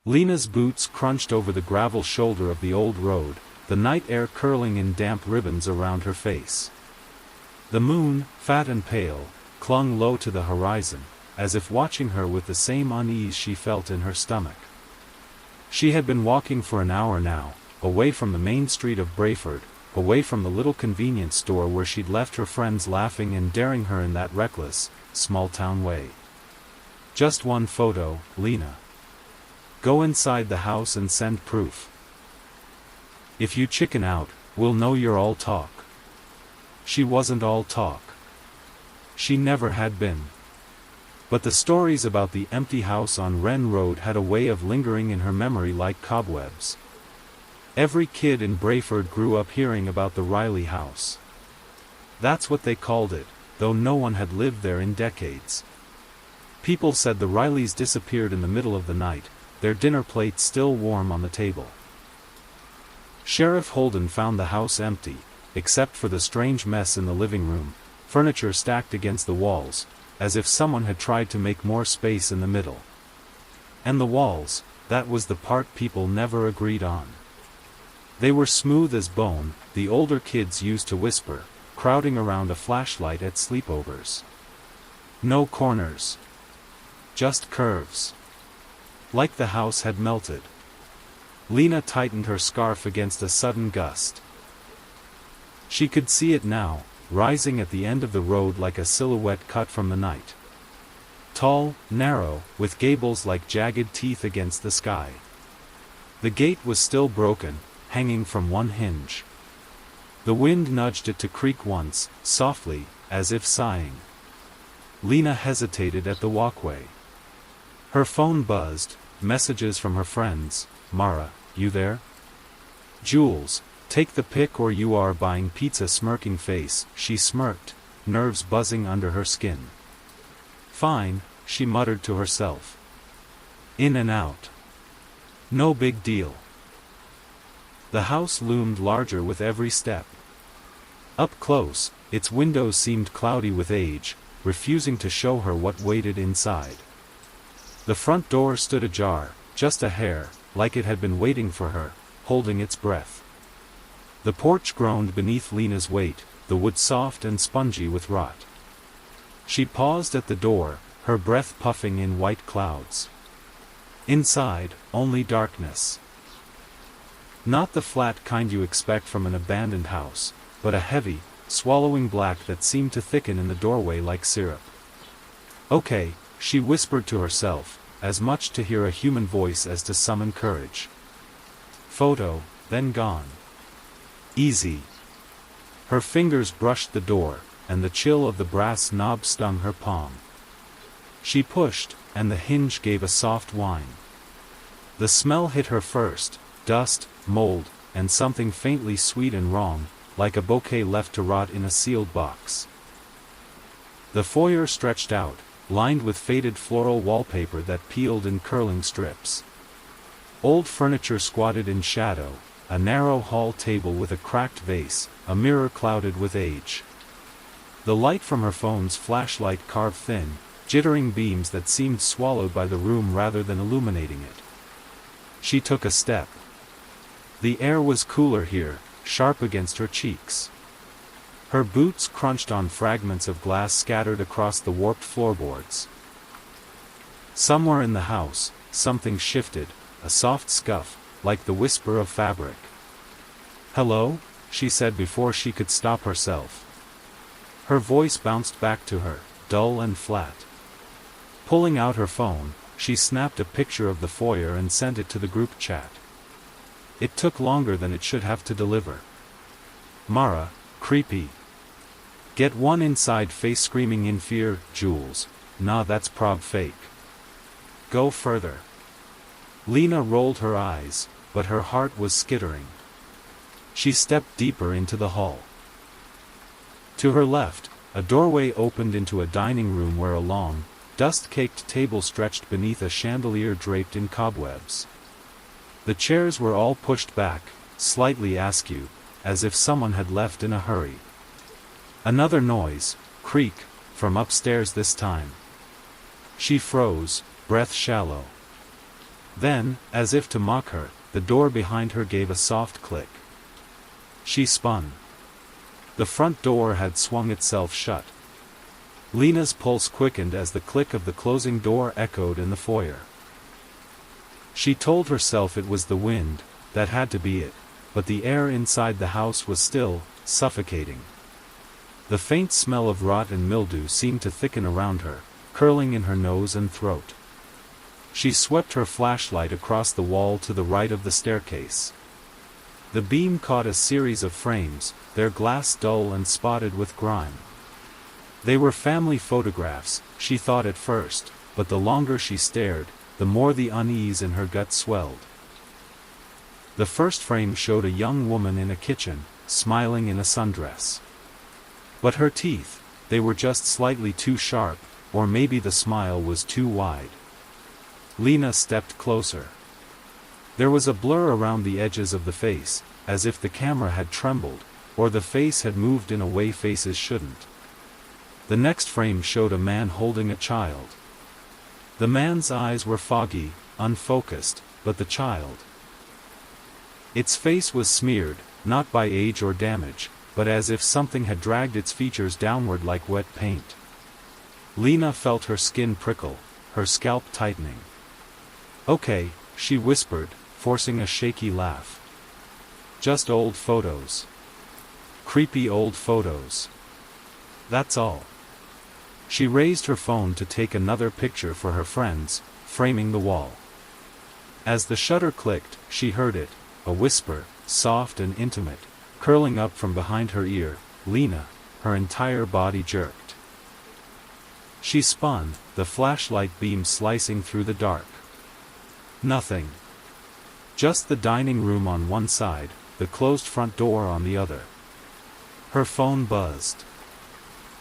Lena's boots crunched over the gravel shoulder of the old road, the night air curling in damp ribbons around her face. The moon, fat and pale, clung low to the horizon, as if watching her with the same unease she felt in her stomach. She had been walking for an hour now, away from the main street of Brayford, away from the little convenience store where she'd left her friends laughing and daring her in that reckless, small-town way. Just one photo, Lena. Go inside the house and send proof. If you chicken out, we'll know you're all talk. She wasn't all talk. She never had been. But the stories about the empty house on Wren Road had a way of lingering in her memory like cobwebs. Every kid in Brayford grew up hearing about the Riley house. That's what they called it, though no one had lived there in decades. People said the Rileys disappeared in the middle of the night, their dinner plate still warm on the table. Sheriff Holden found the house empty, except for the strange mess in the living room, furniture stacked against the walls, as if someone had tried to make more space in the middle. And the walls, that was the part people never agreed on. They were smooth as bone, the older kids used to whisper, crowding around a flashlight at sleepovers. No corners. Just curves. Like the house had melted. Lena tightened her scarf against a sudden gust. She could see it now, rising at the end of the road like a silhouette cut from the night. Tall, narrow, with gables like jagged teeth against the sky. The gate was still broken, hanging from one hinge. The wind nudged it to creak once, softly, as if sighing. Lena hesitated at the walkway. Her phone buzzed, messages from her friends. Mara, you there? Jules, take the pic or you are buying pizza. Smirking face, she smirked, nerves buzzing under her skin. Fine, she muttered to herself. In and out. No big deal. The house loomed larger with every step. Up close, its windows seemed cloudy with age, refusing to show her what waited inside. The front door stood ajar, just a hair, like it had been waiting for her, holding its breath. The porch groaned beneath Lena's weight, the wood soft and spongy with rot. She paused at the door, her breath puffing in white clouds. Inside, only darkness. Not the flat kind you expect from an abandoned house, but a heavy, swallowing black that seemed to thicken in the doorway like syrup. Okay, she whispered to herself, as much to hear a human voice as to summon courage. Photo, then gone. Easy. Her fingers brushed the door, and the chill of the brass knob stung her palm. She pushed, and the hinge gave a soft whine. The smell hit her first, dust, mold, and something faintly sweet and wrong, like a bouquet left to rot in a sealed box. The foyer stretched out, lined with faded floral wallpaper that peeled in curling strips. Old furniture squatted in shadow, a narrow hall table with a cracked vase, a mirror clouded with age. The light from her phone's flashlight carved thin, jittering beams that seemed swallowed by the room rather than illuminating it. She took a step. The air was cooler here, sharp against her cheeks. Her boots crunched on fragments of glass scattered across the warped floorboards. Somewhere in the house, something shifted, a soft scuff, like the whisper of fabric. Hello? She said before she could stop herself. Her voice bounced back to her, dull and flat. Pulling out her phone, she snapped a picture of the foyer and sent it to the group chat. It took longer than it should have to deliver. Mara, creepy. Get one inside face screaming in fear. Jules, nah, that's prob fake. Go further. Lena rolled her eyes, but her heart was skittering. She stepped deeper into the hall. To her left, a doorway opened into a dining room where a long, dust-caked table stretched beneath a chandelier draped in cobwebs. The chairs were all pushed back, slightly askew, as if someone had left in a hurry. Another noise, creak, from upstairs this time. She froze, breath shallow. Then, as if to mock her, the door behind her gave a soft click. She spun. The front door had swung itself shut. Lena's pulse quickened as the click of the closing door echoed in the foyer. She told herself it was the wind, that had to be it, but the air inside the house was still, suffocating. The faint smell of rot and mildew seemed to thicken around her, curling in her nose and throat. She swept her flashlight across the wall to the right of the staircase. The beam caught a series of frames, their glass dull and spotted with grime. They were family photographs, she thought at first, but the longer she stared, the more the unease in her gut swelled. The first frame showed a young woman in a kitchen, smiling in a sundress. But her teeth, they were just slightly too sharp, or maybe the smile was too wide. Lena stepped closer. There was a blur around the edges of the face, as if the camera had trembled, or the face had moved in a way faces shouldn't. The next frame showed a man holding a child. The man's eyes were foggy, unfocused, but the child. Its face was smeared, not by age or damage, but as if something had dragged its features downward like wet paint. Lena felt her skin prickle, her scalp tightening. "Okay," she whispered, forcing a shaky laugh. "Just old photos. Creepy old photos. That's all." She raised her phone to take another picture for her friends, framing the wall. As the shutter clicked, she heard it, a whisper, soft and intimate, curling up from behind her ear. "Lena." Her entire body jerked. She spun, the flashlight beam slicing through the dark. Nothing. Just the dining room on one side, the closed front door on the other. Her phone buzzed.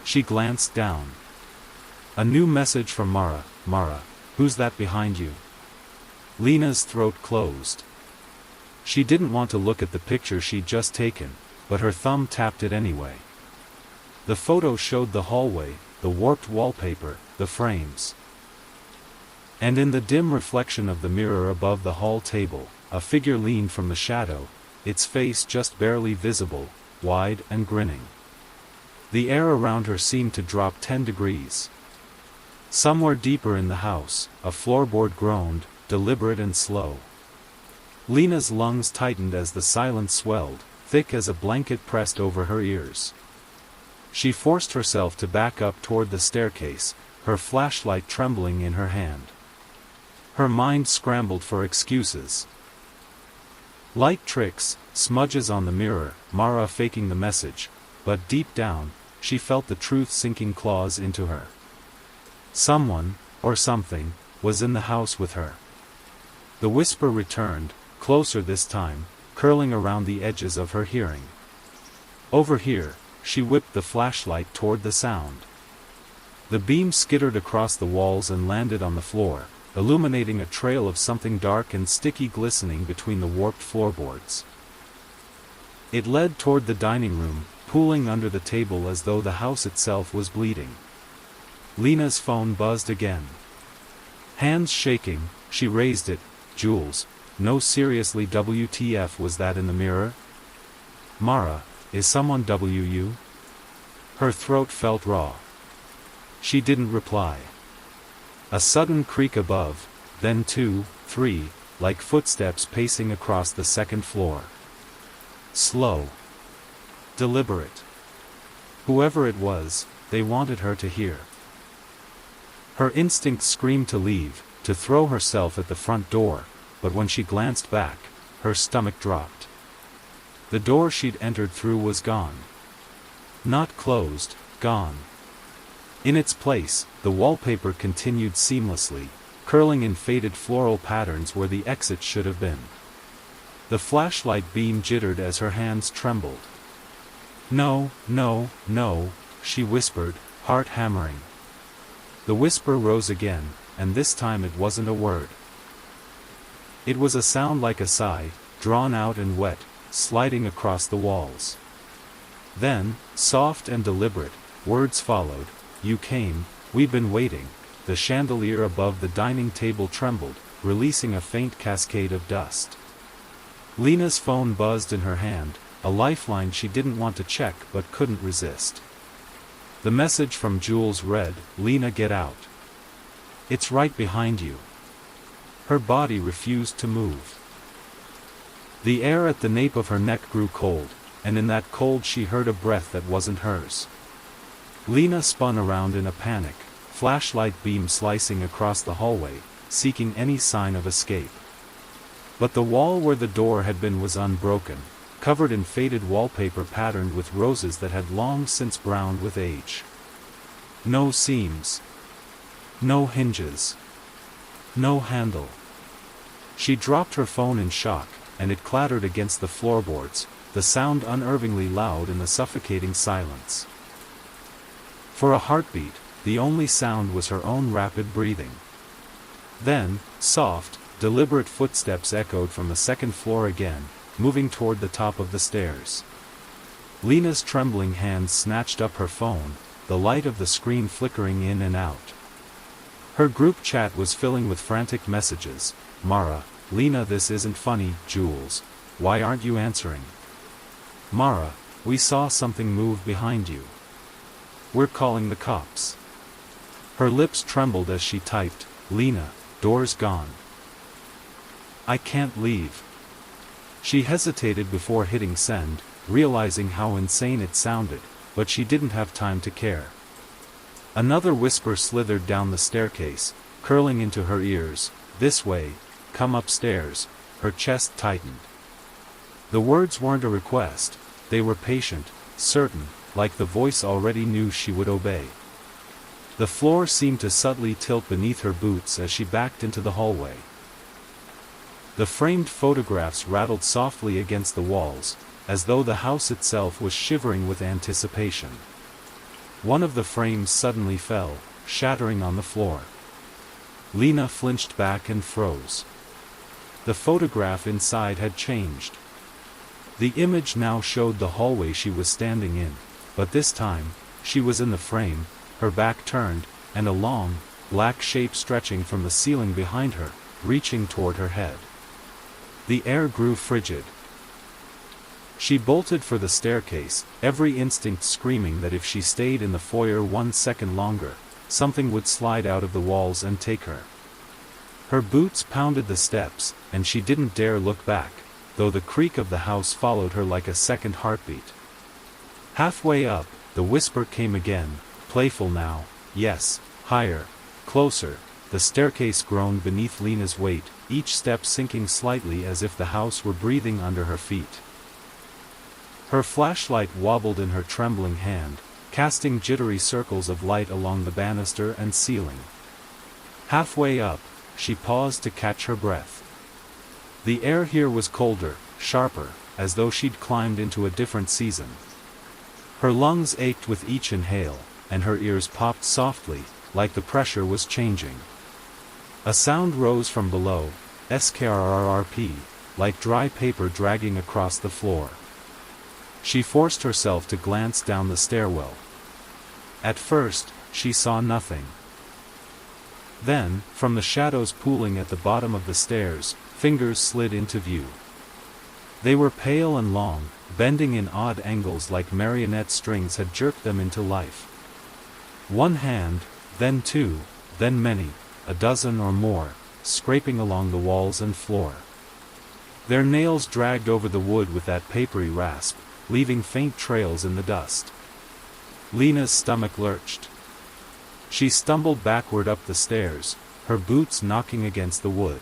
She glanced down. A new message from Mara. "Mara, who's that behind you?" Lena's throat closed. She didn't want to look at the picture she'd just taken, but her thumb tapped it anyway. The photo showed the hallway, the warped wallpaper, the frames. And in the dim reflection of the mirror above the hall table, a figure leaned from the shadow, its face just barely visible, wide and grinning. The air around her seemed to drop 10 degrees. Somewhere deeper in the house, a floorboard groaned, deliberate and slow. Lena's lungs tightened as the silence swelled, thick as a blanket pressed over her ears. She forced herself to back up toward the staircase, her flashlight trembling in her hand. Her mind scrambled for excuses. Light tricks, smudges on the mirror, Mara faking the message, but deep down, she felt the truth sinking claws into her. Someone, or something, was in the house with her. The whisper returned, closer this time, curling around the edges of her hearing. "Over here." She whipped the flashlight toward the sound. The beam skittered across the walls and landed on the floor, illuminating a trail of something dark and sticky glistening between the warped floorboards. It led toward the dining room, pooling under the table as though the house itself was bleeding. Lena's phone buzzed again. Hands shaking, she raised it. "Jules, no seriously, WTF was that in the mirror?" "Mara, is someone WU?" Her throat felt raw. She didn't reply. A sudden creak above, then 2, 3, like footsteps pacing across the second floor. Slow. Deliberate. Whoever it was, they wanted her to hear. Her instinct screamed to leave, to throw herself at the front door, but when she glanced back, her stomach dropped. The door she'd entered through was gone. Not closed, gone. In its place, the wallpaper continued seamlessly, curling in faded floral patterns where the exit should have been. The flashlight beam jittered as her hands trembled. "No, no, no," she whispered, heart hammering. The whisper rose again, and this time it wasn't a word. It was a sound like a sigh, drawn out and wet, sliding across the walls. Then, soft and deliberate, words followed. "You came, we've been waiting." The chandelier above the dining table trembled, releasing a faint cascade of dust. Lena's phone buzzed in her hand, a lifeline she didn't want to check but couldn't resist. The message from Jules read, "Lena, get out. It's right behind you." Her body refused to move. The air at the nape of her neck grew cold, and in that cold she heard a breath that wasn't hers. Lena spun around in a panic, flashlight beam slicing across the hallway, seeking any sign of escape. But the wall where the door had been was unbroken, covered in faded wallpaper patterned with roses that had long since browned with age. No seams. No hinges. No handle. She dropped her phone in shock, and it clattered against the floorboards, the sound unnervingly loud in the suffocating silence. For a heartbeat, the only sound was her own rapid breathing. Then, soft, deliberate footsteps echoed from the second floor again, moving toward the top of the stairs. Lena's trembling hands snatched up her phone, the light of the screen flickering in and out. Her group chat was filling with frantic messages. "Mara, Lena, this isn't funny. Jules, why aren't you answering? Mara, we saw something move behind you. We're calling the cops." Her lips trembled as she typed, "Lena, door's gone. I can't leave." She hesitated before hitting send, realizing how insane it sounded, but she didn't have time to care. Another whisper slithered down the staircase, curling into her ears, "This way, come upstairs." Her chest tightened. The words weren't a request, they were patient, certain, like the voice already knew she would obey. The floor seemed to subtly tilt beneath her boots as she backed into the hallway. The framed photographs rattled softly against the walls, as though the house itself was shivering with anticipation. One of the frames suddenly fell, shattering on the floor. Lena flinched back and froze. The photograph inside had changed. The image now showed the hallway she was standing in, but this time, she was in the frame, her back turned, and a long, black shape stretching from the ceiling behind her, reaching toward her head. The air grew frigid. She bolted for the staircase, every instinct screaming that if she stayed in the foyer 1 second longer, something would slide out of the walls and take her. Her boots pounded the steps, and she didn't dare look back, though the creak of the house followed her like a second heartbeat. Halfway up, the whisper came again, playful now, "Yes, higher, closer." The staircase groaned beneath Lena's weight, each step sinking slightly as if the house were breathing under her feet. Her flashlight wobbled in her trembling hand, casting jittery circles of light along the banister and ceiling. Halfway up, she paused to catch her breath. The air here was colder, sharper, as though she'd climbed into a different season. Her lungs ached with each inhale, and her ears popped softly, like the pressure was changing. A sound rose from below, skrrrp, like dry paper dragging across the floor. She forced herself to glance down the stairwell. At first, she saw nothing. Then, from the shadows pooling at the bottom of the stairs, fingers slid into view. They were pale and long, bending in odd angles like marionette strings had jerked them into life. One hand, then two, then many, a dozen or more, scraping along the walls and floor. Their nails dragged over the wood with that papery rasp, leaving faint trails in the dust. Lena's stomach lurched. She stumbled backward up the stairs, her boots knocking against the wood.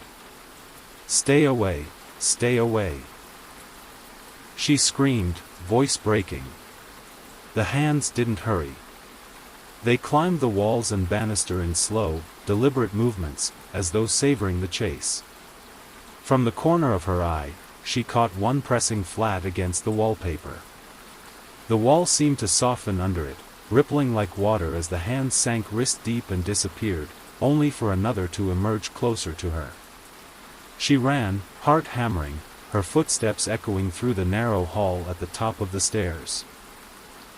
"Stay away, stay away!" she screamed, voice breaking. The hands didn't hurry. They climbed the walls and banister in slow, deliberate movements, as though savoring the chase. From the corner of her eye, she caught one pressing flat against the wallpaper. The wall seemed to soften under it, rippling like water as the hand sank wrist deep and disappeared, only for another to emerge closer to her. She ran, heart hammering, her footsteps echoing through the narrow hall at the top of the stairs.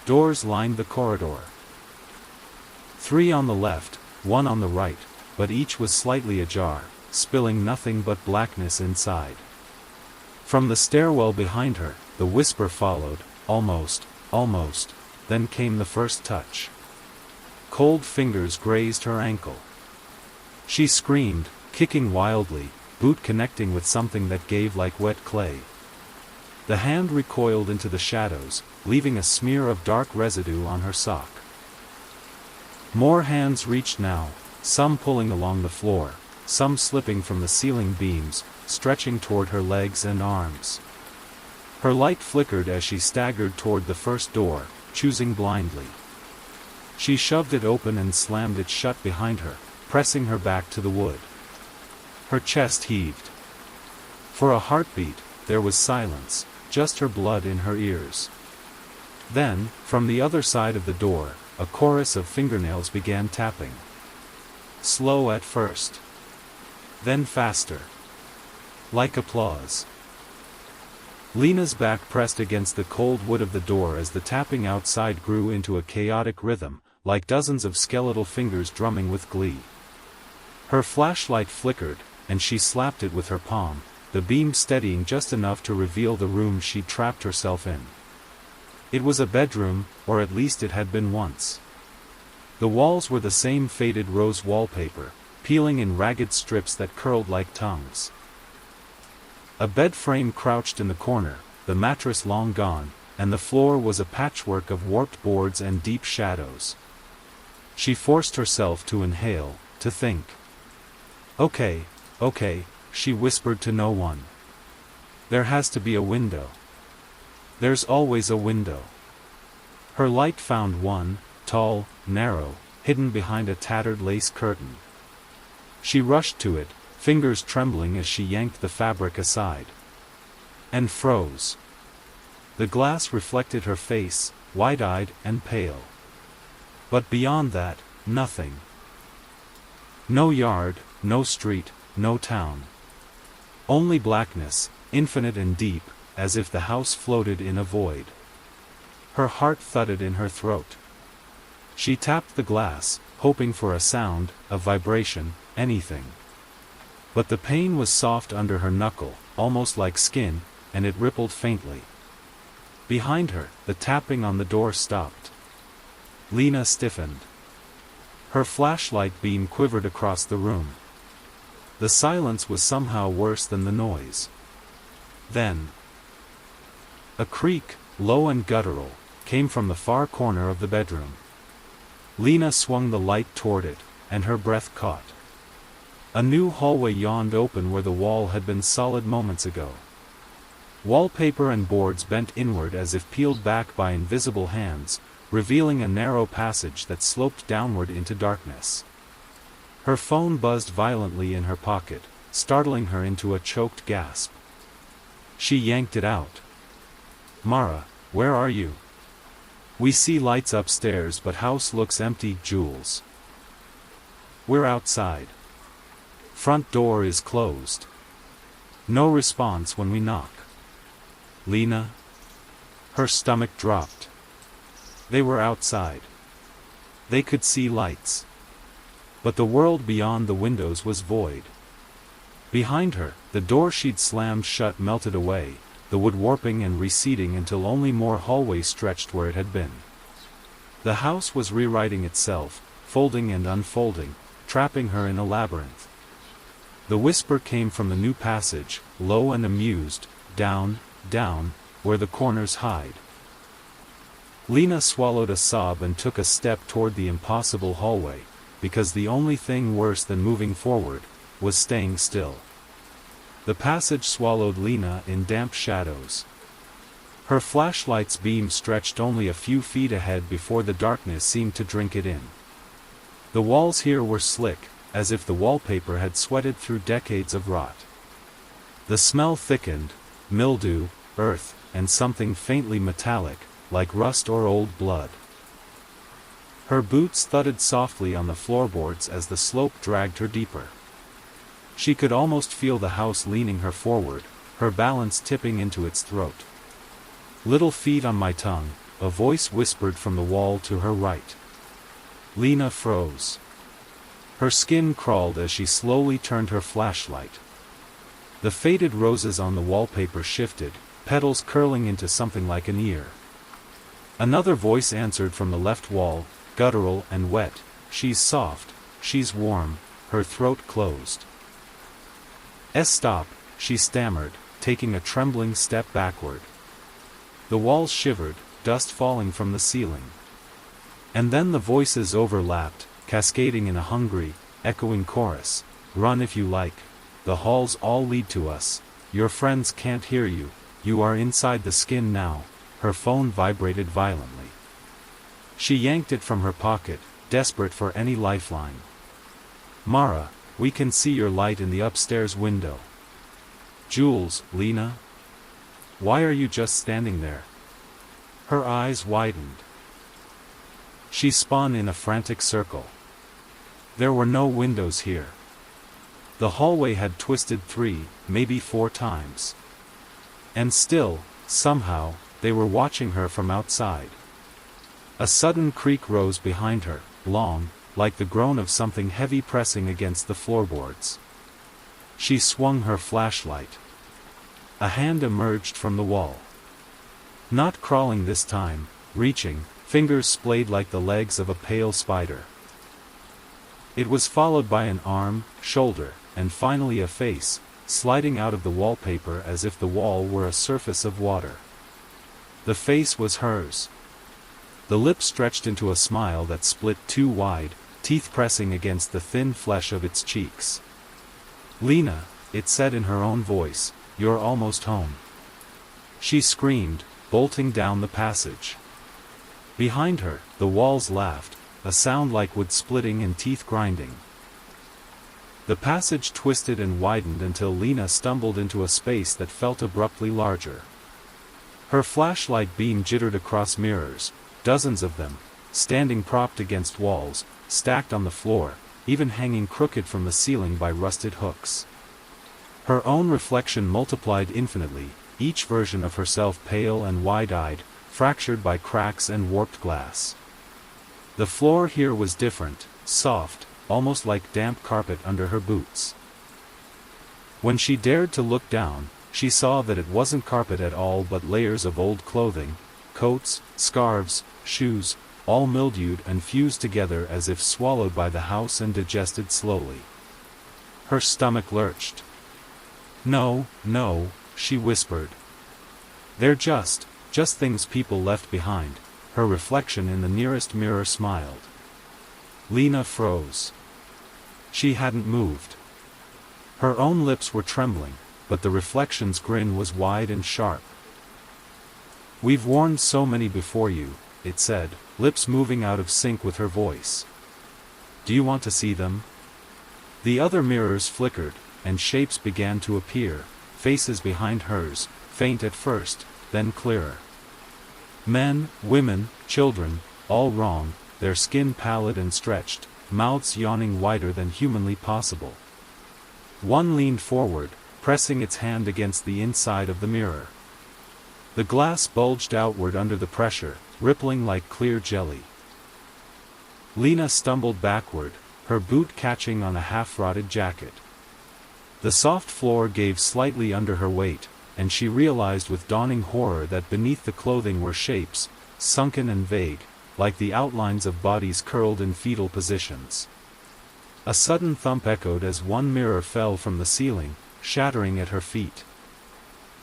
Doors lined the corridor. 3 on the left, 1 on the right, but each was slightly ajar, spilling nothing but blackness inside. From the stairwell behind her, the whisper followed, almost, then came the first touch. Cold fingers grazed her ankle. She screamed, kicking wildly, boot connecting with something that gave like wet clay. The hand recoiled into the shadows, leaving a smear of dark residue on her sock. More hands reached now, some pulling along the floor, some slipping from the ceiling beams, stretching toward her legs and arms. Her light flickered as she staggered toward the first door, choosing blindly. She shoved it open and slammed it shut behind her, pressing her back to the wood. Her chest heaved. For a heartbeat, there was silence, just her blood in her ears. Then, from the other side of the door, a chorus of fingernails began tapping. Slow at first. Then faster. Like applause. Lena's back pressed against the cold wood of the door as the tapping outside grew into a chaotic rhythm, like dozens of skeletal fingers drumming with glee. Her flashlight flickered, and she slapped it with her palm, the beam steadying just enough to reveal the room she'd trapped herself in. It was a bedroom, or at least it had been once. The walls were the same faded rose wallpaper, peeling in ragged strips that curled like tongues. A bed frame crouched in the corner, the mattress long gone, and the floor was a patchwork of warped boards and deep shadows. She forced herself to inhale, to think. Okay, she whispered to no one. There has to be a window. There's always a window. Her light found one, tall, narrow, hidden behind a tattered lace curtain. She rushed to it, fingers trembling as she yanked the fabric aside. And froze. The glass reflected her face, wide-eyed and pale. But beyond that, nothing. No yard, no street, no town. Only blackness, infinite and deep, as if the house floated in a void. Her heart thudded in her throat. She tapped the glass, hoping for a sound, a vibration, anything. But the pain was soft under her knuckle, almost like skin, and it rippled faintly. Behind her, the tapping on the door stopped. Lena stiffened. Her flashlight beam quivered across the room. The silence was somehow worse than the noise. Then, a creak, low and guttural, came from the far corner of the bedroom. Lena swung the light toward it, and her breath caught. A new hallway yawned open where the wall had been solid moments ago. Wallpaper and boards bent inward as if peeled back by invisible hands, revealing a narrow passage that sloped downward into darkness. Her phone buzzed violently in her pocket, startling her into a choked gasp. She yanked it out. Mara, where are you? We see lights upstairs but house looks empty, Jules. We're outside. Front door is closed. No response when we knock. Lena? Her stomach dropped. They were outside. They could see lights. But the world beyond the windows was void. Behind her, the door she'd slammed shut melted away, the wood warping and receding until only more hallway stretched where it had been. The house was rewriting itself, folding and unfolding, trapping her in a labyrinth. The whisper came from the new passage, low and amused, down, where the corners hide. Lena swallowed a sob and took a step toward the impossible hallway, because the only thing worse than moving forward was staying still. The passage swallowed Lena in damp shadows. Her flashlight's beam stretched only a few feet ahead before the darkness seemed to drink it in. The walls here were slick, as if the wallpaper had sweated through decades of rot. The smell thickened, mildew, earth, and something faintly metallic, like rust or old blood. Her boots thudded softly on the floorboards as the slope dragged her deeper. She could almost feel the house leaning her forward, her balance tipping into its throat. Little feet on my tongue, a voice whispered from the wall to her right. Lena froze. Her skin crawled as she slowly turned her flashlight. The faded roses on the wallpaper shifted, petals curling into something like an ear. Another voice answered from the left wall, guttural and wet. "She's soft, she's warm." Her throat closed. Stop," she stammered, taking a trembling step backward. The walls shivered, dust falling from the ceiling. And then the voices overlapped, cascading in a hungry, echoing chorus. "Run if you like. The halls all lead to us. Your friends can't hear you. You are inside the skin now." Her phone vibrated violently. She yanked it from her pocket, desperate for any lifeline. "Mara, we can see your light in the upstairs window." "Jules, Lena? Why are you just standing there?" Her eyes widened. She spun in a frantic circle. There were no windows here. The hallway had twisted 3, maybe 4 times. And still, somehow, they were watching her from outside. A sudden creak rose behind her, long, like the groan of something heavy pressing against the floorboards. She swung her flashlight. A hand emerged from the wall. Not crawling this time, reaching, fingers splayed like the legs of a pale spider. It was followed by an arm, shoulder, and finally a face, sliding out of the wallpaper as if the wall were a surface of water. The face was hers. The lips stretched into a smile that split too wide, teeth pressing against the thin flesh of its cheeks. "Lena," it said in her own voice, "you're almost home." She screamed, bolting down the passage. Behind her, the walls laughed, a sound like wood splitting and teeth grinding. The passage twisted and widened until Lena stumbled into a space that felt abruptly larger. Her flashlight beam jittered across mirrors, dozens of them, standing propped against walls, stacked on the floor, even hanging crooked from the ceiling by rusted hooks. Her own reflection multiplied infinitely, each version of herself pale and wide-eyed, fractured by cracks and warped glass. The floor here was different, soft, almost like damp carpet under her boots. When she dared to look down, she saw that it wasn't carpet at all but layers of old clothing, coats, scarves, shoes, all mildewed and fused together as if swallowed by the house and digested slowly. Her stomach lurched. "No, no," she whispered. "They're just things people left behind." Her reflection in the nearest mirror smiled. Lena froze. She hadn't moved. Her own lips were trembling, but the reflection's grin was wide and sharp. "We've warned so many before you," it said, lips moving out of sync with her voice. "Do you want to see them?" The other mirrors flickered, and shapes began to appear, faces behind hers, faint at first, then clearer. Men, women, children, all wrong, their skin pallid and stretched, mouths yawning wider than humanly possible. One leaned forward, pressing its hand against the inside of the mirror. The glass bulged outward under the pressure, rippling like clear jelly. Lena stumbled backward, her boot catching on a half-rotted jacket. The soft floor gave slightly under her weight, and she realized with dawning horror that beneath the clothing were shapes, sunken and vague, like the outlines of bodies curled in fetal positions. A sudden thump echoed as one mirror fell from the ceiling, shattering at her feet.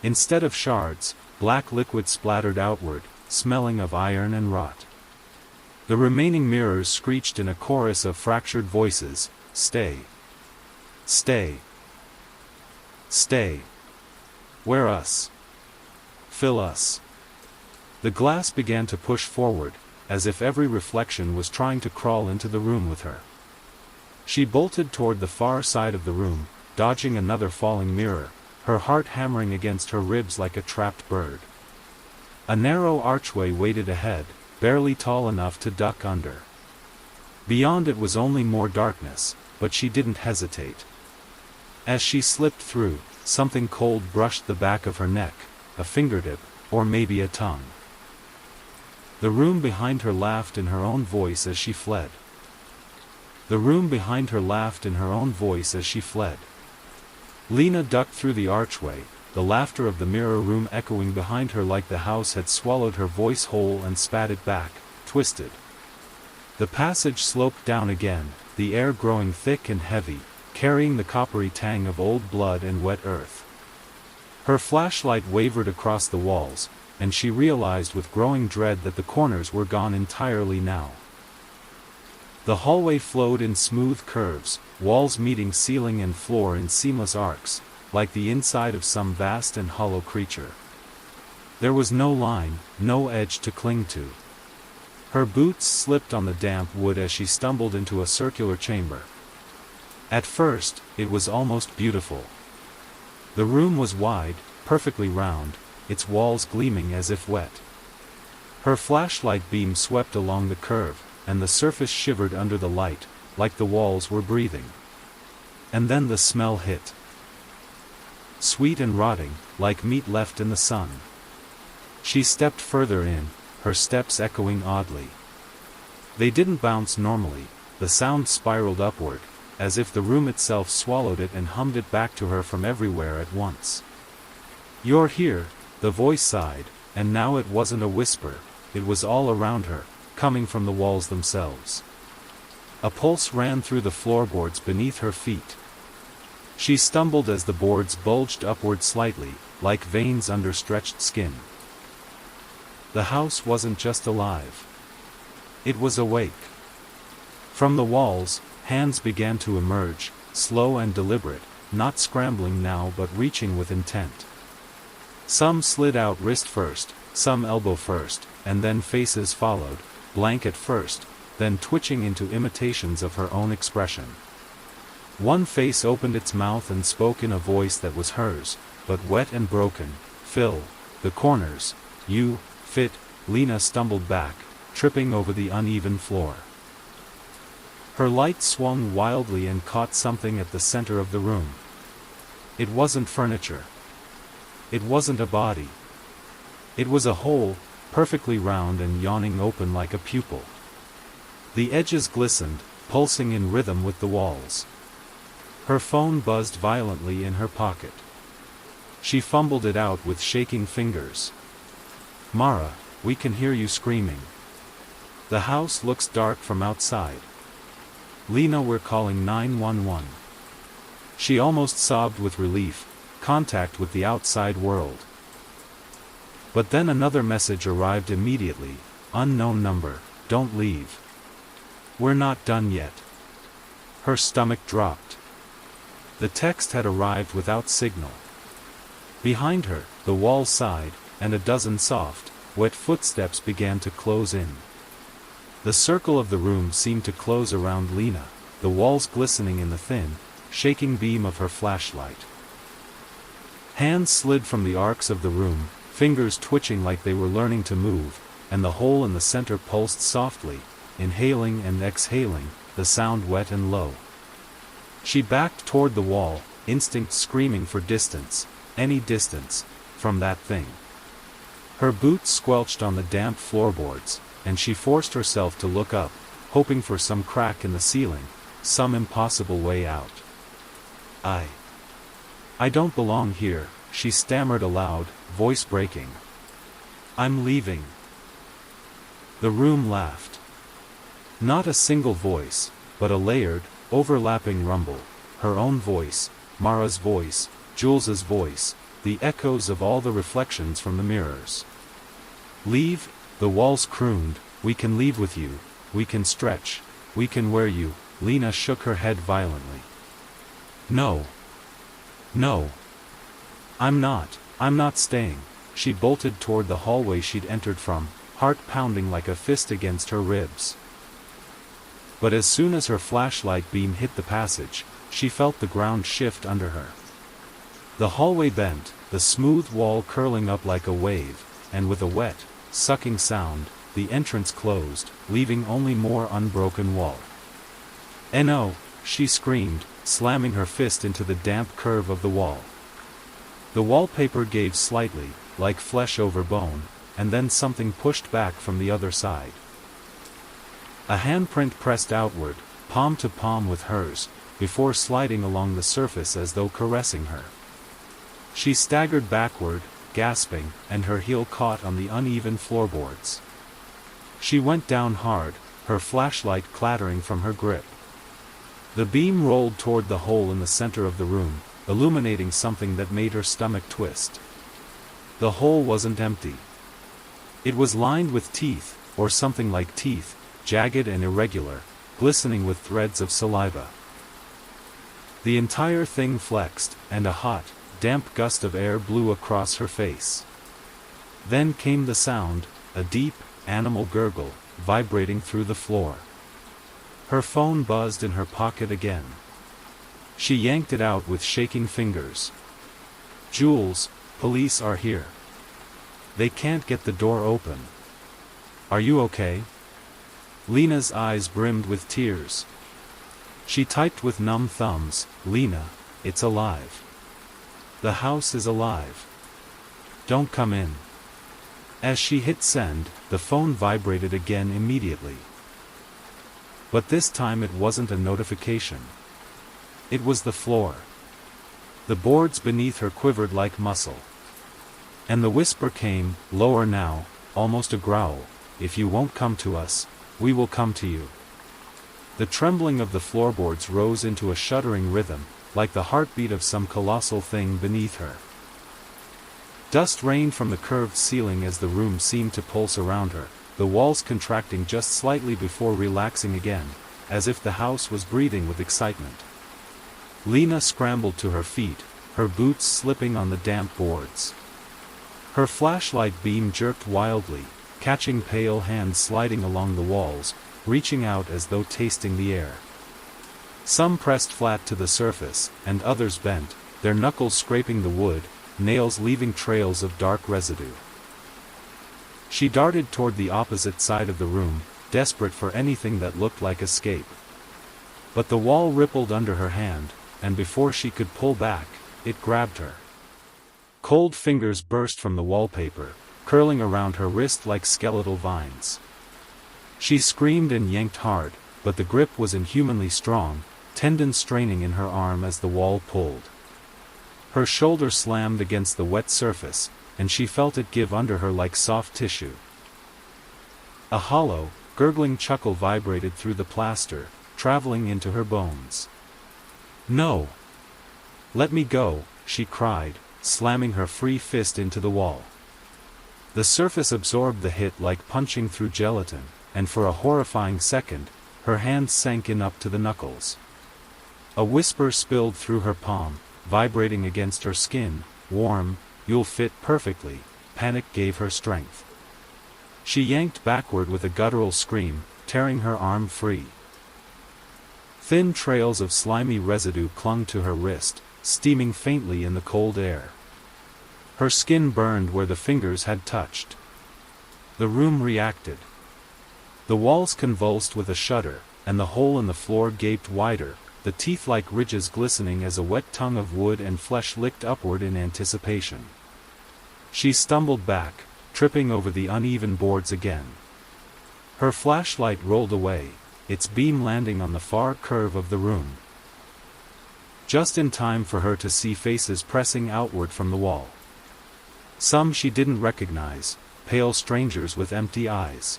Instead of shards, black liquid splattered outward, smelling of iron and rot. The remaining mirrors screeched in a chorus of fractured voices, "Stay! Stay! Stay! Wear us! Fill us!" The glass began to push forward, as if every reflection was trying to crawl into the room with her. She bolted toward the far side of the room, dodging another falling mirror, her heart hammering against her ribs like a trapped bird. A narrow archway waited ahead, barely tall enough to duck under. Beyond it was only more darkness, but she didn't hesitate. As she slipped through, something cold brushed the back of her neck, a fingertip, or maybe a tongue. The room behind her laughed in her own voice as she fled. The room behind her laughed in her own voice as she fled. Lena ducked through the archway, the laughter of the mirror room echoing behind her like the house had swallowed her voice whole and spat it back, twisted. The passage sloped down again, the air growing thick and heavy, carrying the coppery tang of old blood and wet earth. Her flashlight wavered across the walls, and she realized with growing dread that the corners were gone entirely now. The hallway flowed in smooth curves, walls meeting ceiling and floor in seamless arcs, like the inside of some vast and hollow creature. There was no line, no edge to cling to. Her boots slipped on the damp wood as she stumbled into a circular chamber. At first, it was almost beautiful. The room was wide, perfectly round, its walls gleaming as if wet. Her flashlight beam swept along the curve, and the surface shivered under the light, like the walls were breathing. And then the smell hit. Sweet and rotting, like meat left in the sun. She stepped further in, her steps echoing oddly. They didn't bounce normally, the sound spiraled upward, as if the room itself swallowed it and hummed it back to her from everywhere at once. "You're here," the voice sighed, and now it wasn't a whisper, it was all around her, coming from the walls themselves. A pulse ran through the floorboards beneath her feet. She stumbled as the boards bulged upward slightly, like veins under stretched skin. The house wasn't just alive. It was awake. From the walls, hands began to emerge, slow and deliberate, not scrambling now but reaching with intent. Some slid out wrist first, some elbow first, and then faces followed, blank at first, then twitching into imitations of her own expression. One face opened its mouth and spoke in a voice that was hers, but wet and broken. "Fill the corners. You fit." Lena stumbled back, tripping over the uneven floor. Her light swung wildly and caught something at the center of the room. It wasn't furniture. It wasn't a body. It was a hole, perfectly round and yawning open like a pupil. The edges glistened, pulsing in rhythm with the walls. Her phone buzzed violently in her pocket. She fumbled it out with shaking fingers. "Mara, we can hear you screaming. The house looks dark from outside." "Lena, we're calling 911. She almost sobbed with relief, contact with the outside world. But then another message arrived immediately, "Unknown number, don't leave. We're not done yet." Her stomach dropped. The text had arrived without signal. Behind her, the wall sighed, and a dozen soft, wet footsteps began to close in. The circle of the room seemed to close around Lena, the walls glistening in the thin, shaking beam of her flashlight. Hands slid from the arcs of the room, fingers twitching like they were learning to move, and the hole in the center pulsed softly, inhaling and exhaling, the sound wet and low. She backed toward the wall, instinct screaming for distance, any distance, from that thing. Her boots squelched on the damp floorboards, and she forced herself to look up, hoping for some crack in the ceiling, some impossible way out. I don't belong here," she stammered aloud, voice breaking. "I'm leaving." The room laughed. Not a single voice, but a layered, overlapping rumble, her own voice, Mara's voice, Jules's voice, the echoes of all the reflections from the mirrors. "Leave," the walls crooned, "we can leave with you, we can stretch, we can wear you." Lena shook her head violently. "No. No. I'm not staying." She bolted toward the hallway she'd entered from, heart pounding like a fist against her ribs. But as soon as her flashlight beam hit the passage, she felt the ground shift under her. The hallway bent, the smooth wall curling up like a wave, and with a wet, sucking sound, the entrance closed, leaving only more unbroken wall. "No!" she screamed, slamming her fist into the damp curve of the wall. The wallpaper gave slightly, like flesh over bone, and then something pushed back from the other side. A handprint pressed outward, palm to palm with hers, before sliding along the surface as though caressing her. She staggered backward, gasping, and her heel caught on the uneven floorboards. She went down hard, her flashlight clattering from her grip. The beam rolled toward the hole in the center of the room, illuminating something that made her stomach twist. The hole wasn't empty. It was lined with teeth, or something like teeth, jagged and irregular, glistening with threads of saliva. The entire thing flexed, and a hot, damp gust of air blew across her face. Then came the sound, a deep, animal gurgle, vibrating through the floor. Her phone buzzed in her pocket again. She yanked it out with shaking fingers. "Jules, police are here. They can't get the door open. Are you okay?" Lena's eyes brimmed with tears. She typed with numb thumbs, "Lena, it's alive. The house is alive. Don't come in." As she hit send, the phone vibrated again immediately. But this time it wasn't a notification. It was the floor. The boards beneath her quivered like muscle. And the whisper came, lower now, almost a growl, "If you won't come to us, we will come to you." The trembling of the floorboards rose into a shuddering rhythm, like the heartbeat of some colossal thing beneath her. Dust rained from the curved ceiling as the room seemed to pulse around her, the walls contracting just slightly before relaxing again, as if the house was breathing with excitement. Lena scrambled to her feet, her boots slipping on the damp boards. Her flashlight beam jerked wildly, catching pale hands sliding along the walls, reaching out as though tasting the air. Some pressed flat to the surface, and others bent, their knuckles scraping the wood, nails leaving trails of dark residue. She darted toward the opposite side of the room, desperate for anything that looked like escape. But the wall rippled under her hand, and before she could pull back, it grabbed her. Cold fingers burst from the wallpaper, curling around her wrist like skeletal vines. She screamed and yanked hard, but the grip was inhumanly strong, tendons straining in her arm as the wall pulled. Her shoulder slammed against the wet surface, and she felt it give under her like soft tissue. A hollow, gurgling chuckle vibrated through the plaster, traveling into her bones. "No! Let me go," she cried, slamming her free fist into the wall. The surface absorbed the hit like punching through gelatin, and for a horrifying second, her hands sank in up to the knuckles. A whisper spilled through her palm, vibrating against her skin, warm, "You'll fit perfectly." Panic gave her strength. She yanked backward with a guttural scream, tearing her arm free. Thin trails of slimy residue clung to her wrist, steaming faintly in the cold air. Her skin burned where the fingers had touched. The room reacted. The walls convulsed with a shudder, and the hole in the floor gaped wider, the teeth-like ridges glistening as a wet tongue of wood and flesh licked upward in anticipation. She stumbled back, tripping over the uneven boards again. Her flashlight rolled away, its beam landing on the far curve of the room. Just in time for her to see faces pressing outward from the wall. Some she didn't recognize, pale strangers with empty eyes.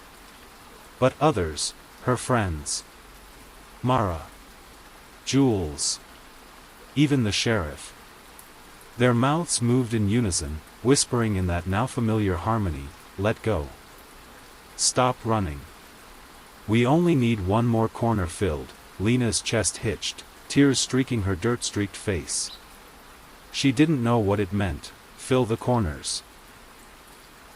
But others, her friends. Mara. Jules. Even the sheriff. Their mouths moved in unison, whispering in that now familiar harmony, "Let go. Stop running. We only need one more corner filled." Lena's chest hitched, tears streaking her dirt-streaked face. She didn't know what it meant, fill the corners.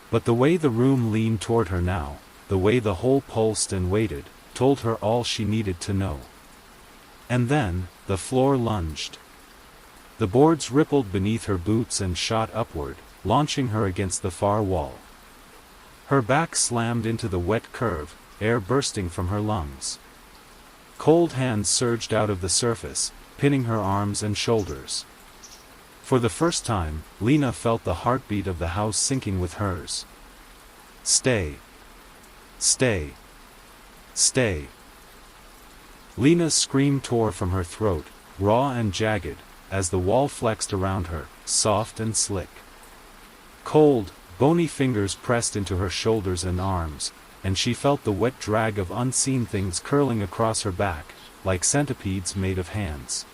But the way the room leaned toward her now, the way the hole pulsed and waited, told her all she needed to know. And then, the floor lunged. The boards rippled beneath her boots and shot upward, launching her against the far wall. Her back slammed into the wet curve, air bursting from her lungs. Cold hands surged out of the surface, pinning her arms and shoulders. For the first time, Lena felt the heartbeat of the house sinking with hers. Stay. Stay. Stay. Lena's scream tore from her throat, raw and jagged, as the wall flexed around her, soft and slick. Cold, bony fingers pressed into her shoulders and arms, and she felt the wet drag of unseen things curling across her back, like centipedes made of hands.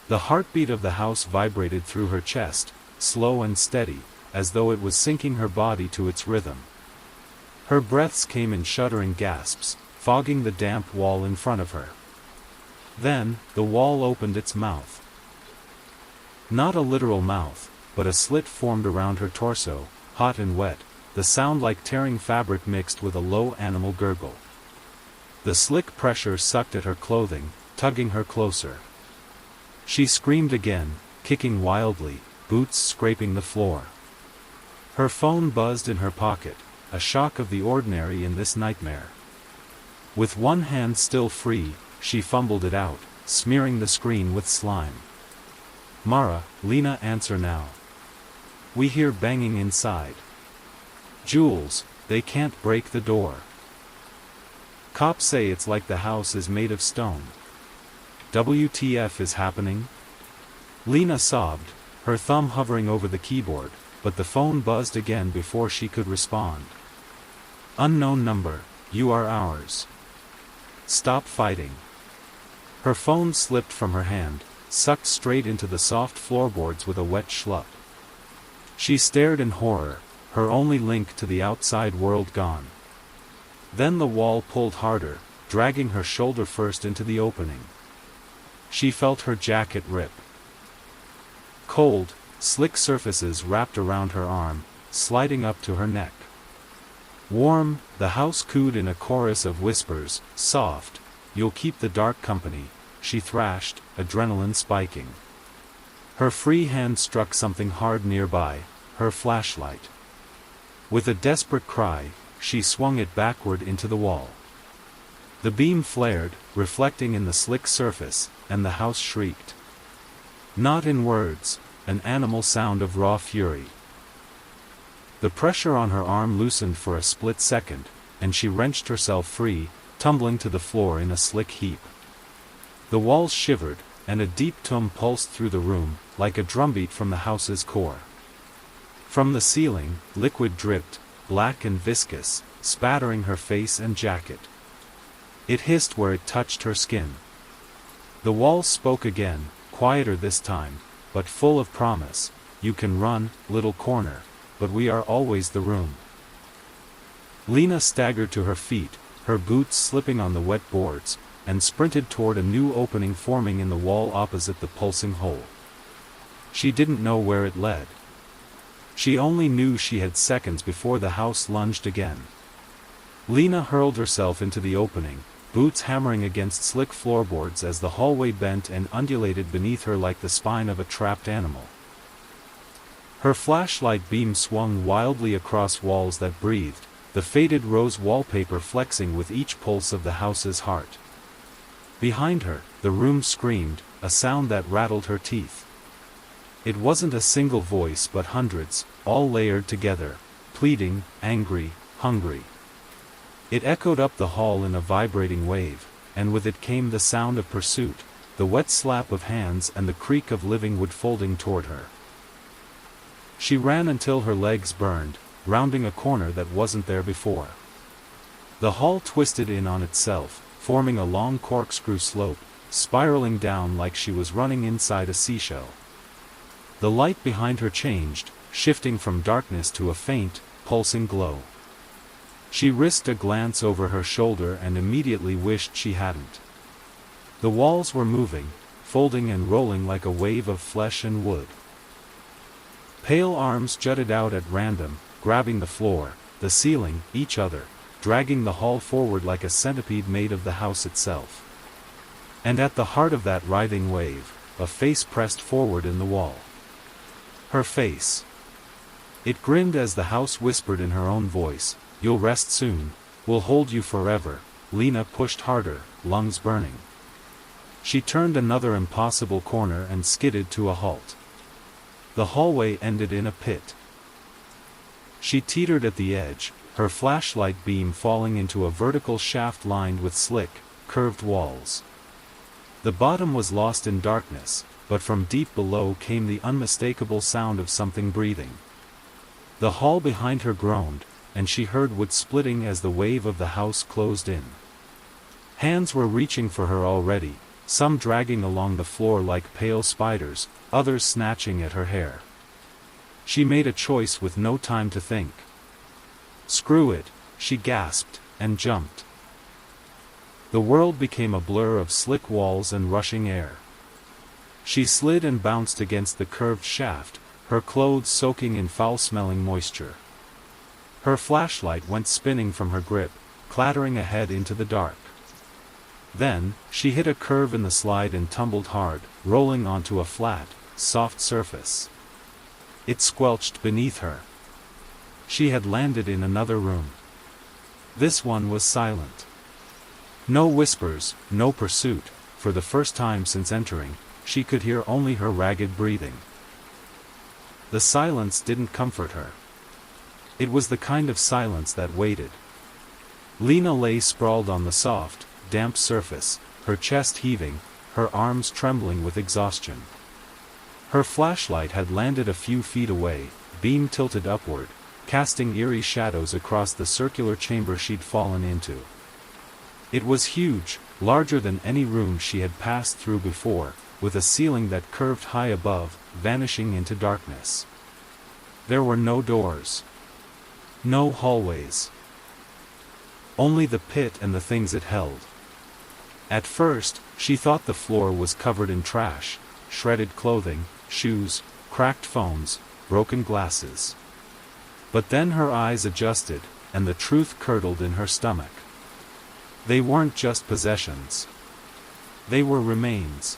The heartbeat of the house vibrated through her chest, slow and steady, as though it was sinking her body to its rhythm. Her breaths came in shuddering gasps, fogging the damp wall in front of her. Then, the wall opened its mouth. Not a literal mouth, but a slit formed around her torso, hot and wet, the sound like tearing fabric mixed with a low animal gurgle. The slick pressure sucked at her clothing, tugging her closer. She screamed again, kicking wildly, boots scraping the floor. Her phone buzzed in her pocket, a shock of the ordinary in this nightmare. With one hand still free, she fumbled it out, smearing the screen with slime. "Mara, Lena, answer now. We hear banging inside. Jules, they can't break the door. Cops say it's like the house is made of stone. WTF is happening?" Lena sobbed, her thumb hovering over the keyboard, but the phone buzzed again before she could respond. "Unknown number, you are ours. Stop fighting." Her phone slipped from her hand, sucked straight into the soft floorboards with a wet schlup. She stared in horror, her only link to the outside world gone. Then the wall pulled harder, dragging her shoulder first into the opening. She felt her jacket rip. Cold, slick surfaces wrapped around her arm, sliding up to her neck. Warm, the house cooed in a chorus of whispers, soft, "You'll keep the dark company," she thrashed, adrenaline spiking. Her free hand struck something hard nearby, her flashlight. With a desperate cry, she swung it backward into the wall. The beam flared, reflecting in the slick surface, and the house shrieked. Not in words, an animal sound of raw fury. The pressure on her arm loosened for a split second, and she wrenched herself free, tumbling to the floor in a slick heap. The walls shivered, and a deep tum pulsed through the room, like a drumbeat from the house's core. From the ceiling, liquid dripped, black and viscous, spattering her face and jacket. It hissed where it touched her skin. The walls spoke again, quieter this time, but full of promise. "You can run, little corner, but we are always the room." Lena staggered to her feet, her boots slipping on the wet boards, and sprinted toward a new opening forming in the wall opposite the pulsing hole. She didn't know where it led. She only knew she had seconds before the house lunged again. Lena hurled herself into the opening, boots hammering against slick floorboards as the hallway bent and undulated beneath her like the spine of a trapped animal. Her flashlight beam swung wildly across walls that breathed, the faded rose wallpaper flexing with each pulse of the house's heart. Behind her, the room screamed, a sound that rattled her teeth. It wasn't a single voice but hundreds, all layered together, pleading, angry, hungry. It echoed up the hall in a vibrating wave, and with it came the sound of pursuit, the wet slap of hands and the creak of living wood folding toward her. She ran until her legs burned, rounding a corner that wasn't there before. The hall twisted in on itself, forming a long corkscrew slope, spiraling down like she was running inside a seashell. The light behind her changed, shifting from darkness to a faint, pulsing glow. She risked a glance over her shoulder and immediately wished she hadn't. The walls were moving, folding and rolling like a wave of flesh and wood. Pale arms jutted out at random, grabbing the floor, the ceiling, each other, dragging the hall forward like a centipede made of the house itself. And at the heart of that writhing wave, a face pressed forward in the wall. Her face. It grinned as the house whispered in her own voice, "You'll rest soon, we'll hold you forever." Lena pushed harder, lungs burning. She turned another impossible corner and skidded to a halt. The hallway ended in a pit. She teetered at the edge, her flashlight beam falling into a vertical shaft lined with slick, curved walls. The bottom was lost in darkness, but from deep below came the unmistakable sound of something breathing. The hall behind her groaned, and she heard wood splitting as the wave of the house closed in. Hands were reaching for her already, some dragging along the floor like pale spiders, others snatching at her hair. She made a choice with no time to think. "Screw it," she gasped, and jumped. The world became a blur of slick walls and rushing air. She slid and bounced against the curved shaft, her clothes soaking in foul-smelling moisture. Her flashlight went spinning from her grip, clattering ahead into the dark. Then, she hit a curve in the slide and tumbled hard, rolling onto a flat, soft surface. It squelched beneath her. She had landed in another room. This one was silent. No whispers, no pursuit. For the first time since entering, she could hear only her ragged breathing. The silence didn't comfort her. It was the kind of silence that waited. Lena lay sprawled on the soft, damp surface, her chest heaving, her arms trembling with exhaustion. Her flashlight had landed a few feet away, beam tilted upward, casting eerie shadows across the circular chamber she'd fallen into. It was huge, larger than any room she had passed through before, with a ceiling that curved high above, vanishing into darkness. There were no doors. No hallways. Only the pit and the things it held. At first, she thought the floor was covered in trash, shredded clothing, shoes, cracked phones, broken glasses. But then her eyes adjusted, and the truth curdled in her stomach. They weren't just possessions. They were remains.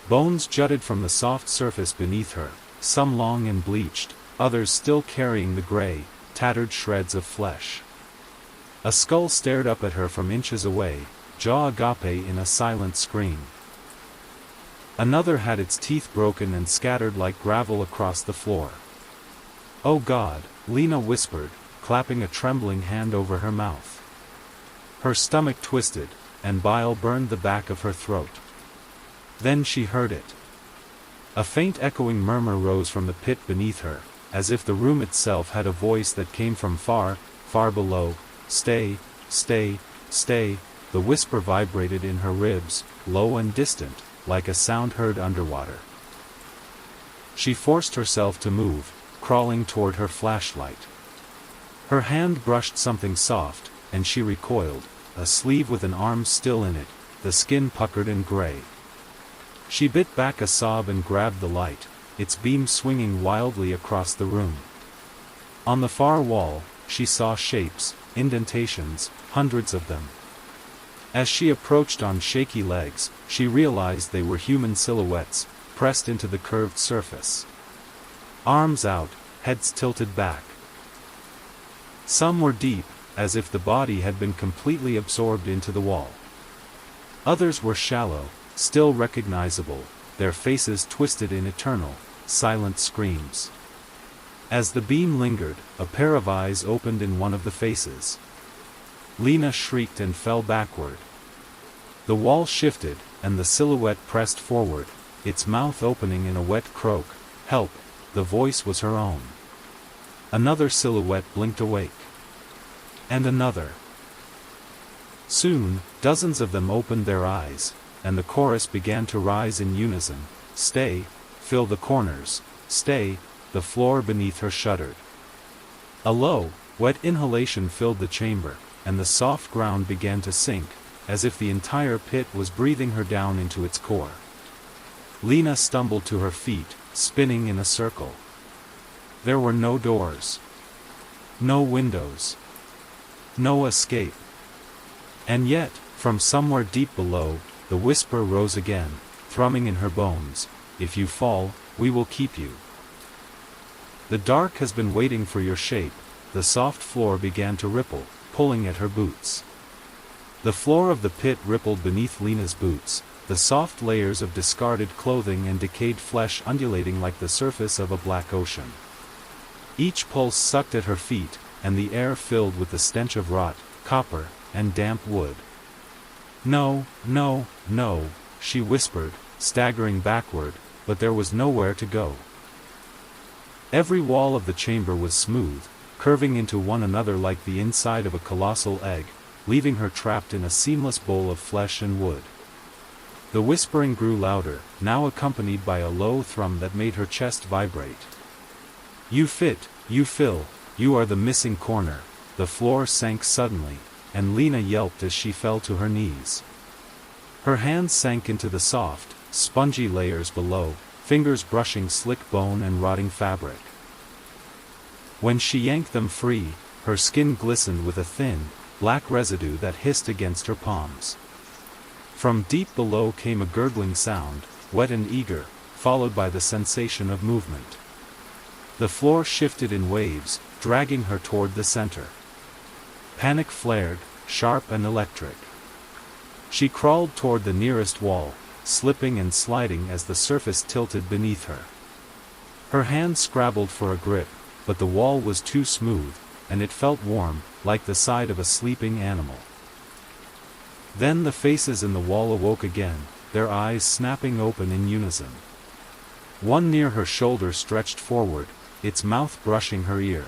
Bones jutted from the soft surface beneath her, some long and bleached, others still carrying the gray, tattered shreds of flesh. A skull stared up at her from inches away, jaw agape in a silent scream. Another had its teeth broken and scattered like gravel across the floor. "Oh God," Lena whispered, clapping a trembling hand over her mouth. Her stomach twisted, and bile burned the back of her throat. Then she heard it. A faint echoing murmur rose from the pit beneath her, as if the room itself had a voice that came from far, far below. "Stay, stay, stay." The whisper vibrated in her ribs, low and distant, like a sound heard underwater. She forced herself to move, crawling toward her flashlight. Her hand brushed something soft, and she recoiled, a sleeve with an arm still in it, the skin puckered and gray. She bit back a sob and grabbed the light, its beam swinging wildly across the room. On the far wall, she saw shapes, indentations, hundreds of them. As she approached on shaky legs, she realized they were human silhouettes, pressed into the curved surface. Arms out, heads tilted back. Some were deep, as if the body had been completely absorbed into the wall. Others were shallow, still recognizable, their faces twisted in eternal, silent screams. As the beam lingered, a pair of eyes opened in one of the faces. Lena shrieked and fell backward. The wall shifted, and the silhouette pressed forward, its mouth opening in a wet croak. "Help!" The voice was her own. Another silhouette blinked awake. And another. Soon, dozens of them opened their eyes, and the chorus began to rise in unison. "Stay, fill the corners, stay." The floor beneath her shuddered. A low, wet inhalation filled the chamber, and the soft ground began to sink, as if the entire pit was breathing her down into its core. Lena stumbled to her feet, spinning in a circle. There were no doors. No windows. No escape. And yet, from somewhere deep below, the whisper rose again, thrumming in her bones. "If you fall, we will keep you. The dark has been waiting for your shape." The soft floor began to ripple, pulling at her boots. The floor of the pit rippled beneath Lena's boots, the soft layers of discarded clothing and decayed flesh undulating like the surface of a black ocean. Each pulse sucked at her feet, and the air filled with the stench of rot, copper, and damp wood. "No, no, no," she whispered, staggering backward, but there was nowhere to go. Every wall of the chamber was smooth, curving into one another like the inside of a colossal egg, leaving her trapped in a seamless bowl of flesh and wood. The whispering grew louder, now accompanied by a low thrum that made her chest vibrate. "You fit, you fill, you are the missing corner." The floor sank suddenly, and Lena yelped as she fell to her knees. Her hands sank into the soft, spongy layers below, fingers brushing slick bone and rotting fabric. When she yanked them free, her skin glistened with a thin, black residue that hissed against her palms. From deep below came a gurgling sound, wet and eager, followed by the sensation of movement. The floor shifted in waves, dragging her toward the center. Panic flared, sharp and electric. She crawled toward the nearest wall, slipping and sliding as the surface tilted beneath her. Her hand scrabbled for a grip, but the wall was too smooth, and it felt warm, like the side of a sleeping animal. Then the faces in the wall awoke again, their eyes snapping open in unison. One near her shoulder stretched forward, its mouth brushing her ear.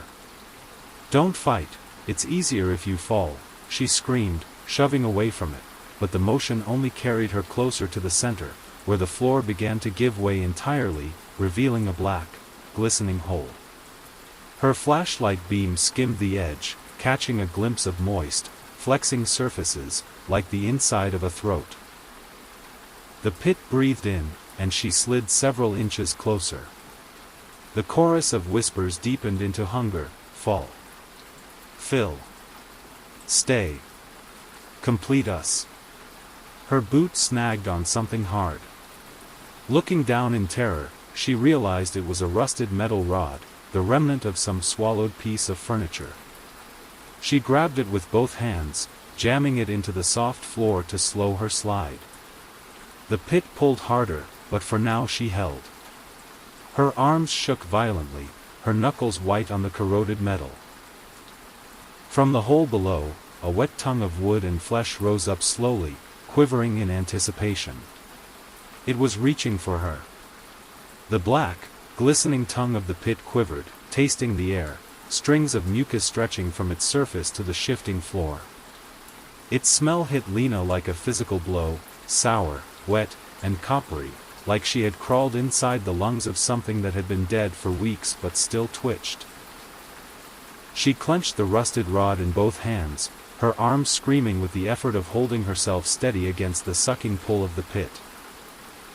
"Don't fight, it's easier if you fall," she screamed, shoving away from it, but the motion only carried her closer to the center, where the floor began to give way entirely, revealing a black, glistening hole. Her flashlight beam skimmed the edge, catching a glimpse of moist, flexing surfaces, like the inside of a throat. The pit breathed in, and she slid several inches closer. The chorus of whispers deepened into hunger: "Fall. Fill. Stay. Complete us." Her boot snagged on something hard. Looking down in terror, she realized it was a rusted metal rod, the remnant of some swallowed piece of furniture. She grabbed it with both hands, jamming it into the soft floor to slow her slide. The pit pulled harder, but for now she held. Her arms shook violently, her knuckles white on the corroded metal. From the hole below, a wet tongue of wood and flesh rose up slowly, quivering in anticipation. It was reaching for her. The black, glistening tongue of the pit quivered, tasting the air, strings of mucus stretching from its surface to the shifting floor. Its smell hit Lena like a physical blow, sour, wet, and coppery, like she had crawled inside the lungs of something that had been dead for weeks but still twitched. She clenched the rusted rod in both hands, her arms screaming with the effort of holding herself steady against the sucking pull of the pit.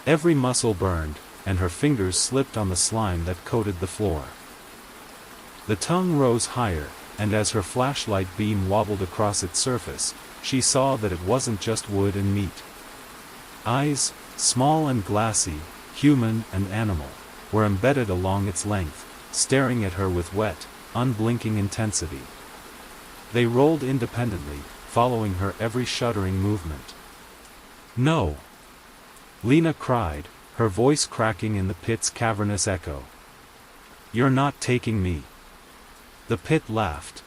Every muscle burned, and her fingers slipped on the slime that coated the floor. The tongue rose higher, and as her flashlight beam wobbled across its surface, she saw that it wasn't just wood and meat. Eyes, small and glassy, human and animal, were embedded along its length, staring at her with wet, unblinking intensity. They rolled independently, following her every shuddering movement. "No!" Lena cried, her voice cracking in the pit's cavernous echo. "You're not taking me." The pit laughed.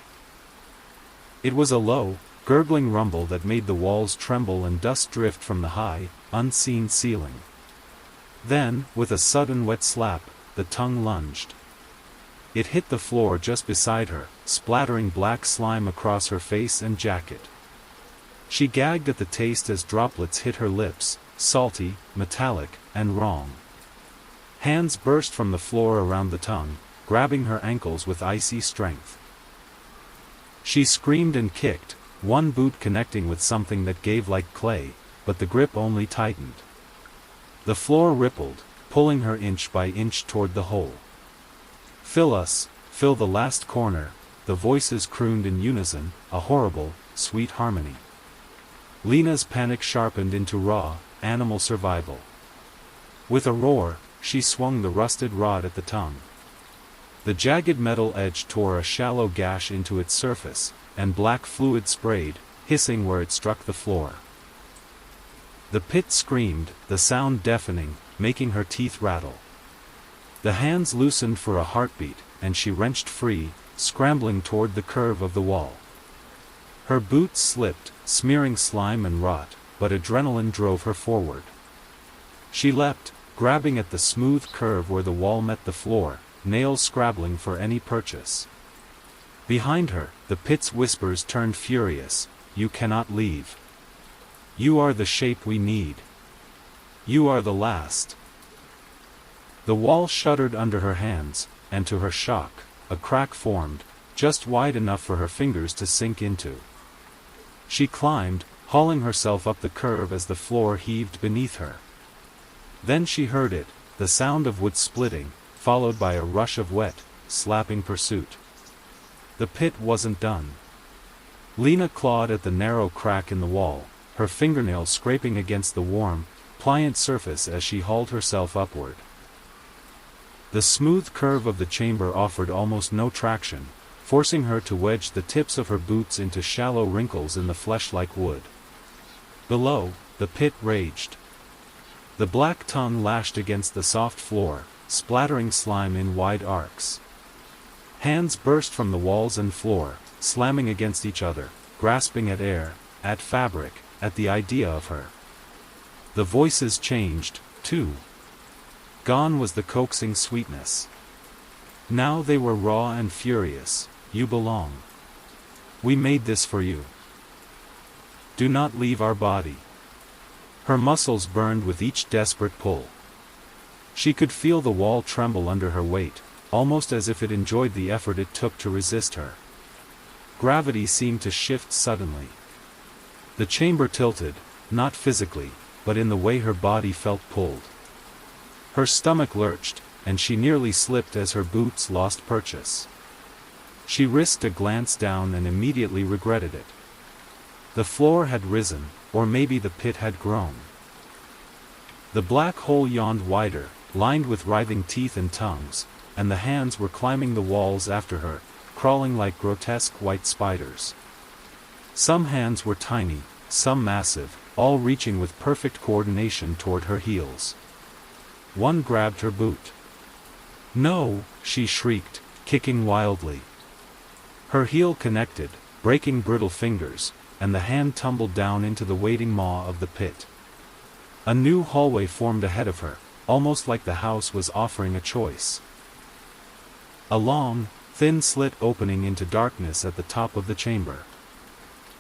It was a low, gurgling rumble that made the walls tremble and dust drift from the high, unseen ceiling. Then, with a sudden wet slap, the tongue lunged. It hit the floor just beside her, splattering black slime across her face and jacket. She gagged at the taste as droplets hit her lips, salty, metallic, and wrong. Hands burst from the floor around the tongue, grabbing her ankles with icy strength. She screamed and kicked, one boot connecting with something that gave like clay, but the grip only tightened. The floor rippled, pulling her inch by inch toward the hole. "Fill us, fill the last corner," the voices crooned in unison, a horrible, sweet harmony. Lena's panic sharpened into raw, animal survival. With a roar, she swung the rusted rod at the tongue. The jagged metal edge tore a shallow gash into its surface, and black fluid sprayed, hissing where it struck the floor. The pit screamed, the sound deafening, making her teeth rattle. The hands loosened for a heartbeat, and she wrenched free, scrambling toward the curve of the wall. Her boots slipped, smearing slime and rot, but adrenaline drove her forward. She leapt, grabbing at the smooth curve where the wall met the floor, nails scrabbling for any purchase. Behind her, the pit's whispers turned furious. You cannot leave. You are the shape we need. You are the last. The wall shuddered under her hands, and to her shock, a crack formed, just wide enough for her fingers to sink into. She climbed, hauling herself up the curve as the floor heaved beneath her. Then she heard it, the sound of wood splitting, followed by a rush of wet, slapping pursuit. The pit wasn't done. Lena clawed at the narrow crack in the wall, her fingernails scraping against the warm, pliant surface as she hauled herself upward. The smooth curve of the chamber offered almost no traction, forcing her to wedge the tips of her boots into shallow wrinkles in the flesh-like wood. Below, the pit raged. The black tongue lashed against the soft floor, splattering slime in wide arcs. Hands burst from the walls and floor, slamming against each other, grasping at air, at fabric, at the idea of her. The voices changed, too. Gone was the coaxing sweetness. Now they were raw and furious. You belong. We made this for you. Do not leave our body. Her muscles burned with each desperate pull. She could feel the wall tremble under her weight, almost as if it enjoyed the effort it took to resist her. Gravity seemed to shift suddenly. The chamber tilted, not physically, but in the way her body felt pulled. Her stomach lurched, and she nearly slipped as her boots lost purchase. She risked a glance down and immediately regretted it. The floor had risen, or maybe the pit had grown. The black hole yawned wider, lined with writhing teeth and tongues, and the hands were climbing the walls after her, crawling like grotesque white spiders. Some hands were tiny, some massive, all reaching with perfect coordination toward her heels. One grabbed her boot. No, she shrieked, kicking wildly. Her heel connected, breaking brittle fingers, and the hand tumbled down into the waiting maw of the pit. A new hallway formed ahead of her, almost like the house was offering a choice. A long, thin slit opening into darkness at the top of the chamber.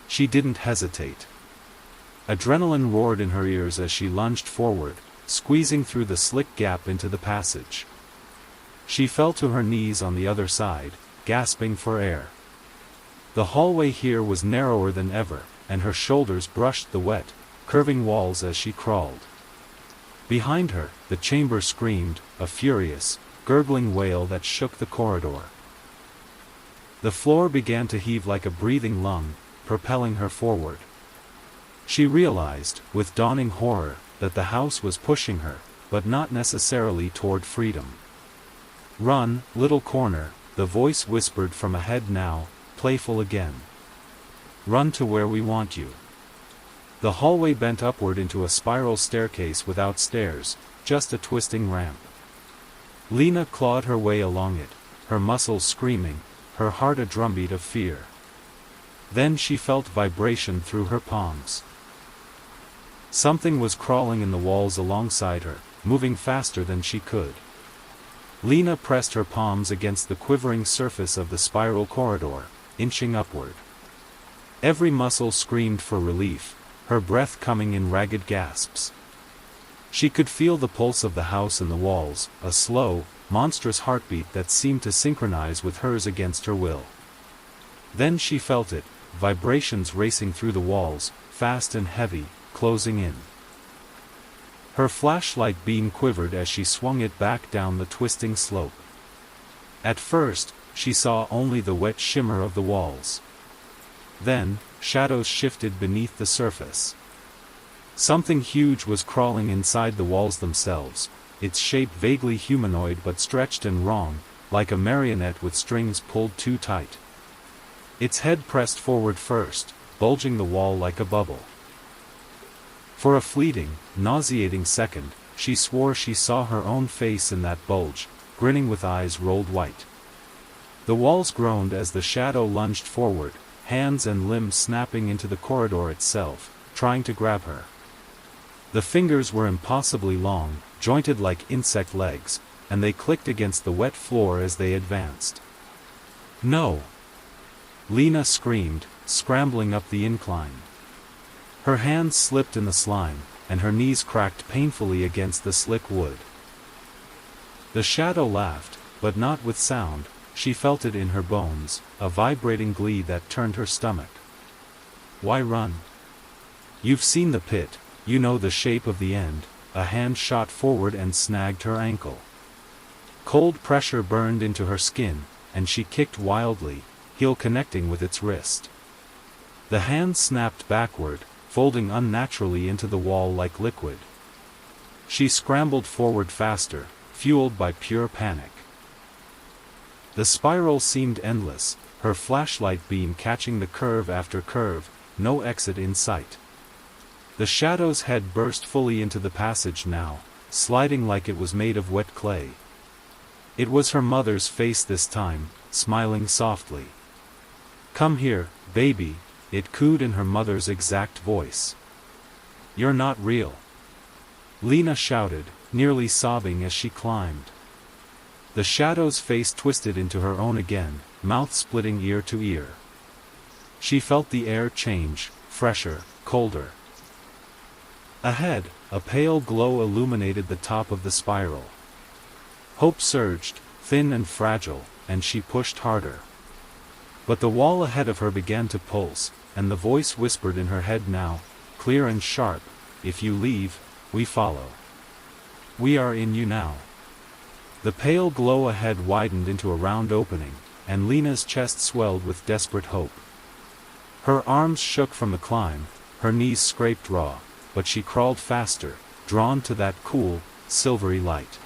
She didn't hesitate. Adrenaline roared in her ears as she lunged forward, squeezing through the slick gap into the passage. She fell to her knees on the other side, gasping for air. The hallway here was narrower than ever, and her shoulders brushed the wet, curving walls as she crawled. Behind her, the chamber screamed, a furious, gurgling wail that shook the corridor. The floor began to heave like a breathing lung, propelling her forward. She realized, with dawning horror, that the house was pushing her, but not necessarily toward freedom. Run, little corner, the voice whispered from ahead now, playful again. Run to where we want you. The hallway bent upward into a spiral staircase without stairs, just a twisting ramp. Lena clawed her way along it, her muscles screaming, her heart a drumbeat of fear. Then she felt vibration through her palms. Something was crawling in the walls alongside her, moving faster than she could. Lena pressed her palms against the quivering surface of the spiral corridor, inching upward. Every muscle screamed for relief, her breath coming in ragged gasps. She could feel the pulse of the house in the walls, a slow, monstrous heartbeat that seemed to synchronize with hers against her will. Then she felt it, vibrations racing through the walls, fast and heavy, closing in. Her flashlight beam quivered as she swung it back down the twisting slope. At first, she saw only the wet shimmer of the walls. Then, shadows shifted beneath the surface. Something huge was crawling inside the walls themselves, its shape vaguely humanoid but stretched and wrong, like a marionette with strings pulled too tight. Its head pressed forward first, bulging the wall like a bubble. For a fleeting, nauseating second, she swore she saw her own face in that bulge, grinning with eyes rolled white. The walls groaned as the shadow lunged forward, hands and limbs snapping into the corridor itself, trying to grab her. The fingers were impossibly long, jointed like insect legs, and they clicked against the wet floor as they advanced. "No!" Lena screamed, scrambling up the incline. Her hands slipped in the slime, and her knees cracked painfully against the slick wood. The shadow laughed, but not with sound. She felt it in her bones, a vibrating glee that turned her stomach. "Why run? You've seen the pit, you know the shape of the end." A hand shot forward and snagged her ankle. Cold pressure burned into her skin, and she kicked wildly, heel connecting with its wrist. The hand snapped backward, folding unnaturally into the wall like liquid. She scrambled forward faster, fueled by pure panic. The spiral seemed endless, her flashlight beam catching the curve after curve, no exit in sight. The shadow's head burst fully into the passage now, sliding like it was made of wet clay. It was her mother's face this time, smiling softly. "Come here, baby," it cooed in her mother's exact voice. "You're not real," Lena shouted, nearly sobbing as she climbed. The shadow's face twisted into her own again, mouth splitting ear to ear. She felt the air change, fresher, colder. Ahead, a pale glow illuminated the top of the spiral. Hope surged, thin and fragile, and she pushed harder. But the wall ahead of her began to pulse, and the voice whispered in her head now, clear and sharp, "If you leave, we follow. We are in you now." The pale glow ahead widened into a round opening, and Lena's chest swelled with desperate hope. Her arms shook from the climb, her knees scraped raw, but she crawled faster, drawn to that cool, silvery light.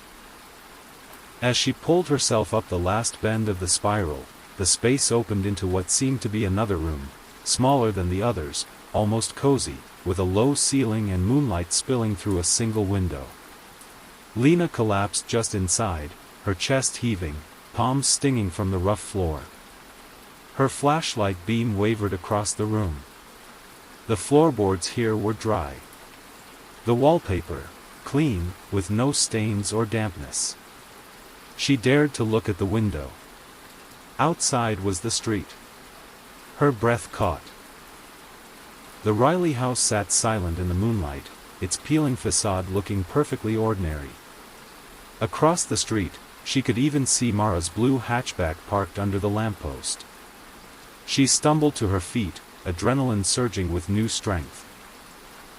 As she pulled herself up the last bend of the spiral, the space opened into what seemed to be another room, smaller than the others, almost cozy, with a low ceiling and moonlight spilling through a single window. Lena collapsed just inside, her chest heaving, palms stinging from the rough floor. Her flashlight beam wavered across the room. The floorboards here were dry. The wallpaper, clean, with no stains or dampness. She dared to look at the window. Outside was the street. Her breath caught. The Riley house sat silent in the moonlight, its peeling facade looking perfectly ordinary. Across the street, she could even see Mara's blue hatchback parked under the lamppost. She stumbled to her feet, adrenaline surging with new strength.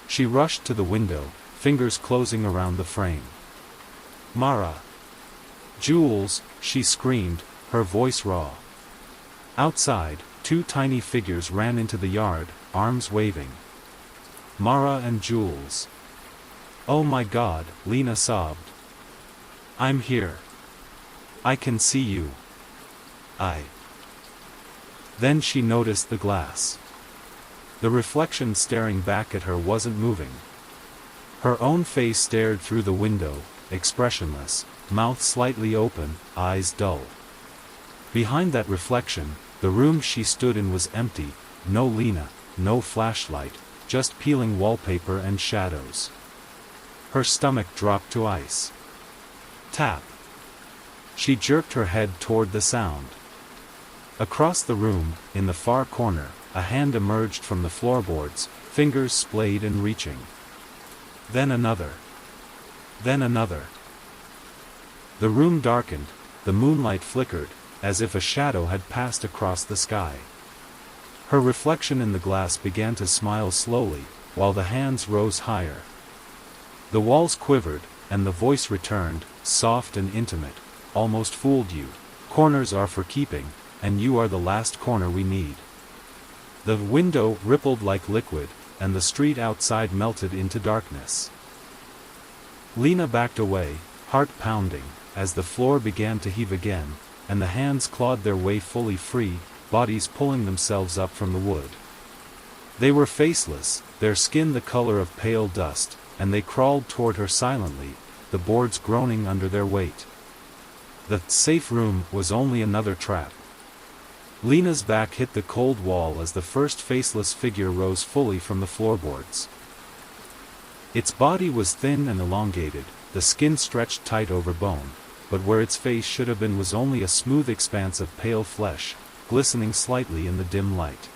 She rushed to the window, fingers closing around the frame. "Mara! Jules!" she screamed, her voice raw. Outside, two tiny figures ran into the yard, arms waving. Mara and Jules. "Oh my God," Lena sobbed. "I'm here. I can see you. Then she noticed the glass. The reflection staring back at her wasn't moving. Her own face stared through the window, expressionless, mouth slightly open, eyes dull. Behind that reflection, the room she stood in was empty, no Lena, no flashlight, just peeling wallpaper and shadows. Her stomach dropped to ice. Tap. She jerked her head toward the sound. Across the room, in the far corner, a hand emerged from the floorboards, fingers splayed and reaching. Then another. Then another. The room darkened, the moonlight flickered, as if a shadow had passed across the sky. Her reflection in the glass began to smile slowly, while the hands rose higher. The walls quivered, and the voice returned, soft and intimate. "Almost fooled you. Corners are for keeping, and you are the last corner we need." The window rippled like liquid, and the street outside melted into darkness. Lena backed away, heart pounding, as the floor began to heave again, and the hands clawed their way fully free, bodies pulling themselves up from the wood. They were faceless, their skin the color of pale dust, and they crawled toward her silently, the boards groaning under their weight. The safe room was only another trap. Lena's back hit the cold wall as the first faceless figure rose fully from the floorboards. Its body was thin and elongated, the skin stretched tight over bone, but where its face should have been was only a smooth expanse of pale flesh, glistening slightly in the dim light.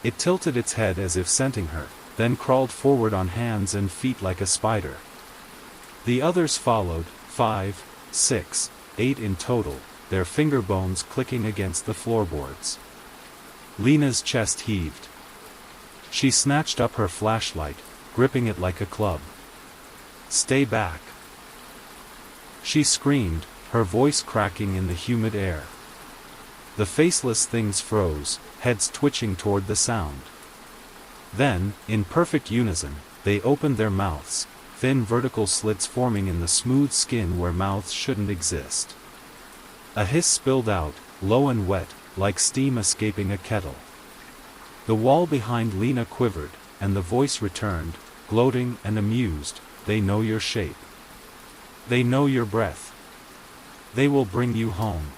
It tilted its head as if scenting her, then crawled forward on hands and feet like a spider. The others followed, 5, 6, 8 in total, their finger bones clicking against the floorboards. Lena's chest heaved. She snatched up her flashlight, gripping it like a club. "Stay back!" she screamed, her voice cracking in the humid air. The faceless things froze, heads twitching toward the sound. Then, in perfect unison, they opened their mouths, thin vertical slits forming in the smooth skin where mouths shouldn't exist. A hiss spilled out, low and wet, like steam escaping a kettle. The wall behind Lena quivered, and the voice returned, gloating and amused, "They know your shape. They know your breath. They will bring you home."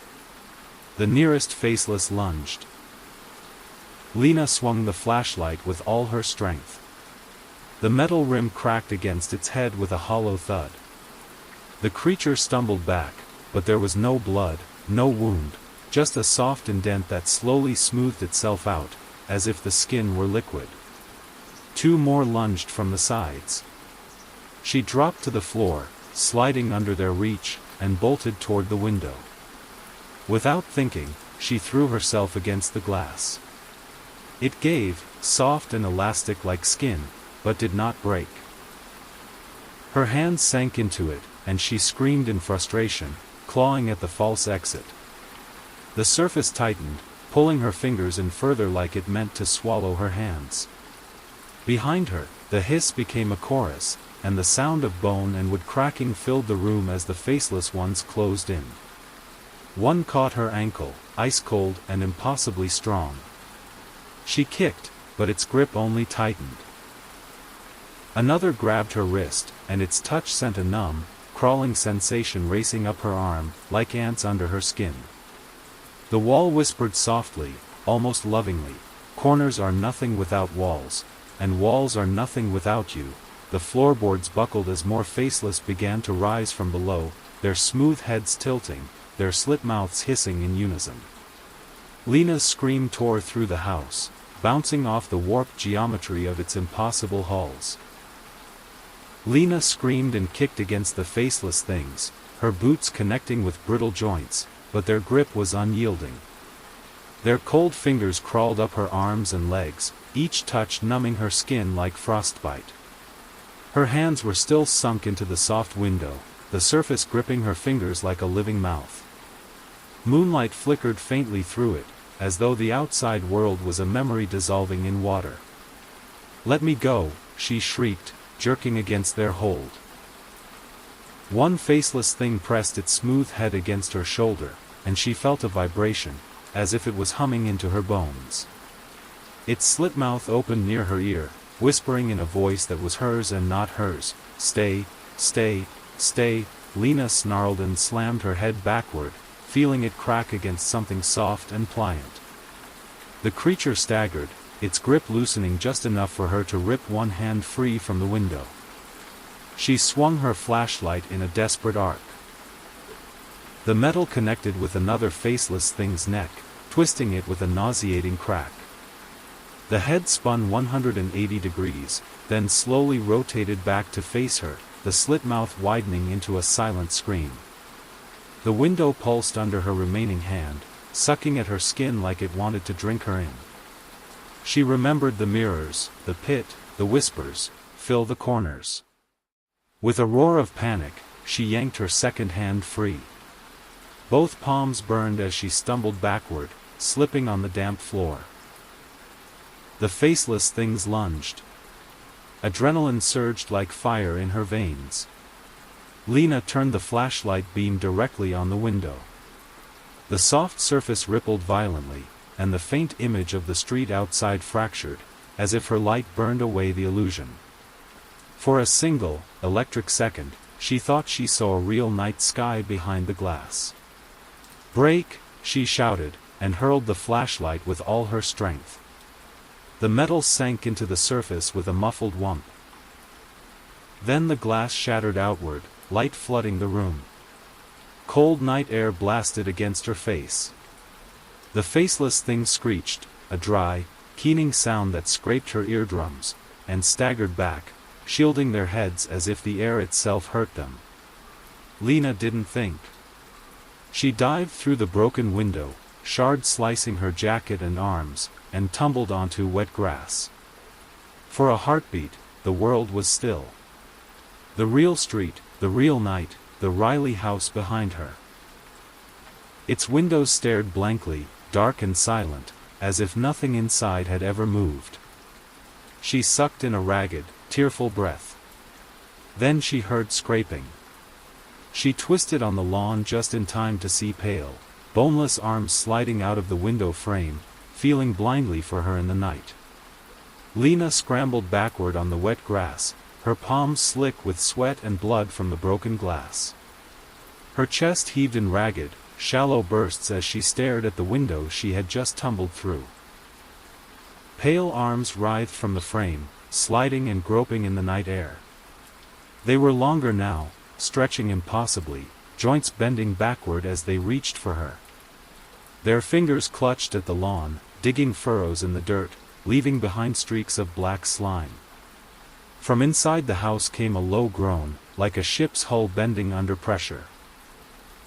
The nearest faceless lunged. Lena swung the flashlight with all her strength. The metal rim cracked against its head with a hollow thud. The creature stumbled back, but there was no blood, no wound, just a soft indent that slowly smoothed itself out, as if the skin were liquid. 2 more lunged from the sides. She dropped to the floor, sliding under their reach, and bolted toward the window. Without thinking, she threw herself against the glass. It gave, soft and elastic like skin, but did not break. Her hands sank into it, and she screamed in frustration, clawing at the false exit. The surface tightened, pulling her fingers in further like it meant to swallow her hands. Behind her, the hiss became a chorus, and the sound of bone and wood cracking filled the room as the faceless ones closed in. One caught her ankle, ice-cold and impossibly strong. She kicked, but its grip only tightened. Another grabbed her wrist, and its touch sent a numb, crawling sensation racing up her arm, like ants under her skin. The wall whispered softly, almost lovingly, "Corners are nothing without walls, and walls are nothing without you." The floorboards buckled as more faceless began to rise from below, their smooth heads tilting, their slit mouths hissing in unison. Lena's scream tore through the house, bouncing off the warped geometry of its impossible halls. Lena screamed and kicked against the faceless things, her boots connecting with brittle joints, but their grip was unyielding. Their cold fingers crawled up her arms and legs, each touch numbing her skin like frostbite. Her hands were still sunk into the soft window, the surface gripping her fingers like a living mouth. Moonlight flickered faintly through it, as though the outside world was a memory dissolving in water. "Let me go," she shrieked, jerking against their hold. One faceless thing pressed its smooth head against her shoulder, and she felt a vibration, as if it was humming into her bones. Its slit mouth opened near her ear, whispering in a voice that was hers and not hers, "Stay, stay, stay." Lena snarled and slammed her head backward, feeling it crack against something soft and pliant. The creature staggered, its grip loosening just enough for her to rip one hand free from the window. She swung her flashlight in a desperate arc. The metal connected with another faceless thing's neck, twisting it with a nauseating crack. The head spun 180 degrees, then slowly rotated back to face her, the slit mouth widening into a silent scream. The window pulsed under her remaining hand, sucking at her skin like it wanted to drink her in. She remembered the mirrors, the pit, the whispers, "Fill the corners." With a roar of panic, she yanked her second hand free. Both palms burned as she stumbled backward, slipping on the damp floor. The faceless things lunged. Adrenaline surged like fire in her veins. Lena turned the flashlight beam directly on the window. The soft surface rippled violently, and the faint image of the street outside fractured, as if her light burned away the illusion. For a single, electric second, she thought she saw a real night sky behind the glass. "Break!" she shouted, and hurled the flashlight with all her strength. The metal sank into the surface with a muffled whump. Then the glass shattered outward, light flooding the room. Cold night air blasted against her face. The faceless thing screeched, a dry, keening sound that scraped her eardrums, and staggered back, shielding their heads as if the air itself hurt them. Lena didn't think. She dived through the broken window, shards slicing her jacket and arms, and tumbled onto wet grass. For a heartbeat, the world was still. The real street, the real night, the Riley house behind her. Its windows stared blankly, dark and silent, as if nothing inside had ever moved. She sucked in a ragged, tearful breath. Then she heard scraping. She twisted on the lawn just in time to see pale, boneless arms sliding out of the window frame, feeling blindly for her in the night. Lena scrambled backward on the wet grass, her palms slick with sweat and blood from the broken glass. Her chest heaved in ragged, shallow bursts as she stared at the window she had just tumbled through. Pale arms writhed from the frame, sliding and groping in the night air. They were longer now, stretching impossibly, joints bending backward as they reached for her. Their fingers clutched at the lawn, digging furrows in the dirt, leaving behind streaks of black slime. From inside the house came a low groan, like a ship's hull bending under pressure.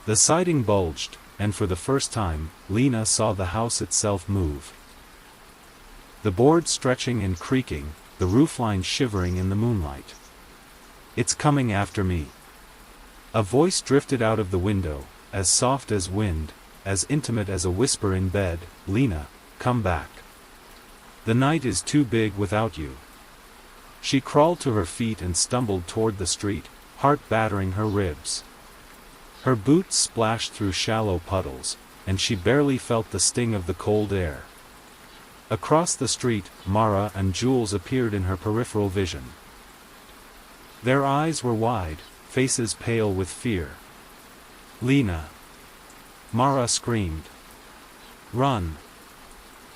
The siding bulged, and for the first time, Lena saw the house itself move. The boards stretching and creaking, the roofline shivering in the moonlight. "It's coming after me." A voice drifted out of the window, as soft as wind, as intimate as a whisper in bed, "Lena, come back. The night is too big without you." She crawled to her feet and stumbled toward the street, heart battering her ribs. Her boots splashed through shallow puddles, and she barely felt the sting of the cold air. Across the street, Mara and Jules appeared in her peripheral vision. Their eyes were wide, faces pale with fear. "Lena!" Mara screamed. "Run!"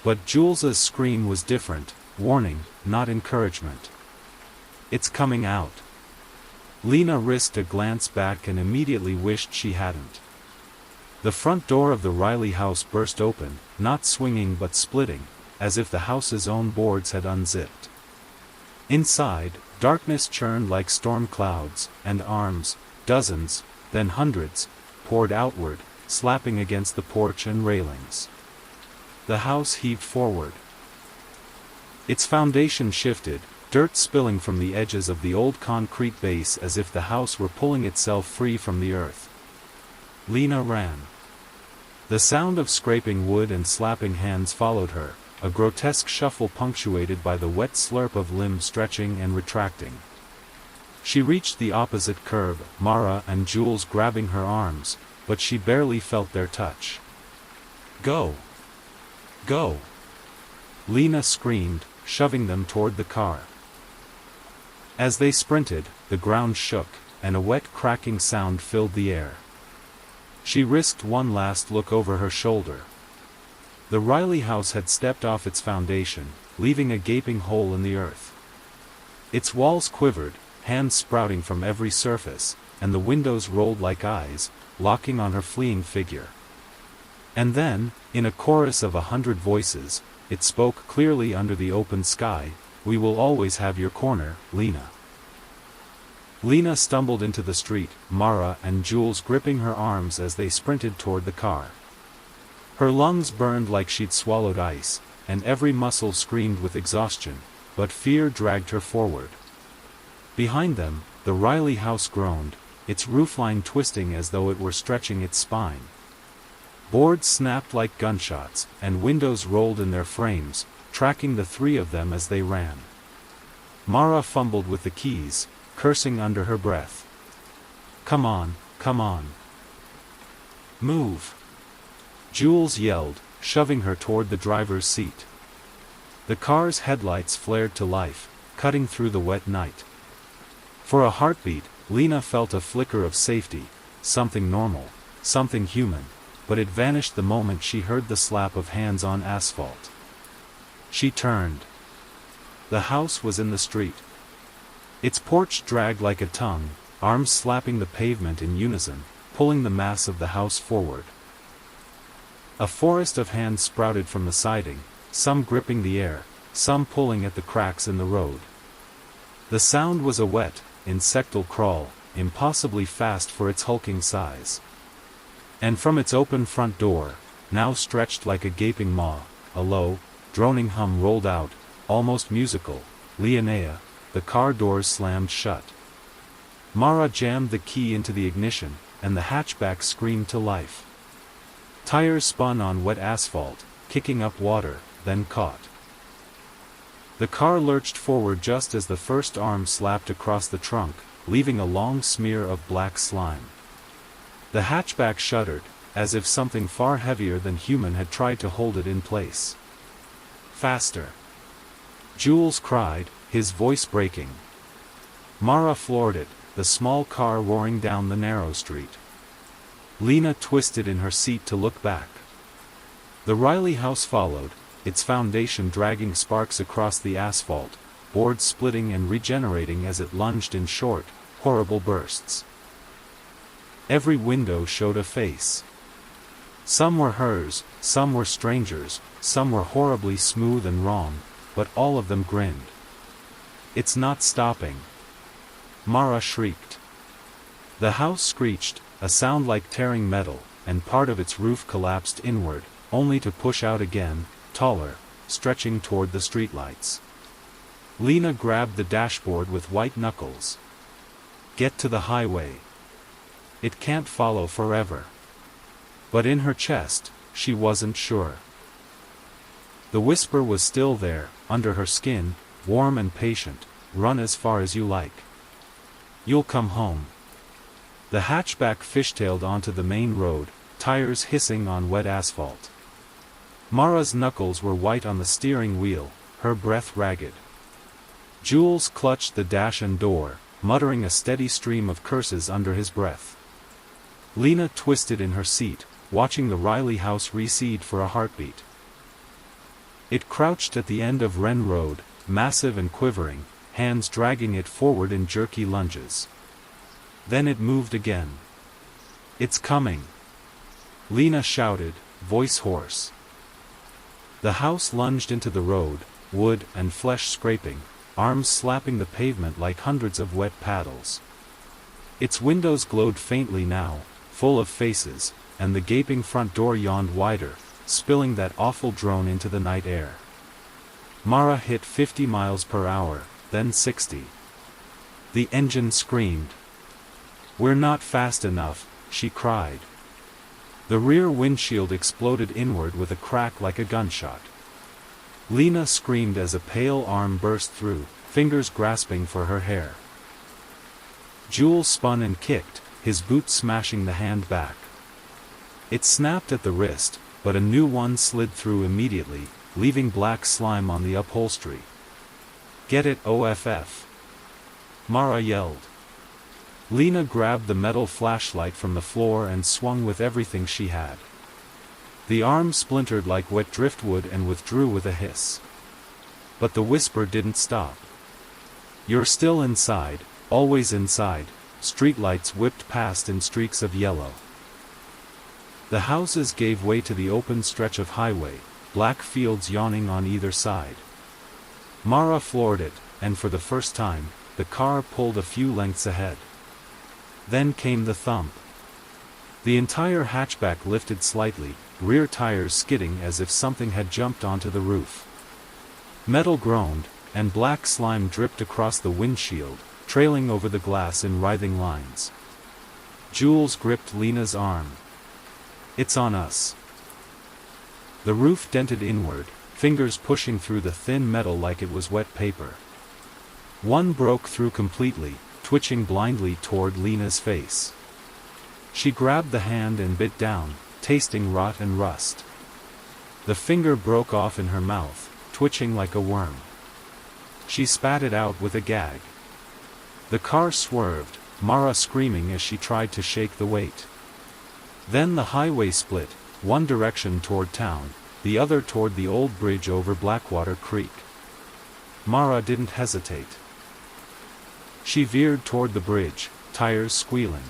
But Jules's scream was different, warning, not encouragement. "It's coming out." Lena risked a glance back and immediately wished she hadn't. The front door of the Riley house burst open, not swinging but splitting, as if the house's own boards had unzipped. Inside, darkness churned like storm clouds, and arms, dozens, then hundreds, poured outward, slapping against the porch and railings. The house heaved forward. Its foundation shifted, dirt spilling from the edges of the old concrete base as if the house were pulling itself free from the earth. Lena ran. The sound of scraping wood and slapping hands followed her, a grotesque shuffle punctuated by the wet slurp of limbs stretching and retracting. She reached the opposite curb, Mara and Jules grabbing her arms, but she barely felt their touch. "Go! Go!" Lena screamed, shoving them toward the car. As they sprinted, the ground shook, and a wet cracking sound filled the air. She risked one last look over her shoulder. The Riley house had stepped off its foundation, leaving a gaping hole in the earth. Its walls quivered, hands sprouting from every surface, and the windows rolled like eyes, locking on her fleeing figure. And then, in a chorus of 100 voices, it spoke clearly under the open sky, "We will always have your corner, Lena." Lena stumbled into the street, Mara and Jules gripping her arms as they sprinted toward the car. Her lungs burned like she'd swallowed ice, and every muscle screamed with exhaustion, but fear dragged her forward. Behind them, the Riley house groaned, its roofline twisting as though it were stretching its spine. Boards snapped like gunshots, and windows rolled in their frames, tracking the three of them as they ran. Mara fumbled with the keys, cursing under her breath. "Come on, come on. Move!" Jules yelled, shoving her toward the driver's seat. The car's headlights flared to life, cutting through the wet night. For a heartbeat, Lena felt a flicker of safety, something normal, something human, but it vanished the moment she heard the slap of hands on asphalt. She turned. The house was in the street. Its porch dragged like a tongue, arms slapping the pavement in unison, pulling the mass of the house forward. A forest of hands sprouted from the siding, some gripping the air, some pulling at the cracks in the road. The sound was a wet, insectal crawl, impossibly fast for its hulking size. And from its open front door, now stretched like a gaping maw, a low, droning hum rolled out, almost musical. Leonea, the car doors slammed shut. Mara jammed the key into the ignition, and the hatchback screamed to life. Tires spun on wet asphalt, kicking up water, then caught. The car lurched forward just as the first arm slapped across the trunk, leaving a long smear of black slime. The hatchback shuddered, as if something far heavier than human had tried to hold it in place. Faster! Jules cried, his voice breaking. Mara floored it, the small car roaring down the narrow street. Lena twisted in her seat to look back. The Riley house followed, its foundation dragging sparks across the asphalt, boards splitting and regenerating as it lunged in short, horrible bursts. Every window showed a face. Some were hers, some were strangers, some were horribly smooth and wrong, but all of them grinned. "It's not stopping!" Mara shrieked. The house screeched, a sound like tearing metal, and part of its roof collapsed inward, only to push out again, taller, stretching toward the streetlights. Lena grabbed the dashboard with white knuckles. "Get to the highway. It can't follow forever." But in her chest, she wasn't sure. The whisper was still there, under her skin, warm and patient. "Run as far as you like. You'll come home." The hatchback fishtailed onto the main road, tires hissing on wet asphalt. Mara's knuckles were white on the steering wheel, her breath ragged. Jules clutched the dash and door, muttering a steady stream of curses under his breath. Lena twisted in her seat, watching the Riley house recede for a heartbeat. It crouched at the end of Wren Road, massive and quivering, hands dragging it forward in jerky lunges. Then it moved again. "It's coming!" Lena shouted, voice hoarse. The house lunged into the road, wood and flesh scraping, arms slapping the pavement like hundreds of wet paddles. Its windows glowed faintly now, full of faces, and the gaping front door yawned wider, spilling that awful drone into the night air. Mara hit 50 miles per hour, then 60. The engine screamed. "We're not fast enough," she cried. The rear windshield exploded inward with a crack like a gunshot. Lena screamed as a pale arm burst through, fingers grasping for her hair. Jules spun and kicked, his boot smashing the hand back. It snapped at the wrist, but a new one slid through immediately, leaving black slime on the upholstery. "Get it, OFF!" Mara yelled. Lena grabbed the metal flashlight from the floor and swung with everything she had. The arm splintered like wet driftwood and withdrew with a hiss. But the whisper didn't stop. "You're still inside, always inside." Streetlights whipped past in streaks of yellow. The houses gave way to the open stretch of highway, black fields yawning on either side. Mara floored it, and for the first time, the car pulled a few lengths ahead. Then came the thump. The entire hatchback lifted slightly, rear tires skidding as if something had jumped onto the roof. Metal groaned, and black slime dripped across the windshield, trailing over the glass in writhing lines. Jules gripped Lena's arm. "It's on us." The roof dented inward, fingers pushing through the thin metal like it was wet paper. One broke through completely, twitching blindly toward Lena's face. She grabbed the hand and bit down, tasting rot and rust. The finger broke off in her mouth, twitching like a worm. She spat it out with a gag. The car swerved, Mara screaming as she tried to shake the weight. Then the highway split, one direction toward town, the other toward the old bridge over Blackwater Creek. Mara didn't hesitate. She veered toward the bridge, tires squealing.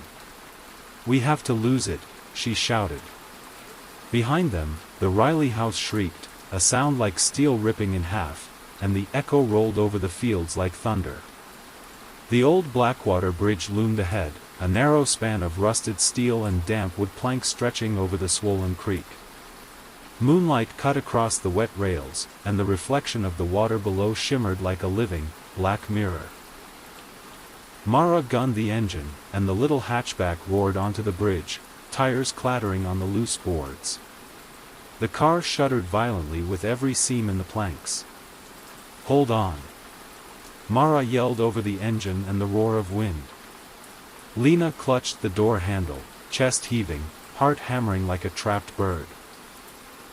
"We have to lose it," she shouted. Behind them, the Riley house shrieked, a sound like steel ripping in half, and the echo rolled over the fields like thunder. The old Blackwater Bridge loomed ahead, a narrow span of rusted steel and damp wood planks stretching over the swollen creek. Moonlight cut across the wet rails, and the reflection of the water below shimmered like a living, black mirror. Mara gunned the engine, and the little hatchback roared onto the bridge, tires clattering on the loose boards. The car shuddered violently with every seam in the planks. "Hold on!" Mara yelled over the engine and the roar of wind. Lena clutched the door handle, chest heaving, heart hammering like a trapped bird.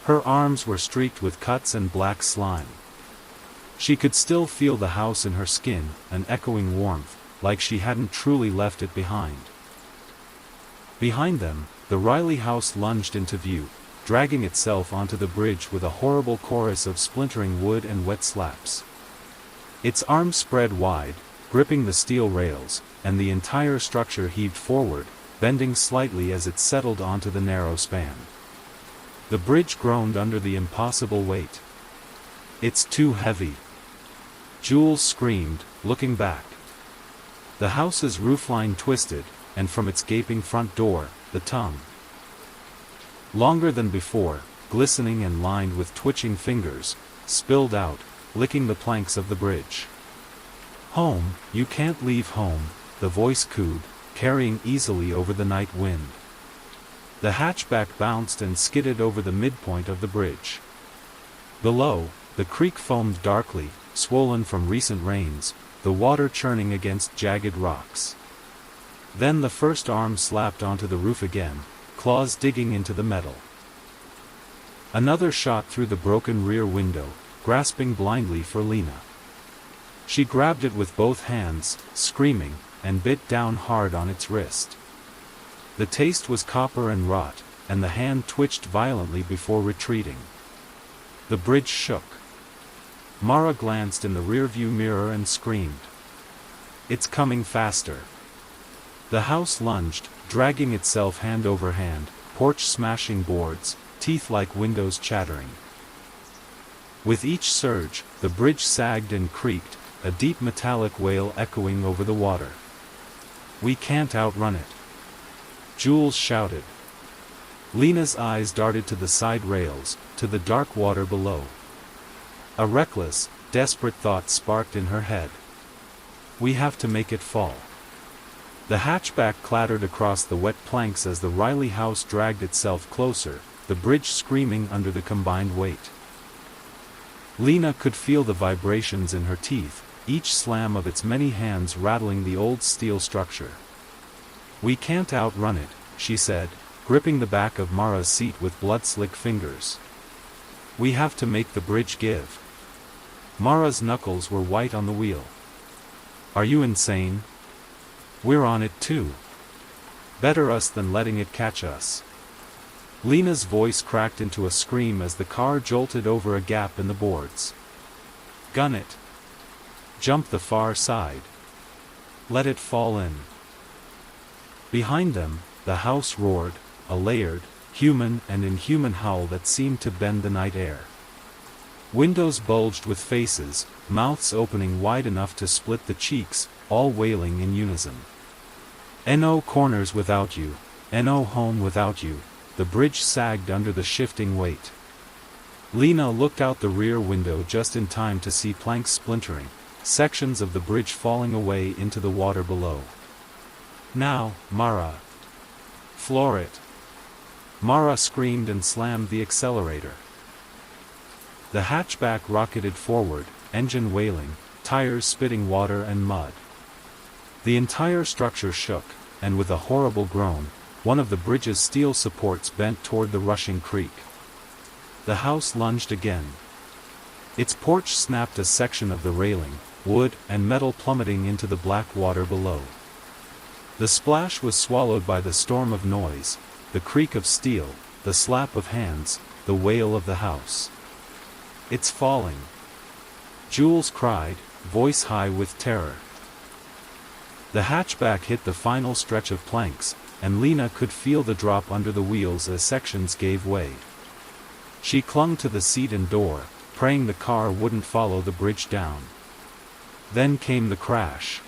Her arms were streaked with cuts and black slime. She could still feel the house in her skin, an echoing warmth, like she hadn't truly left it behind. Behind them, the Riley house lunged into view, dragging itself onto the bridge with a horrible chorus of splintering wood and wet slaps. Its arms spread wide, gripping the steel rails, and the entire structure heaved forward, bending slightly as it settled onto the narrow span. The bridge groaned under the impossible weight. "It's too heavy!" Jules screamed, looking back. The house's roofline twisted, and from its gaping front door, the tongue, longer than before, glistening and lined with twitching fingers, spilled out, licking the planks of the bridge. "Home, you can't leave home," the voice cooed, carrying easily over the night wind. The hatchback bounced and skidded over the midpoint of the bridge. Below, the creek foamed darkly, swollen from recent rains, the water churning against jagged rocks. Then the first arm slapped onto the roof again, claws digging into the metal. Another shot through the broken rear window, grasping blindly for Lena. She grabbed it with both hands, screaming, and bit down hard on its wrist. The taste was copper and rot, and the hand twitched violently before retreating. The bridge shook. Mara glanced in the rearview mirror and screamed. "It's coming faster!" The house lunged, dragging itself hand over hand, porch smashing boards, teeth like windows chattering. With each surge, the bridge sagged and creaked, a deep metallic wail echoing over the water. "We can't outrun it!" Jules shouted. Lena's eyes darted to the side rails, to the dark water below. A reckless, desperate thought sparked in her head. "We have to make it fall." The hatchback clattered across the wet planks as the Riley house dragged itself closer, the bridge screaming under the combined weight. Lena could feel the vibrations in her teeth, each slam of its many hands rattling the old steel structure. "We can't outrun it," she said, gripping the back of Mara's seat with blood-slick fingers. "We have to make the bridge give." Mara's knuckles were white on the wheel. "Are you insane? We're on it too. Better us than letting it catch us." Lena's voice cracked into a scream as the car jolted over a gap in the boards. "Gun it. Jump the far side. Let it fall in." Behind them, the house roared, a layered, human and inhuman howl that seemed to bend the night air. Windows bulged with faces, mouths opening wide enough to split the cheeks, all wailing in unison. "No corners without you, no home without you." The bridge sagged under the shifting weight. Lena looked out the rear window just in time to see planks splintering, sections of the bridge falling away into the water below. "Now, Mara! Floor it!" Mara screamed and slammed the accelerator. The hatchback rocketed forward, engine wailing, tires spitting water and mud. The entire structure shook, and with a horrible groan, one of the bridge's steel supports bent toward the rushing creek. The house lunged again. Its porch snapped a section of the railing, wood and metal plummeting into the black water below. The splash was swallowed by the storm of noise, the creak of steel, the slap of hands, the wail of the house. "It's falling!" Jules cried, voice high with terror. The hatchback hit the final stretch of planks, and Lena could feel the drop under the wheels as sections gave way. She clung to the seat and door, praying the car wouldn't follow the bridge down. Then came the crash.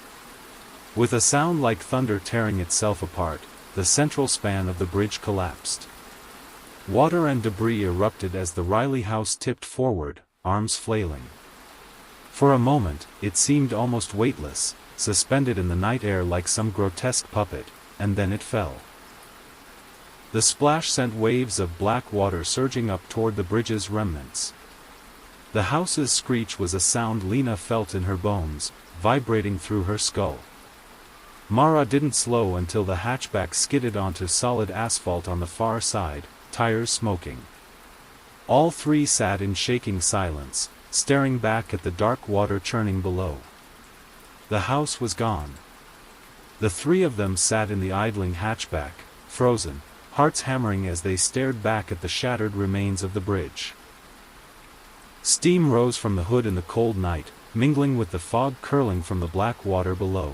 With a sound like thunder tearing itself apart, the central span of the bridge collapsed. Water and debris erupted as the Riley house tipped forward, arms flailing. For a moment, it seemed almost weightless, suspended in the night air like some grotesque puppet, and then it fell. The splash sent waves of black water surging up toward the bridge's remnants. The house's screech was a sound Lena felt in her bones, vibrating through her skull. Mara didn't slow until the hatchback skidded onto solid asphalt on the far side, tires smoking. All three sat in shaking silence, staring back at the dark water churning below. The house was gone. The three of them sat in the idling hatchback, frozen, hearts hammering as they stared back at the shattered remains of the bridge. Steam rose from the hood in the cold night, mingling with the fog curling from the black water below.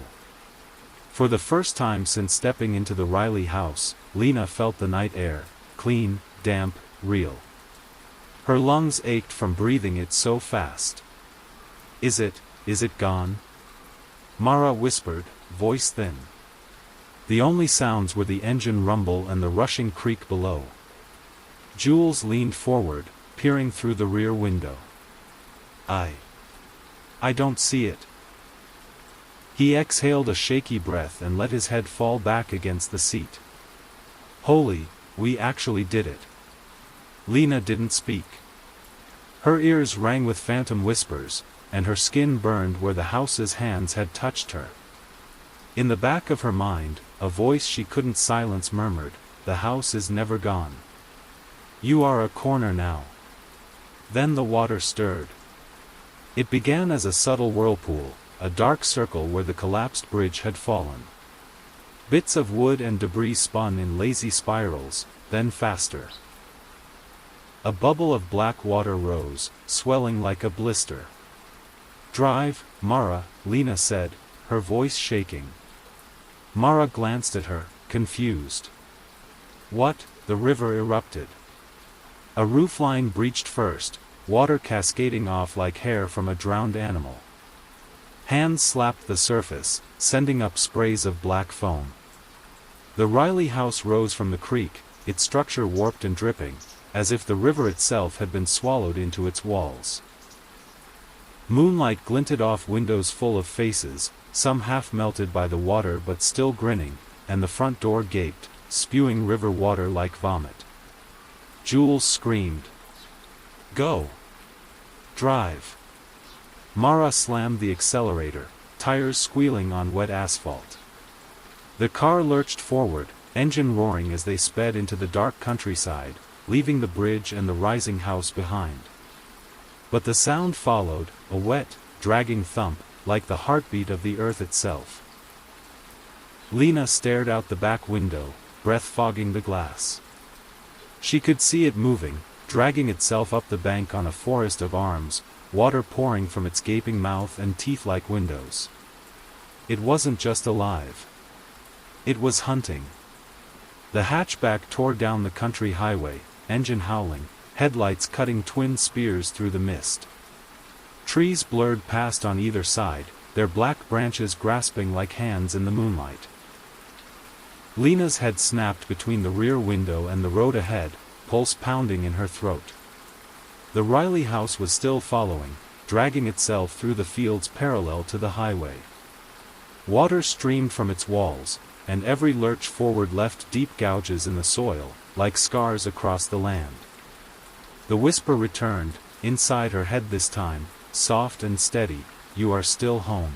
For the first time since stepping into the Riley house, Lena felt the night air, clean, damp, real. Her lungs ached from breathing it so fast. Is it gone?" Mara whispered, voice thin. The only sounds were the engine rumble and the rushing creak below. Jules leaned forward, peering through the rear window. I don't see it." He exhaled a shaky breath and let his head fall back against the seat. "Holy, we actually did it." Lena didn't speak. Her ears rang with phantom whispers, and her skin burned where the house's hands had touched her. In the back of her mind, a voice she couldn't silence murmured, "The house is never gone. You are a corner now." Then the water stirred. It began as a subtle whirlpool, a dark circle where the collapsed bridge had fallen. Bits of wood and debris spun in lazy spirals, then faster. A bubble of black water rose, swelling like a blister. "Drive, Mara," Lena said, her voice shaking. Mara glanced at her, confused. "What?" The river erupted. A roofline breached first, water cascading off like hair from a drowned animal. Hands slapped the surface, sending up sprays of black foam. The Riley house rose from the creek, its structure warped and dripping, as if the river itself had been swallowed into its walls. Moonlight glinted off windows full of faces, some half melted by the water but still grinning, and the front door gaped, spewing river water like vomit. Jules screamed. "Go! Drive!" Mara slammed the accelerator, tires squealing on wet asphalt. The car lurched forward, engine roaring as they sped into the dark countryside, leaving the bridge and the rising house behind. But the sound followed, a wet, dragging thump, like the heartbeat of the earth itself. Lena stared out the back window, breath fogging the glass. She could see it moving, dragging itself up the bank on a forest of arms, water pouring from its gaping mouth and teeth-like windows. It wasn't just alive. It was hunting. The hatchback tore down the country highway, engine howling, headlights cutting twin spears through the mist. Trees blurred past on either side, their black branches grasping like hands in the moonlight. Lena's head snapped between the rear window and the road ahead, pulse pounding in her throat. The Riley house was still following, dragging itself through the fields parallel to the highway. Water streamed from its walls, and every lurch forward left deep gouges in the soil, like scars across the land. The whisper returned, inside her head this time, soft and steady, "You are still home.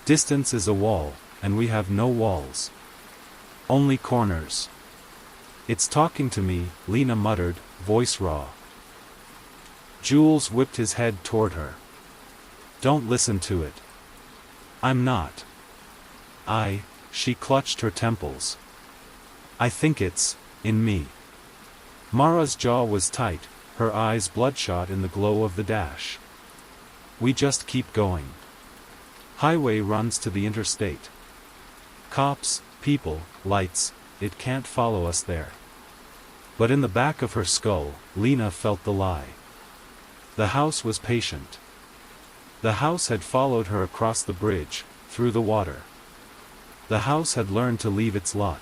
Distance is a wall, and we have no walls. Only corners." "It's talking to me," Lena muttered, voice raw. Jules whipped his head toward her. "Don't listen to it." "I'm not." She clutched her temples. "I think it's in me." Mara's jaw was tight, her eyes bloodshot in the glow of the dash. "We just keep going. Highway runs to the interstate." Cops, people, lights, it can't follow us there. But in the back of her skull, Lena felt the lie. The house was patient. The house had followed her across the bridge, through the water. The house had learned to leave its lot.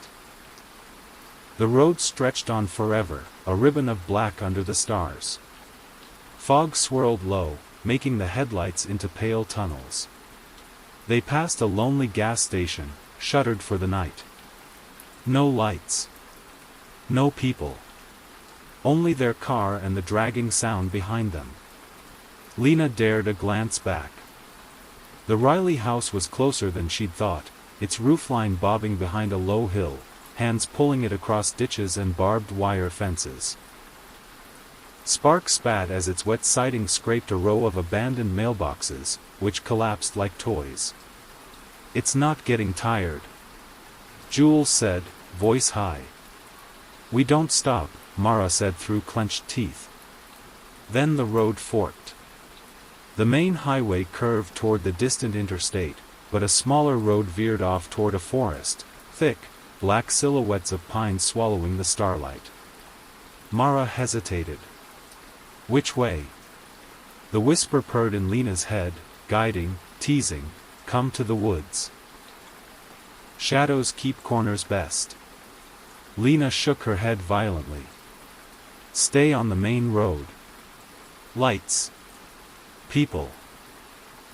The road stretched on forever, a ribbon of black under the stars. Fog swirled low, making the headlights into pale tunnels. They passed a lonely gas station, shuttered for the night. No lights. No people. Only their car and the dragging sound behind them. Lena dared a glance back. The Riley house was closer than she'd thought, its roofline bobbing behind a low hill, hands pulling it across ditches and barbed wire fences. Sparks spat as its wet siding scraped a row of abandoned mailboxes, which collapsed like toys. "It's not getting tired," Jules said, voice high. "We don't stop," Mara said through clenched teeth. Then the road forked. The main highway curved toward the distant interstate, but a smaller road veered off toward a forest, thick, black silhouettes of pines swallowing the starlight. Mara hesitated. Which way? The whisper purred in Lena's head, guiding, teasing, "Come to the woods. Shadows keep corners best." Lena shook her head violently. "Stay on the main road. Lights. People."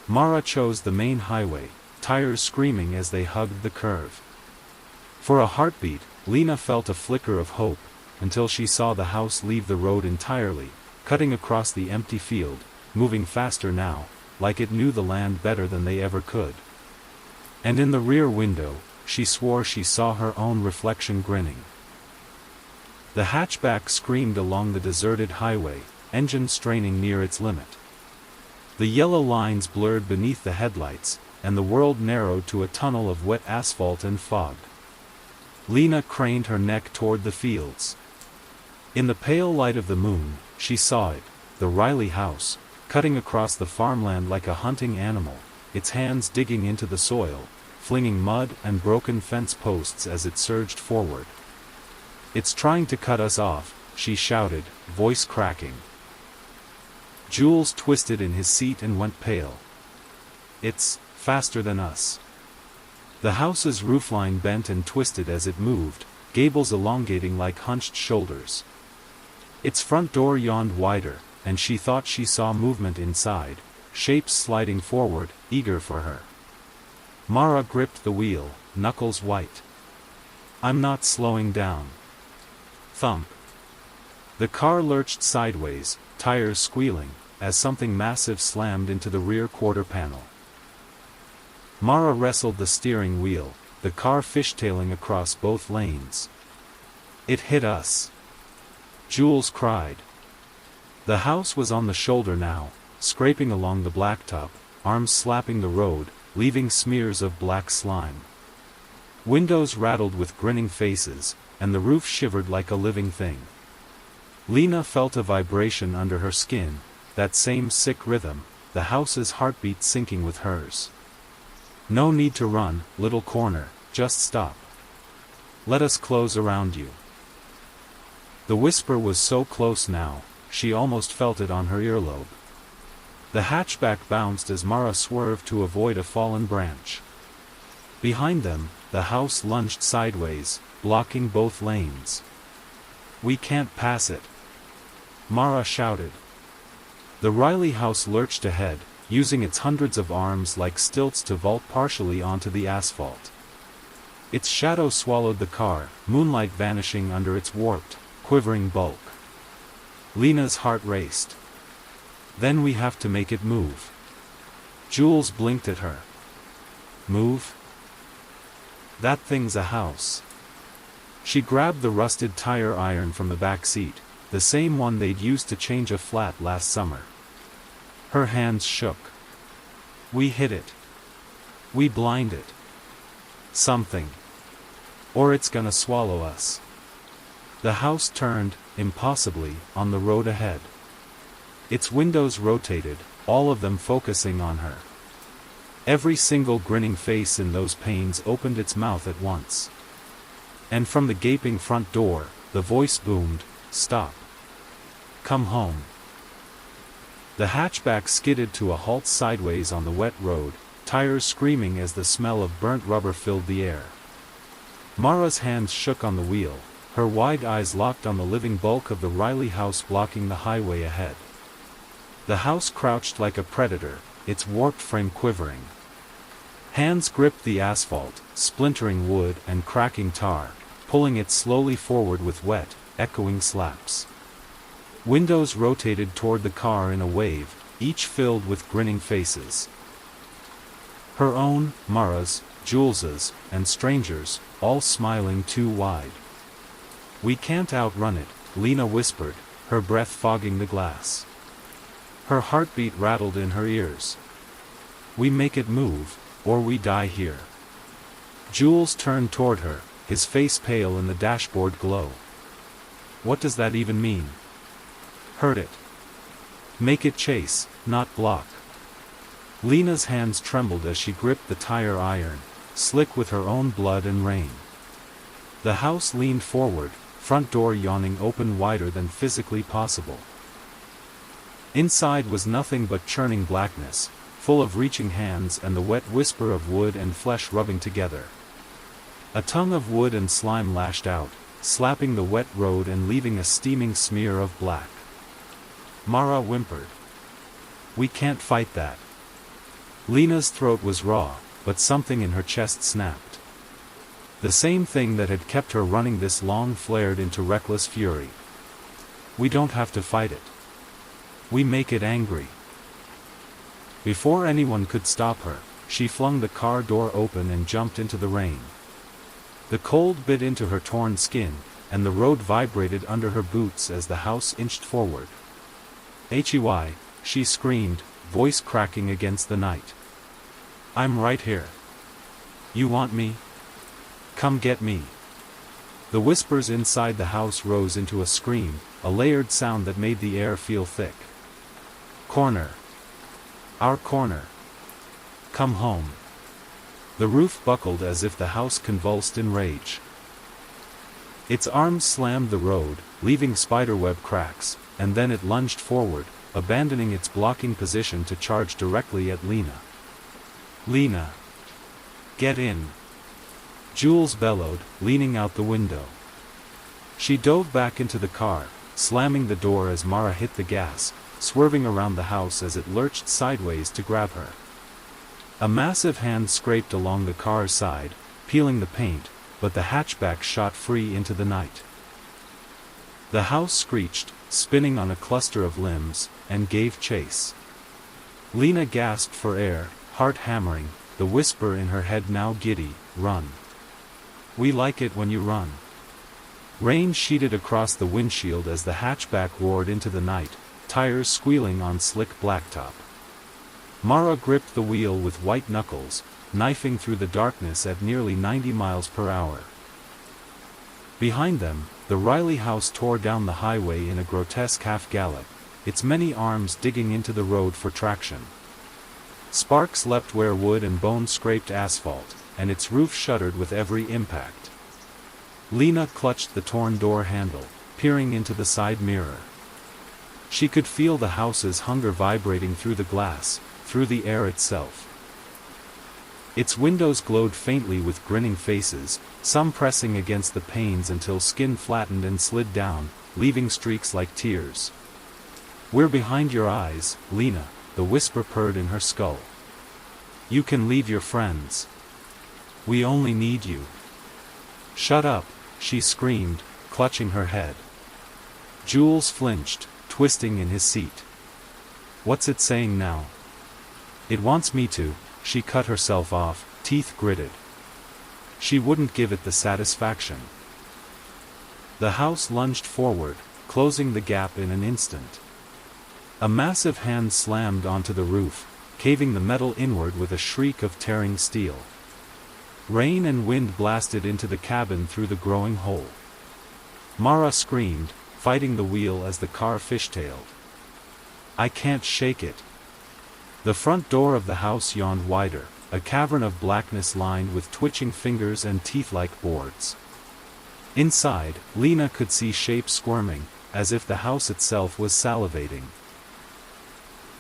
Mara chose the main highway, tires screaming as they hugged the curve. For a heartbeat, Lena felt a flicker of hope, until she saw the house leave the road entirely, cutting across the empty field, moving faster now, like it knew the land better than they ever could. And in the rear window, she swore she saw her own reflection grinning. The hatchback screamed along the deserted highway, engine straining near its limit. The yellow lines blurred beneath the headlights, and the world narrowed to a tunnel of wet asphalt and fog. Lena craned her neck toward the fields. In the pale light of the moon, she saw it, the Riley house, cutting across the farmland like a hunting animal, its hands digging into the soil, flinging mud and broken fence posts as it surged forward. "It's trying to cut us off," she shouted, voice cracking. Jules twisted in his seat and went pale. "It's faster than us." The house's roofline bent and twisted as it moved, gables elongating like hunched shoulders. Its front door yawned wider, and she thought she saw movement inside, shapes sliding forward, eager for her. Mara gripped the wheel, knuckles white. "I'm not slowing down." Thump. The car lurched sideways, tires squealing, as something massive slammed into the rear quarter panel. Mara wrestled the steering wheel, the car fishtailing across both lanes. "It hit us!" Jules cried. The house was on the shoulder now, scraping along the blacktop, arms slapping the road, leaving smears of black slime. Windows rattled with grinning faces, and the roof shivered like a living thing. Lena felt a vibration under her skin, that same sick rhythm, the house's heartbeat syncing with hers. "No need to run, little corner, just stop. Let us close around you." The whisper was so close now, she almost felt it on her earlobe. The hatchback bounced as Mara swerved to avoid a fallen branch. Behind them, the house lunged sideways, blocking both lanes. "We can't pass it," Mara shouted. The Riley house lurched ahead, using its hundreds of arms like stilts to vault partially onto the asphalt. Its shadow swallowed the car, moonlight vanishing under its warped, quivering bulk. Lena's heart raced. "Then we have to make it move." Jules blinked at her. "Move? That thing's a house." She grabbed the rusted tire iron from the back seat, the same one they'd used to change a flat last summer. Her hands shook. "We hit it. We blind it. Something. Or it's gonna swallow us." The house turned, impossibly, on the road ahead. Its windows rotated, all of them focusing on her. Every single grinning face in those panes opened its mouth at once. And from the gaping front door, the voice boomed, "Stop. Come home." The hatchback skidded to a halt sideways on the wet road, tires screaming as the smell of burnt rubber filled the air. Mara's hands shook on the wheel, her wide eyes locked on the living bulk of the Riley house blocking the highway ahead. The house crouched like a predator, its warped frame quivering. Hands gripped the asphalt, splintering wood and cracking tar, pulling it slowly forward with wet, echoing slaps. Windows rotated toward the car in a wave, each filled with grinning faces. Her own, Mara's, Jules's, and strangers, all smiling too wide. "We can't outrun it," Lena whispered, her breath fogging the glass. Her heartbeat rattled in her ears. "We make it move, or we die here." Jules turned toward her, his face pale in the dashboard glow. "What does that even mean?" "Hurt it. Make it chase, not block." Lena's hands trembled as she gripped the tire iron, slick with her own blood and rain. The house leaned forward, front door yawning open wider than physically possible. Inside was nothing but churning blackness, full of reaching hands and the wet whisper of wood and flesh rubbing together. A tongue of wood and slime lashed out, slapping the wet road and leaving a steaming smear of black. Mara whimpered. "We can't fight that." Lena's throat was raw, but something in her chest snapped. The same thing that had kept her running this long flared into reckless fury. "We don't have to fight it. We make it angry." Before anyone could stop her, she flung the car door open and jumped into the rain. The cold bit into her torn skin, and the road vibrated under her boots as the house inched forward. "Hey," she screamed, voice cracking against the night. "I'm right here. You want me? Come get me." The whispers inside the house rose into a scream, a layered sound that made the air feel thick. "Corner. Our corner. Come home." The roof buckled as if the house convulsed in rage. Its arms slammed the road, leaving spiderweb cracks, and then it lunged forward, abandoning its blocking position to charge directly at Lena. "Lena! Get in!" Jules bellowed, leaning out the window. She dove back into the car, slamming the door as Mara hit the gas, swerving around the house as it lurched sideways to grab her. A massive hand scraped along the car's side, peeling the paint, but the hatchback shot free into the night. The house screeched, spinning on a cluster of limbs, and gave chase. Lena gasped for air, heart hammering, the whisper in her head now giddy, "Run. We like it when you run." Rain sheeted across the windshield as the hatchback roared into the night, tires squealing on slick blacktop. Mara gripped the wheel with white knuckles, knifing through the darkness at nearly 90 miles per hour. Behind them, the Riley house tore down the highway in a grotesque half-gallop, its many arms digging into the road for traction. Sparks leapt where wood and bone scraped asphalt, and its roof shuddered with every impact. Lena clutched the torn door handle, peering into the side mirror. She could feel the house's hunger vibrating through the glass, through the air itself. Its windows glowed faintly with grinning faces, some pressing against the panes until skin flattened and slid down, leaving streaks like tears. "We're behind your eyes, Lena," the whisper purred in her skull. "You can leave your friends. We only need you." "Shut up," she screamed, clutching her head. Jules flinched, twisting in his seat. "What's it saying now?" "It wants me to," she cut herself off, teeth gritted. She wouldn't give it the satisfaction. The house lunged forward, closing the gap in an instant. A massive hand slammed onto the roof, caving the metal inward with a shriek of tearing steel. Rain and wind blasted into the cabin through the growing hole. Mara screamed, fighting the wheel as the car fishtailed. "I can't shake it." The front door of the house yawned wider, a cavern of blackness lined with twitching fingers and teeth-like boards. Inside, Lena could see shapes squirming, as if the house itself was salivating.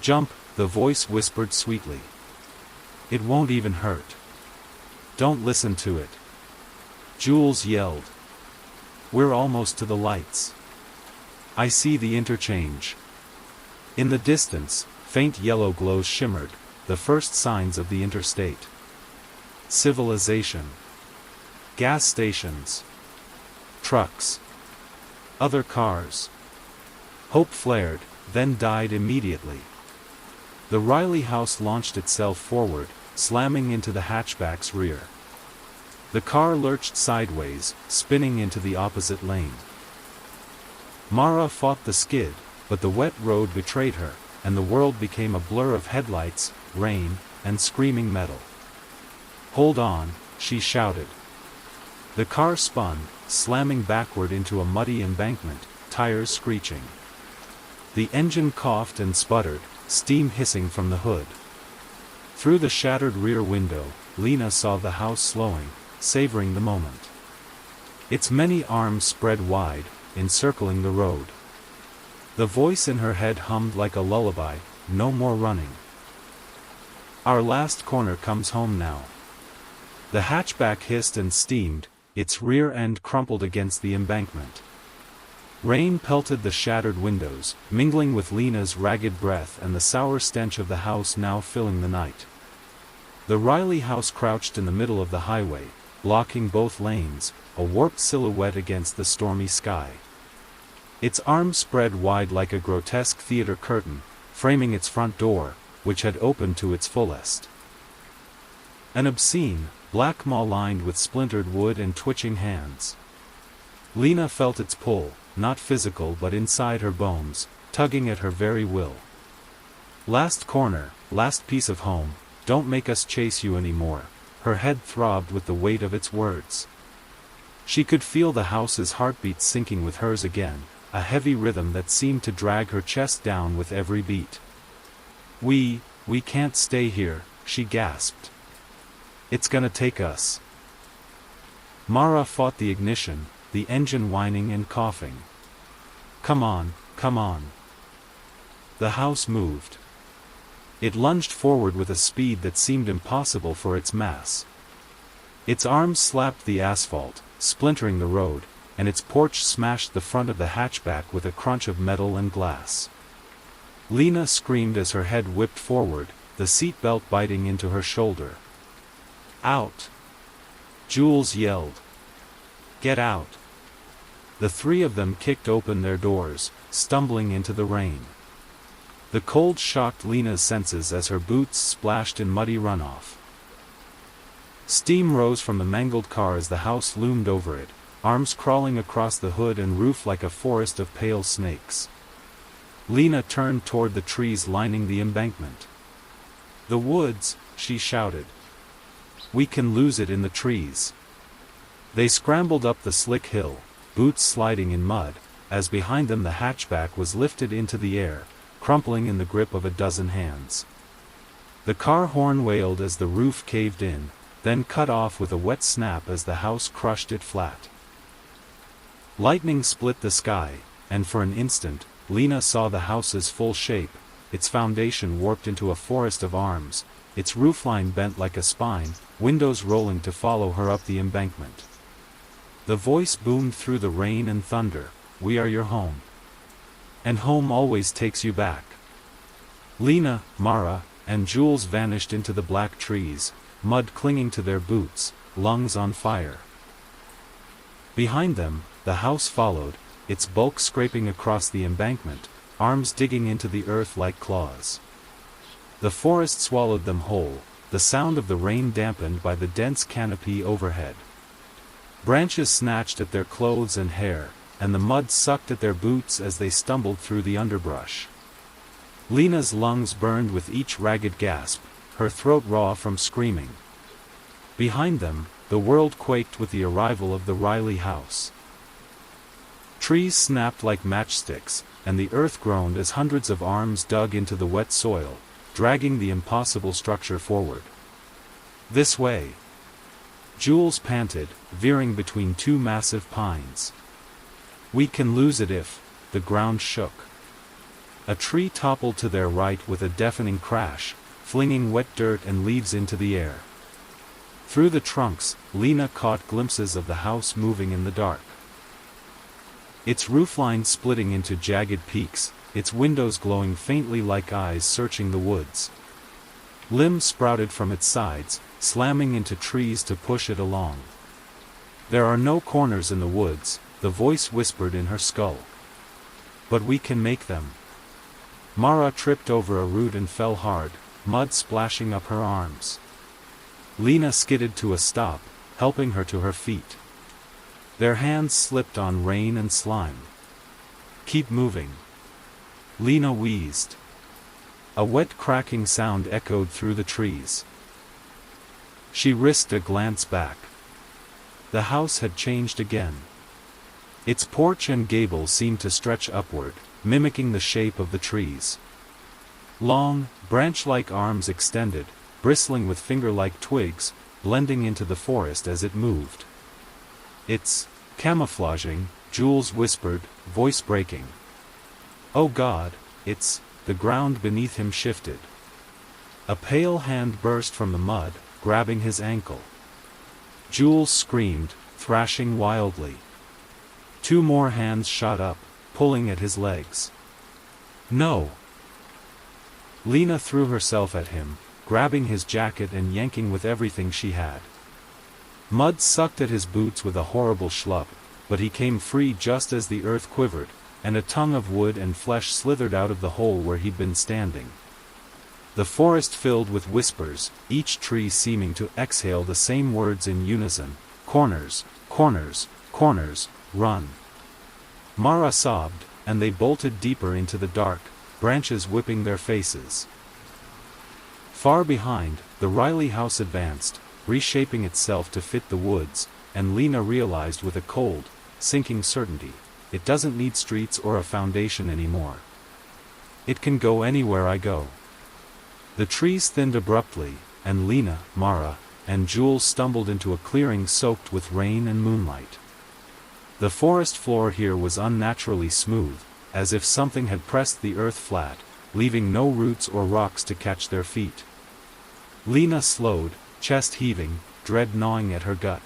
"Jump," the voice whispered sweetly. "It won't even hurt. Don't listen to it." Jules yelled. "We're almost to the lights. I see the interchange." In the distance, faint yellow glows shimmered, the first signs of the interstate. Civilization. Gas stations. Trucks. Other cars. Hope flared, then died immediately. The Riley house launched itself forward, slamming into the hatchback's rear. The car lurched sideways, spinning into the opposite lane. Mara fought the skid, but the wet road betrayed her, and the world became a blur of headlights, rain, and screaming metal. "Hold on," she shouted. The car spun, slamming backward into a muddy embankment, tires screeching. The engine coughed and sputtered, steam hissing from the hood. Through the shattered rear window, Lena saw the house slowing, savoring the moment. Its many arms spread wide, encircling the road. The voice in her head hummed like a lullaby, "No more running. Our last corner comes home now." The hatchback hissed and steamed, its rear end crumpled against the embankment. Rain pelted the shattered windows, mingling with Lena's ragged breath and the sour stench of the house now filling the night. The Riley house crouched in the middle of the highway, blocking both lanes, a warped silhouette against the stormy sky. Its arms spread wide like a grotesque theater curtain, framing its front door, which had opened to its fullest. An obscene, black maw lined with splintered wood and twitching hands. Lena felt its pull, not physical but inside her bones, tugging at her very will. "Last corner, last piece of home, don't make us chase you anymore." Her head throbbed with the weight of its words. She could feel the house's heartbeat sinking with hers again, a heavy rhythm that seemed to drag her chest down with every beat. We can't stay here," she gasped. "It's gonna take us." Mara fought the ignition, the engine whining and coughing. Come on, come on." The house moved. It lunged forward with a speed that seemed impossible for its mass. Its arms slapped the asphalt, splintering the road, and its porch smashed the front of the hatchback with a crunch of metal and glass. Lena screamed as her head whipped forward, the seatbelt biting into her shoulder. "Out!" Jules yelled. "Get out!" The three of them kicked open their doors, stumbling into the rain. The cold shocked Lena's senses as her boots splashed in muddy runoff. Steam rose from the mangled car as the house loomed over it, arms crawling across the hood and roof like a forest of pale snakes. Lena turned toward the trees lining the embankment. "The woods," she shouted. "We can lose it in the trees." They scrambled up the slick hill, boots sliding in mud, as behind them the hatchback was lifted into the air, crumpling in the grip of a dozen hands. The car horn wailed as the roof caved in, then cut off with a wet snap as the house crushed it flat. Lightning split the sky, and for an instant, Lena saw the house's full shape, its foundation warped into a forest of arms, its roofline bent like a spine, windows rolling to follow her up the embankment. The voice boomed through the rain and thunder, "We are your home. And home always takes you back." Lena, Mara, and Jules vanished into the black trees, mud clinging to their boots, lungs on fire. Behind them, the house followed, its bulk scraping across the embankment, arms digging into the earth like claws. The forest swallowed them whole, the sound of the rain dampened by the dense canopy overhead. Branches snatched at their clothes and hair, and the mud sucked at their boots as they stumbled through the underbrush. Lena's lungs burned with each ragged gasp, her throat raw from screaming. Behind them, the world quaked with the arrival of the Riley house. Trees snapped like matchsticks, and the earth groaned as hundreds of arms dug into the wet soil, dragging the impossible structure forward. This way. Jules panted, veering between two massive pines. We can lose it if... The ground shook. A tree toppled to their right with a deafening crash, flinging wet dirt and leaves into the air. Through the trunks, Lena caught glimpses of the house moving in the dark. Its roofline splitting into jagged peaks, its windows glowing faintly like eyes searching the woods. Limbs sprouted from its sides, slamming into trees to push it along. There are no corners in the woods, the voice whispered in her skull. But we can make them. Mara tripped over a root and fell hard, mud splashing up her arms. Lena skidded to a stop, helping her to her feet. Their hands slipped on rain and slime. Keep moving. Lena wheezed. A wet cracking sound echoed through the trees. She risked a glance back. The house had changed again. Its porch and gable seemed to stretch upward, mimicking the shape of the trees. Long, branch-like arms extended, bristling with finger-like twigs, blending into the forest as it moved. It's camouflaging, Jules whispered, voice breaking. Oh God, it's... The ground beneath him shifted. A pale hand burst from the mud, grabbing his ankle. Jules screamed, thrashing wildly. Two more hands shot up, pulling at his legs. No! Lena threw herself at him, grabbing his jacket and yanking with everything she had. Mud sucked at his boots with a horrible schlup, but he came free just as the earth quivered, and a tongue of wood and flesh slithered out of the hole where he'd been standing. The forest filled with whispers, each tree seeming to exhale the same words in unison: corners, corners, corners, run. Mara sobbed, and they bolted deeper into the dark, branches whipping their faces. Far behind, the Riley house advanced, reshaping itself to fit the woods, and Lena realized with a cold, sinking certainty, it doesn't need streets or a foundation anymore. It can go anywhere I go. The trees thinned abruptly, and Lena, Mara, and Jules stumbled into a clearing soaked with rain and moonlight. The forest floor here was unnaturally smooth, as if something had pressed the earth flat, leaving no roots or rocks to catch their feet. Lena slowed, chest heaving, dread gnawing at her gut.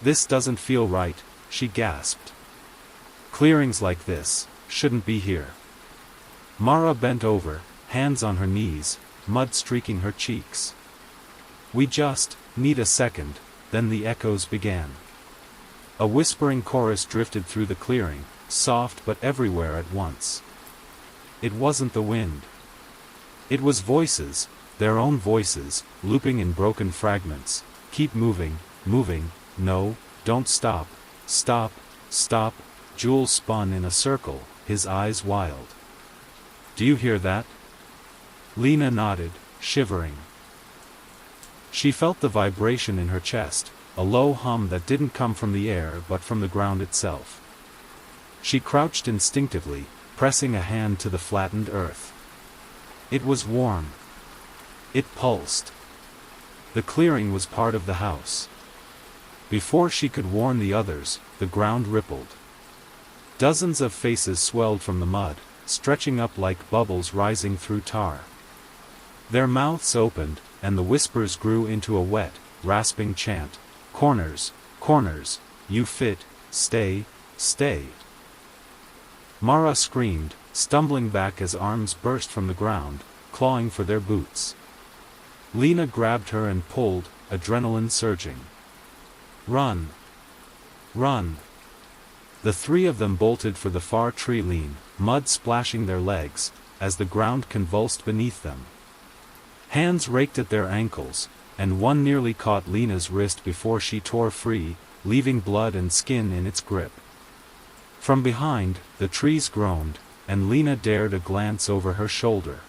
This doesn't feel right, she gasped. Clearings like this shouldn't be here. Mara bent over, hands on her knees, mud streaking her cheeks. We just need a second, then the echoes began. A whispering chorus drifted through the clearing, soft but everywhere at once. It wasn't the wind. It was voices, their own voices, looping in broken fragments. Keep moving, moving, no, don't stop, stop, stop. Jules spun in a circle, his eyes wild. Do you hear that? Lena nodded, shivering. She felt the vibration in her chest, a low hum that didn't come from the air but from the ground itself. She crouched instinctively, pressing a hand to the flattened earth. It was warm. It pulsed. The clearing was part of the house. Before she could warn the others, the ground rippled. Dozens of faces swelled from the mud, stretching up like bubbles rising through tar. Their mouths opened, and the whispers grew into a wet, rasping chant. Corners, corners, you fit, stay, stay. Mara screamed, stumbling back as arms burst from the ground, clawing for their boots. Lena grabbed her and pulled, adrenaline surging. Run! Run! The three of them bolted for the far tree line, mud splashing their legs, as the ground convulsed beneath them. Hands raked at their ankles, and one nearly caught Lena's wrist before she tore free, leaving blood and skin in its grip. From behind, the trees groaned, and Lena dared a glance over her shoulder.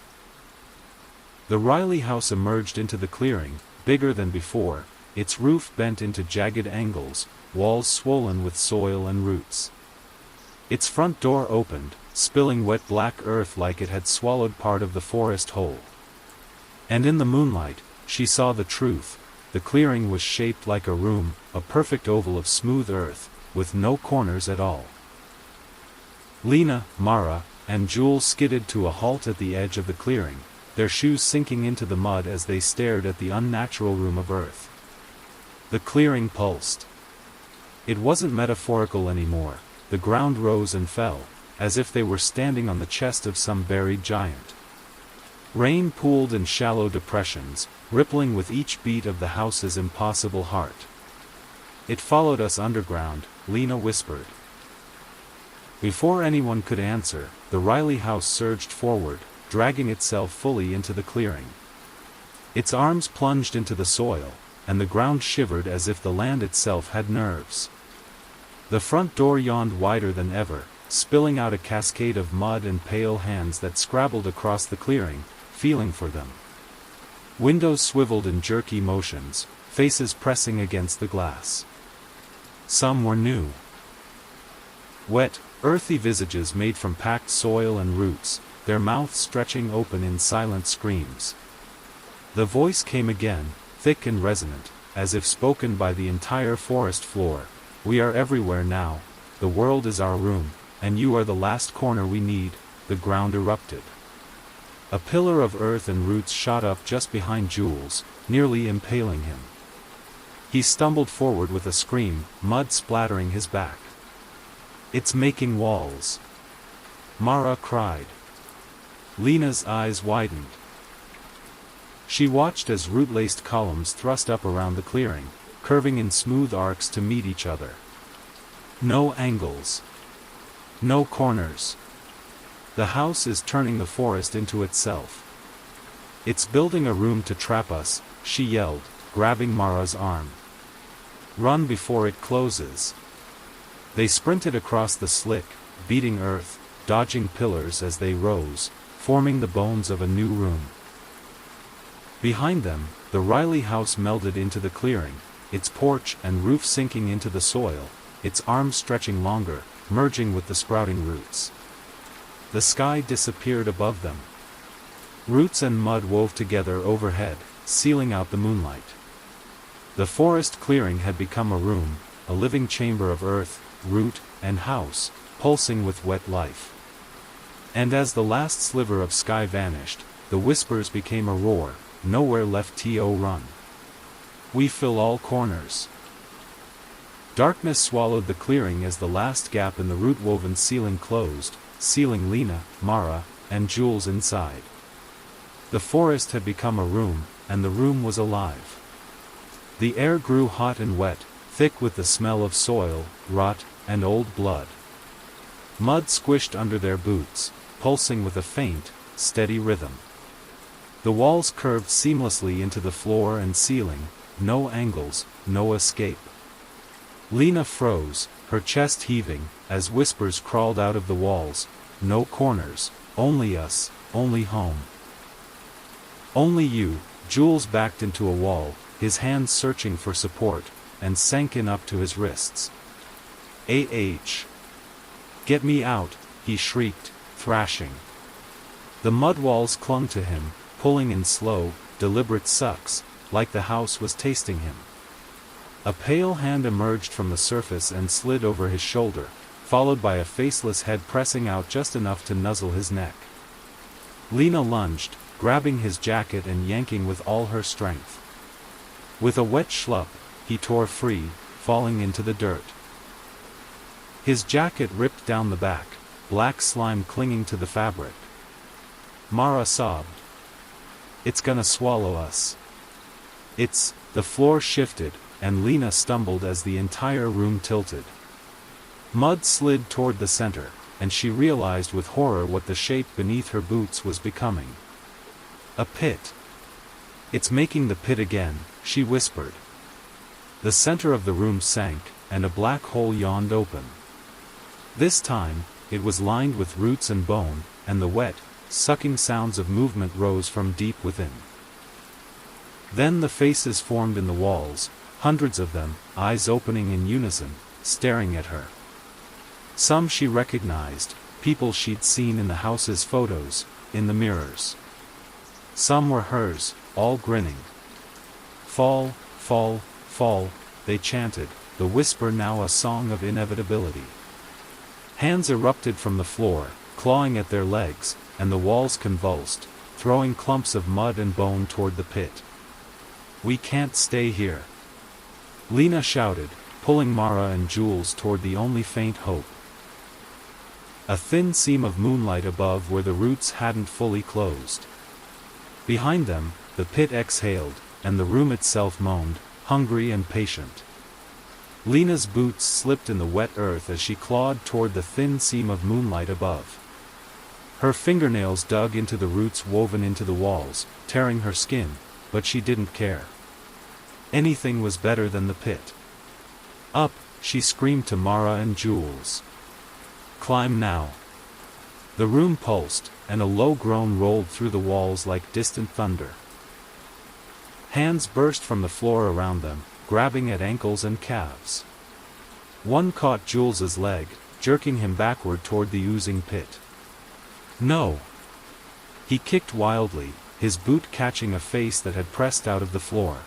The Riley house emerged into the clearing, bigger than before, its roof bent into jagged angles, walls swollen with soil and roots. Its front door opened, spilling wet black earth like it had swallowed part of the forest whole. And in the moonlight, she saw the truth. The clearing was shaped like a room, a perfect oval of smooth earth, with no corners at all. Lena, Mara, and Jules skidded to a halt at the edge of the clearing, their shoes sinking into the mud as they stared at the unnatural room of earth. The clearing pulsed. It wasn't metaphorical anymore. The ground rose and fell, as if they were standing on the chest of some buried giant. Rain pooled in shallow depressions, rippling with each beat of the house's impossible heart. "It followed us underground," Lena whispered. Before anyone could answer, the Riley house surged forward, dragging itself fully into the clearing. Its arms plunged into the soil, and the ground shivered as if the land itself had nerves. The front door yawned wider than ever, spilling out a cascade of mud and pale hands that scrabbled across the clearing, feeling for them. Windows swiveled in jerky motions, faces pressing against the glass. Some were new. Wet, earthy visages made from packed soil and roots, their mouths stretching open in silent screams. The voice came again, thick and resonant, as if spoken by the entire forest floor. "We are everywhere now. The world is our room, and you are the last corner we need." The ground erupted. A pillar of earth and roots shot up just behind Jules, nearly impaling him. He stumbled forward with a scream, mud splattering his back. "It's making walls!" Mara cried. Lena's eyes widened. She watched as root-laced columns thrust up around the clearing, curving in smooth arcs to meet each other. No angles. No corners. The house is turning the forest into itself. "It's building a room to trap us," she yelled, grabbing Mara's arm. "Run before it closes." They sprinted across the slick, beating earth, dodging pillars as they rose, forming the bones of a new room. Behind them, the Riley house melded into the clearing, its porch and roof sinking into the soil, its arms stretching longer, merging with the sprouting roots. The sky disappeared above them. Roots and mud wove together overhead, sealing out the moonlight. The forest clearing had become a room, a living chamber of earth, root, and house, pulsing with wet life. And as the last sliver of sky vanished, the whispers became a roar. "Nowhere left to run. We fill all corners." Darkness swallowed the clearing as the last gap in the root-woven ceiling closed, sealing Lena, Mara, and Jules inside. The forest had become a room, and the room was alive. The air grew hot and wet, thick with the smell of soil, rot, and old blood. Mud squished under their boots, pulsing with a faint, steady rhythm. The walls curved seamlessly into the floor and ceiling, no angles, no escape. Lena froze, her chest heaving, as whispers crawled out of the walls. "No corners, only us, only home." "Only you." Jules backed into a wall, his hands searching for support, and sank in up to his wrists. Get me out," he shrieked, thrashing. The mud walls clung to him, pulling in slow, deliberate sucks, like the house was tasting him. A pale hand emerged from the surface and slid over his shoulder, followed by a faceless head pressing out just enough to nuzzle his neck. Lena lunged, grabbing his jacket and yanking with all her strength. With a wet schlup, he tore free, falling into the dirt. His jacket ripped down the back, black slime clinging to the fabric. Mara sobbed. "It's gonna swallow us." The floor shifted, and Lena stumbled as the entire room tilted. Mud slid toward the center, and she realized with horror what the shape beneath her boots was becoming. A pit. "It's making the pit again," she whispered. The center of the room sank, and a black hole yawned open. This time, it was lined with roots and bone, and the wet, sucking sounds of movement rose from deep within. Then the faces formed in the walls, hundreds of them, eyes opening in unison, staring at her. Some she recognized, people she'd seen in the house's photos, in the mirrors. Some were hers, all grinning. Fall, fall, fall, they chanted, the whisper now a song of inevitability. Hands erupted from the floor, clawing at their legs, and the walls convulsed, throwing clumps of mud and bone toward the pit. We can't stay here, Lena shouted, pulling Mara and Jules toward the only faint hope. A thin seam of moonlight above where the roots hadn't fully closed. Behind them, the pit exhaled, and the room itself moaned, hungry and patient. Lena's boots slipped in the wet earth as she clawed toward the thin seam of moonlight above. Her fingernails dug into the roots woven into the walls, tearing her skin, but she didn't care. Anything was better than the pit. Up, she screamed to Mara and Jules. Climb now. The room pulsed, and a low groan rolled through the walls like distant thunder. Hands burst from the floor around them, grabbing at ankles and calves. One caught Jules's leg, jerking him backward toward the oozing pit. No! He kicked wildly, his boot catching a face that had pressed out of the floor.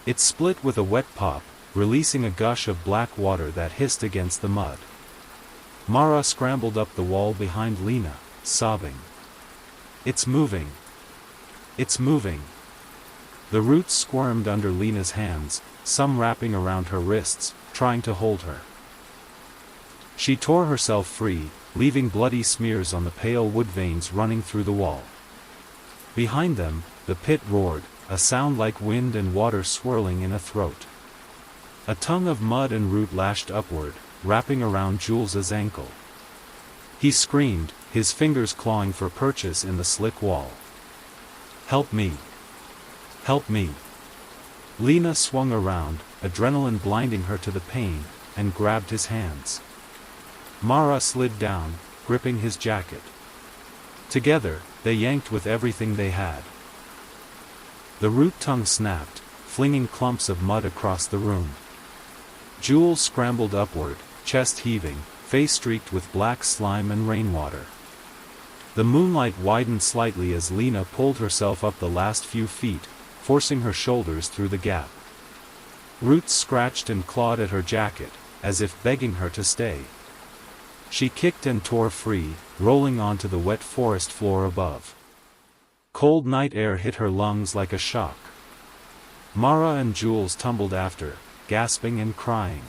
It split with a wet pop, releasing a gush of black water that hissed against the mud. Mara scrambled up the wall behind Lena, sobbing. It's moving! It's moving! The roots squirmed under Lena's hands, some wrapping around her wrists, trying to hold her. She tore herself free, leaving bloody smears on the pale wood veins running through the wall. Behind them, the pit roared, a sound like wind and water swirling in a throat. A tongue of mud and root lashed upward, wrapping around Jules's ankle. He screamed, his fingers clawing for purchase in the slick wall. Help me! Help me! Lena swung around, adrenaline blinding her to the pain, and grabbed his hands. Mara slid down, gripping his jacket. Together, they yanked with everything they had. The root tongue snapped, flinging clumps of mud across the room. Jules scrambled upward, chest heaving, face streaked with black slime and rainwater. The moonlight widened slightly as Lena pulled herself up the last few feet, forcing her shoulders through the gap. Roots scratched and clawed at her jacket, as if begging her to stay. She kicked and tore free, rolling onto the wet forest floor above. Cold night air hit her lungs like a shock. Mara and Jules tumbled after, gasping and crying.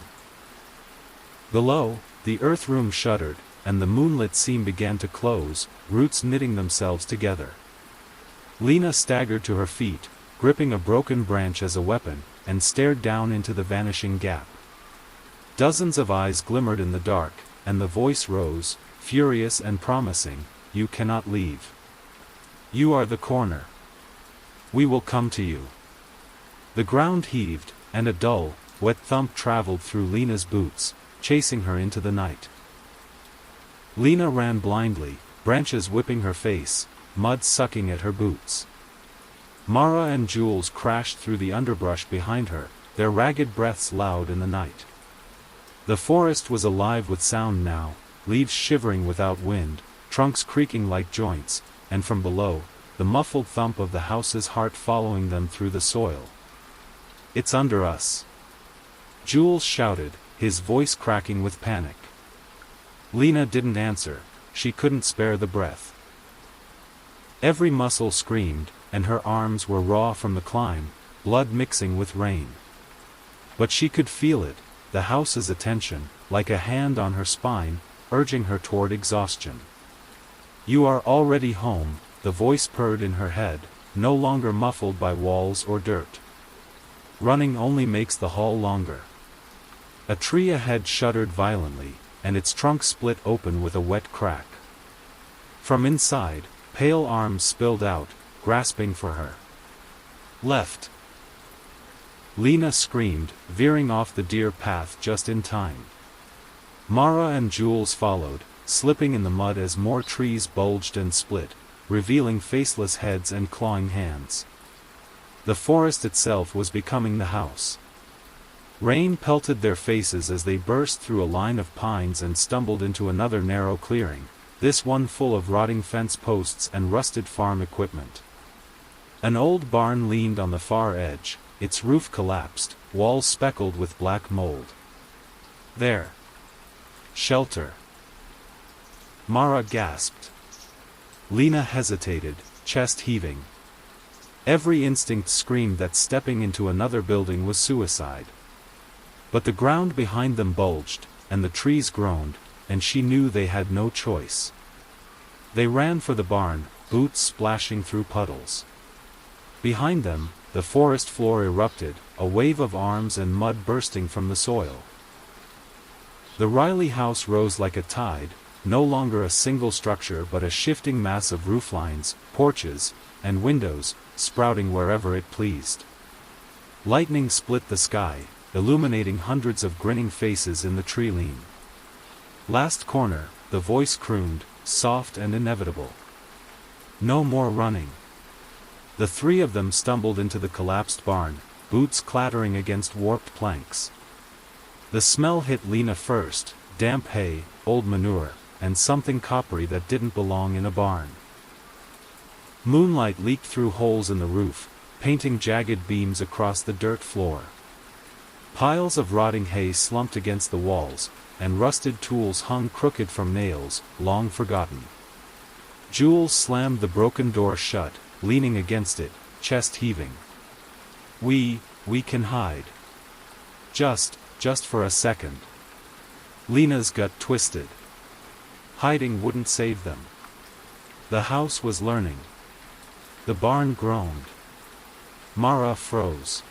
Below, the earth room shuddered, and the moonlit seam began to close, roots knitting themselves together. Lena staggered to her feet, gripping a broken branch as a weapon, and stared down into the vanishing gap. Dozens of eyes glimmered in the dark, and the voice rose, furious and promising, "You cannot leave. You are the corner. We will come to you." The ground heaved, and a dull, wet thump traveled through Lena's boots, chasing her into the night. Lena ran blindly, branches whipping her face, mud sucking at her boots. Mara and Jules crashed through the underbrush behind her, their ragged breaths loud in the night. The forest was alive with sound now, leaves shivering without wind, trunks creaking like joints, and from below, the muffled thump of the house's heart following them through the soil. "It's under us!" Jules shouted, his voice cracking with panic. Lena didn't answer, she couldn't spare the breath. Every muscle screamed, and her arms were raw from the climb, blood mixing with rain. But she could feel it, the house's attention, like a hand on her spine, urging her toward exhaustion. "You are already home," the voice purred in her head, no longer muffled by walls or dirt. "Running only makes the haul longer." A tree ahead shuddered violently, and its trunk split open with a wet crack. From inside, pale arms spilled out, grasping for her. "Left!" Lena screamed, veering off the deer path just in time. Mara and Jules followed, slipping in the mud as more trees bulged and split, revealing faceless heads and clawing hands. The forest itself was becoming the house. Rain pelted their faces as they burst through a line of pines and stumbled into another narrow clearing, this one full of rotting fence posts and rusted farm equipment. An old barn leaned on the far edge, its roof collapsed, walls speckled with black mold. There. Shelter. Mara gasped. Lena hesitated, chest heaving. Every instinct screamed that stepping into another building was suicide. But the ground behind them bulged, and the trees groaned, and she knew they had no choice. They ran for the barn, boots splashing through puddles. Behind them, the forest floor erupted, a wave of arms and mud bursting from the soil. The Riley house rose like a tide, no longer a single structure but a shifting mass of rooflines, porches, and windows, sprouting wherever it pleased. Lightning split the sky, illuminating hundreds of grinning faces in the tree-line. Last corner, the voice crooned, soft and inevitable. No more running. The three of them stumbled into the collapsed barn, boots clattering against warped planks. The smell hit Lena first, damp hay, old manure, and something coppery that didn't belong in a barn. Moonlight leaked through holes in the roof, painting jagged beams across the dirt floor. Piles of rotting hay slumped against the walls, and rusted tools hung crooked from nails, long forgotten. Jules slammed the broken door shut, leaning against it, chest heaving. We can hide. Just for a second. Lena's gut twisted. Hiding wouldn't save them. The house was learning. The barn groaned. Mara froze.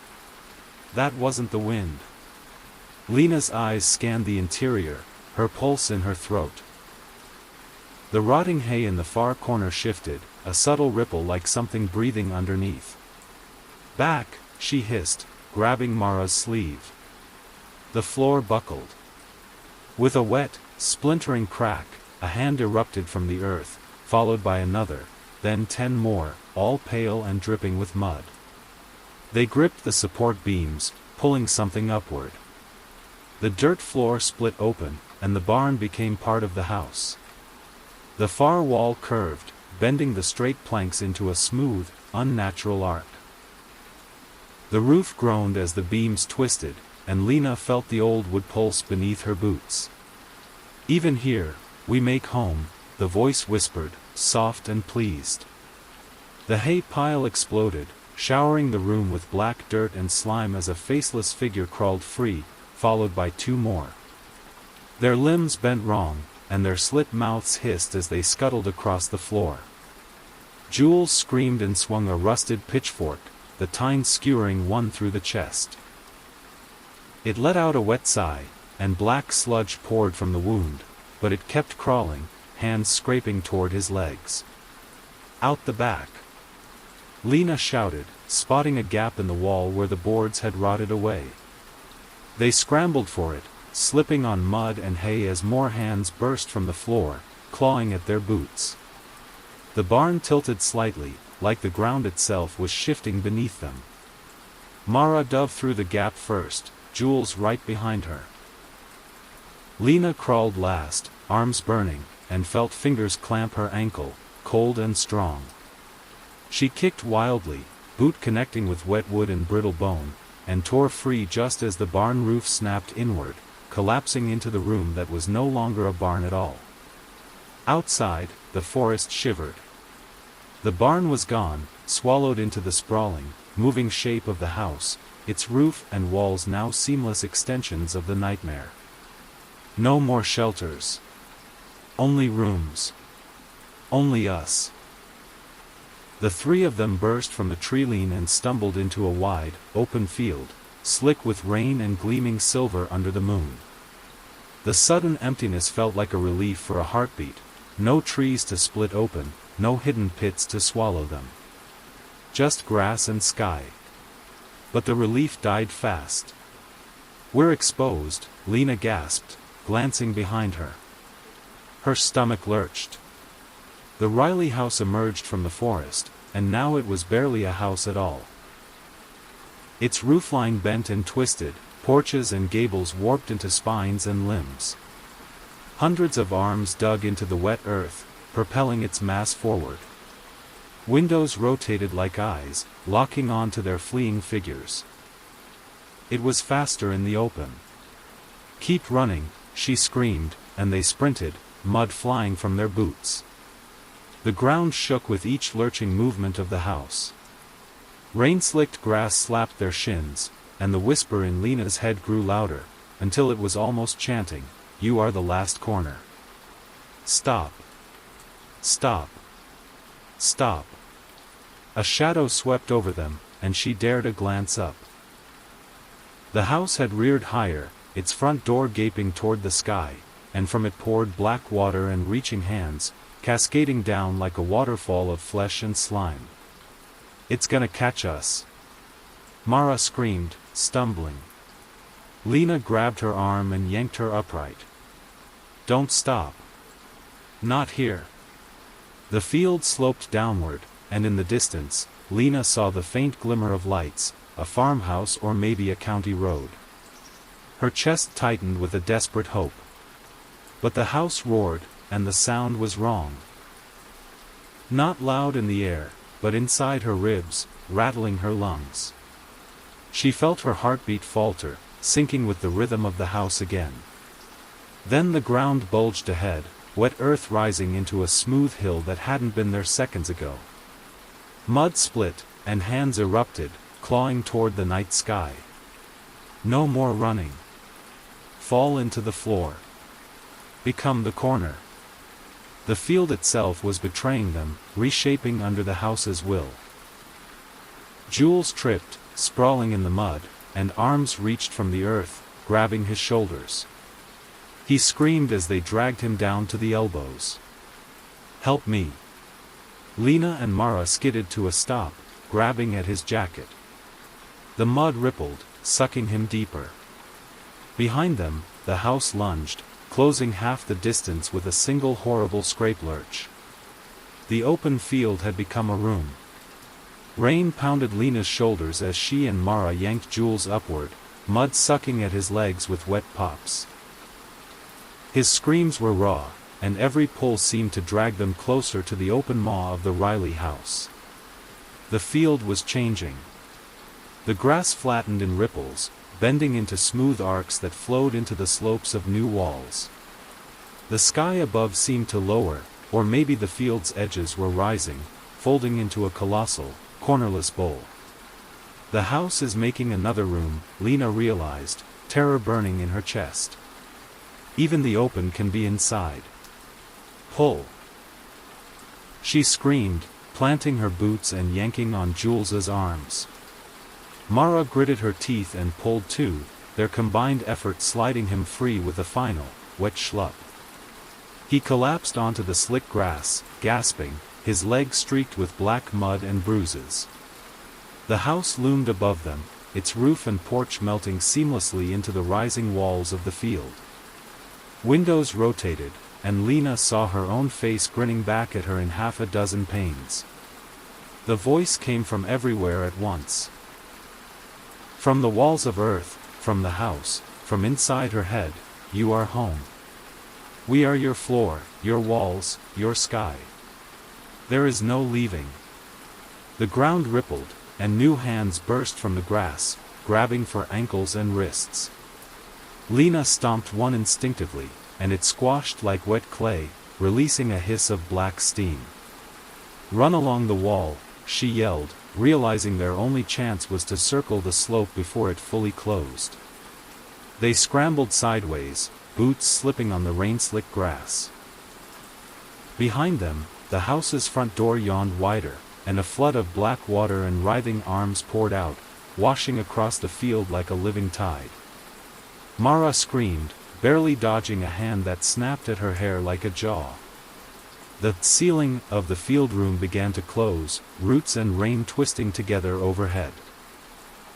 That wasn't the wind. Lena's eyes scanned the interior, her pulse in her throat. The rotting hay in the far corner shifted, a subtle ripple like something breathing underneath. Back, she hissed, grabbing Mara's sleeve. The floor buckled. With a wet, splintering crack, a hand erupted from the earth, followed by another, then 10 more, all pale and dripping with mud. They gripped the support beams, pulling something upward. The dirt floor split open, and the barn became part of the house. The far wall curved, bending the straight planks into a smooth, unnatural arc. The roof groaned as the beams twisted, and Lena felt the old wood pulse beneath her boots. Even here, we make home, the voice whispered, soft and pleased. The hay pile exploded, showering the room with black dirt and slime as a faceless figure crawled free, followed by 2 more. Their limbs bent wrong, and their slit mouths hissed as they scuttled across the floor. Jules screamed and swung a rusted pitchfork, the tine skewering one through the chest. It let out a wet sigh, and black sludge poured from the wound, but it kept crawling, hands scraping toward his legs. Out the back. Lena shouted, spotting a gap in the wall where the boards had rotted away. They scrambled for it, slipping on mud and hay as more hands burst from the floor, clawing at their boots. The barn tilted slightly, like the ground itself was shifting beneath them. Mara dove through the gap first, Jules right behind her. Lena crawled last, arms burning, and felt fingers clamp her ankle, cold and strong. She kicked wildly, boot connecting with wet wood and brittle bone, and tore free just as the barn roof snapped inward, collapsing into the room that was no longer a barn at all. Outside, the forest shivered. The barn was gone, swallowed into the sprawling, moving shape of the house, its roof and walls now seamless extensions of the nightmare. No more shelters. Only rooms. Only us. The 3 of them burst from the tree-line and stumbled into a wide, open field, slick with rain and gleaming silver under the moon. The sudden emptiness felt like a relief for a heartbeat, no trees to split open, no hidden pits to swallow them. Just grass and sky. But the relief died fast. We're exposed, Lena gasped, glancing behind her. Her stomach lurched. The Riley house emerged from the forest, and now it was barely a house at all. Its roofline bent and twisted, porches and gables warped into spines and limbs. Hundreds of arms dug into the wet earth, propelling its mass forward. Windows rotated like eyes, locking on to their fleeing figures. It was faster in the open. "Keep running," she screamed, and they sprinted, mud flying from their boots. The ground shook with each lurching movement of the house. Rain-slicked grass slapped their shins, and the whisper in Lena's head grew louder, until it was almost chanting, "You are the last corner. Stop. Stop. Stop." A shadow swept over them, and she dared a glance up. The house had reared higher, its front door gaping toward the sky, and from it poured black water and reaching hands, cascading down like a waterfall of flesh and slime. "It's gonna catch us!" Mara screamed, stumbling. Lena grabbed her arm and yanked her upright. "Don't stop. Not here." The field sloped downward, and in the distance, Lena saw the faint glimmer of lights, a farmhouse or maybe a county road. Her chest tightened with a desperate hope. But the house roared, and the sound was wrong. Not loud in the air, but inside her ribs, rattling her lungs. She felt her heartbeat falter, sinking with the rhythm of the house again. Then the ground bulged ahead, wet earth rising into a smooth hill that hadn't been there seconds ago. Mud split, and hands erupted, clawing toward the night sky. No more running. Fall into the floor. Become the corner. The field itself was betraying them, reshaping under the house's will. Jules tripped, sprawling in the mud, and arms reached from the earth, grabbing his shoulders. He screamed as they dragged him down to the elbows. "Help me!" Lena and Mara skidded to a stop, grabbing at his jacket. The mud rippled, sucking him deeper. Behind them, the house lunged, closing half the distance with a single horrible scrape lurch. The open field had become a room. Rain pounded Lena's shoulders as she and Mara yanked Jules upward, mud sucking at his legs with wet pops. His screams were raw, and every pull seemed to drag them closer to the open maw of the Riley house. The field was changing. The grass flattened in ripples, bending into smooth arcs that flowed into the slopes of new walls. The sky above seemed to lower, or maybe the field's edges were rising, folding into a colossal, cornerless bowl. The house is making another room, Lena realized, terror burning in her chest. Even the open can be inside. Pull! She screamed, planting her boots and yanking on Jules's arms. Mara gritted her teeth and pulled too, their combined effort sliding him free with a final, wet schlup. He collapsed onto the slick grass, gasping, his legs streaked with black mud and bruises. The house loomed above them, its roof and porch melting seamlessly into the rising walls of the field. Windows rotated, and Lena saw her own face grinning back at her in half a dozen panes. The voice came from everywhere at once. From the walls of earth, from the house, from inside her head, "You are home. We are your floor, your walls, your sky. There is no leaving." The ground rippled, and new hands burst from the grass, grabbing for ankles and wrists. Lena stomped one instinctively, and it squashed like wet clay, releasing a hiss of black steam. "Run along the wall," she yelled, realizing their only chance was to circle the slope before it fully closed. They scrambled sideways, boots slipping on the rain-slick grass. Behind them, the house's front door yawned wider, and a flood of black water and writhing arms poured out, washing across the field like a living tide. Mara screamed, barely dodging a hand that snapped at her hair like a jaw. The ceiling of the field room began to close, roots and rain twisting together overhead.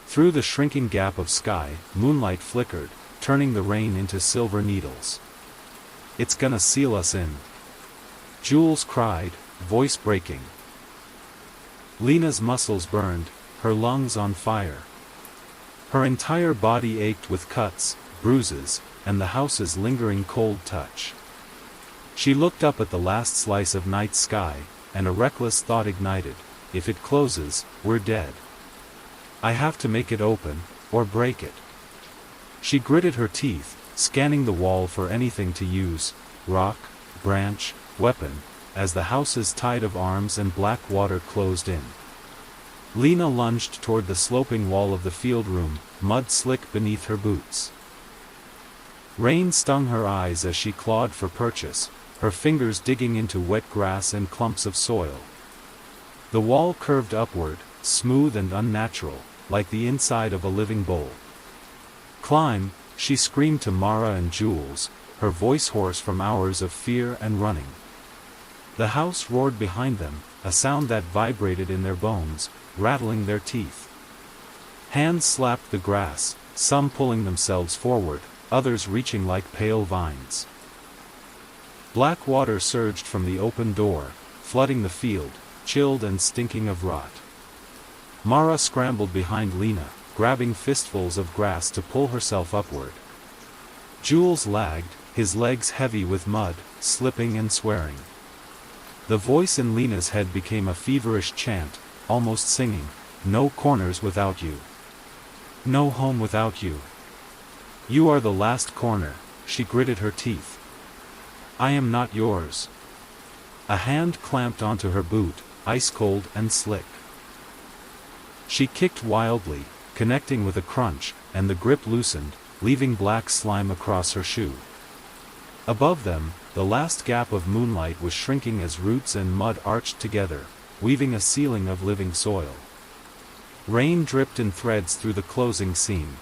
Through the shrinking gap of sky, moonlight flickered, turning the rain into silver needles. "It's gonna seal us in," Jules cried, voice breaking. Lena's muscles burned, her lungs on fire. Her entire body ached with cuts, bruises, and the house's lingering cold touch. She looked up at the last slice of night sky, and a reckless thought ignited: if it closes, we're dead. I have to make it open, or break it. She gritted her teeth, scanning the wall for anything to use, rock, branch, weapon, as the house's tide of arms and black water closed in. Lena lunged toward the sloping wall of the field room, mud slick beneath her boots. Rain stung her eyes as she clawed for purchase, her fingers digging into wet grass and clumps of soil. The wall curved upward, smooth and unnatural, like the inside of a living bowl. "Climb," she screamed to Mara and Jules, her voice hoarse from hours of fear and running. The house roared behind them, a sound that vibrated in their bones, rattling their teeth. Hands slapped the grass, some pulling themselves forward, others reaching like pale vines. Black water surged from the open door, flooding the field, chilled and stinking of rot. Mara scrambled behind Lena, grabbing fistfuls of grass to pull herself upward. Jules lagged, his legs heavy with mud, slipping and swearing. The voice in Lena's head became a feverish chant, almost singing, "No corners without you. No home without you. You are the last corner," she gritted her teeth. "I am not yours." A hand clamped onto her boot, ice-cold and slick. She kicked wildly, connecting with a crunch, and the grip loosened, leaving black slime across her shoe. Above them, the last gap of moonlight was shrinking as roots and mud arched together, weaving a ceiling of living soil. Rain dripped in threads through the closing seam.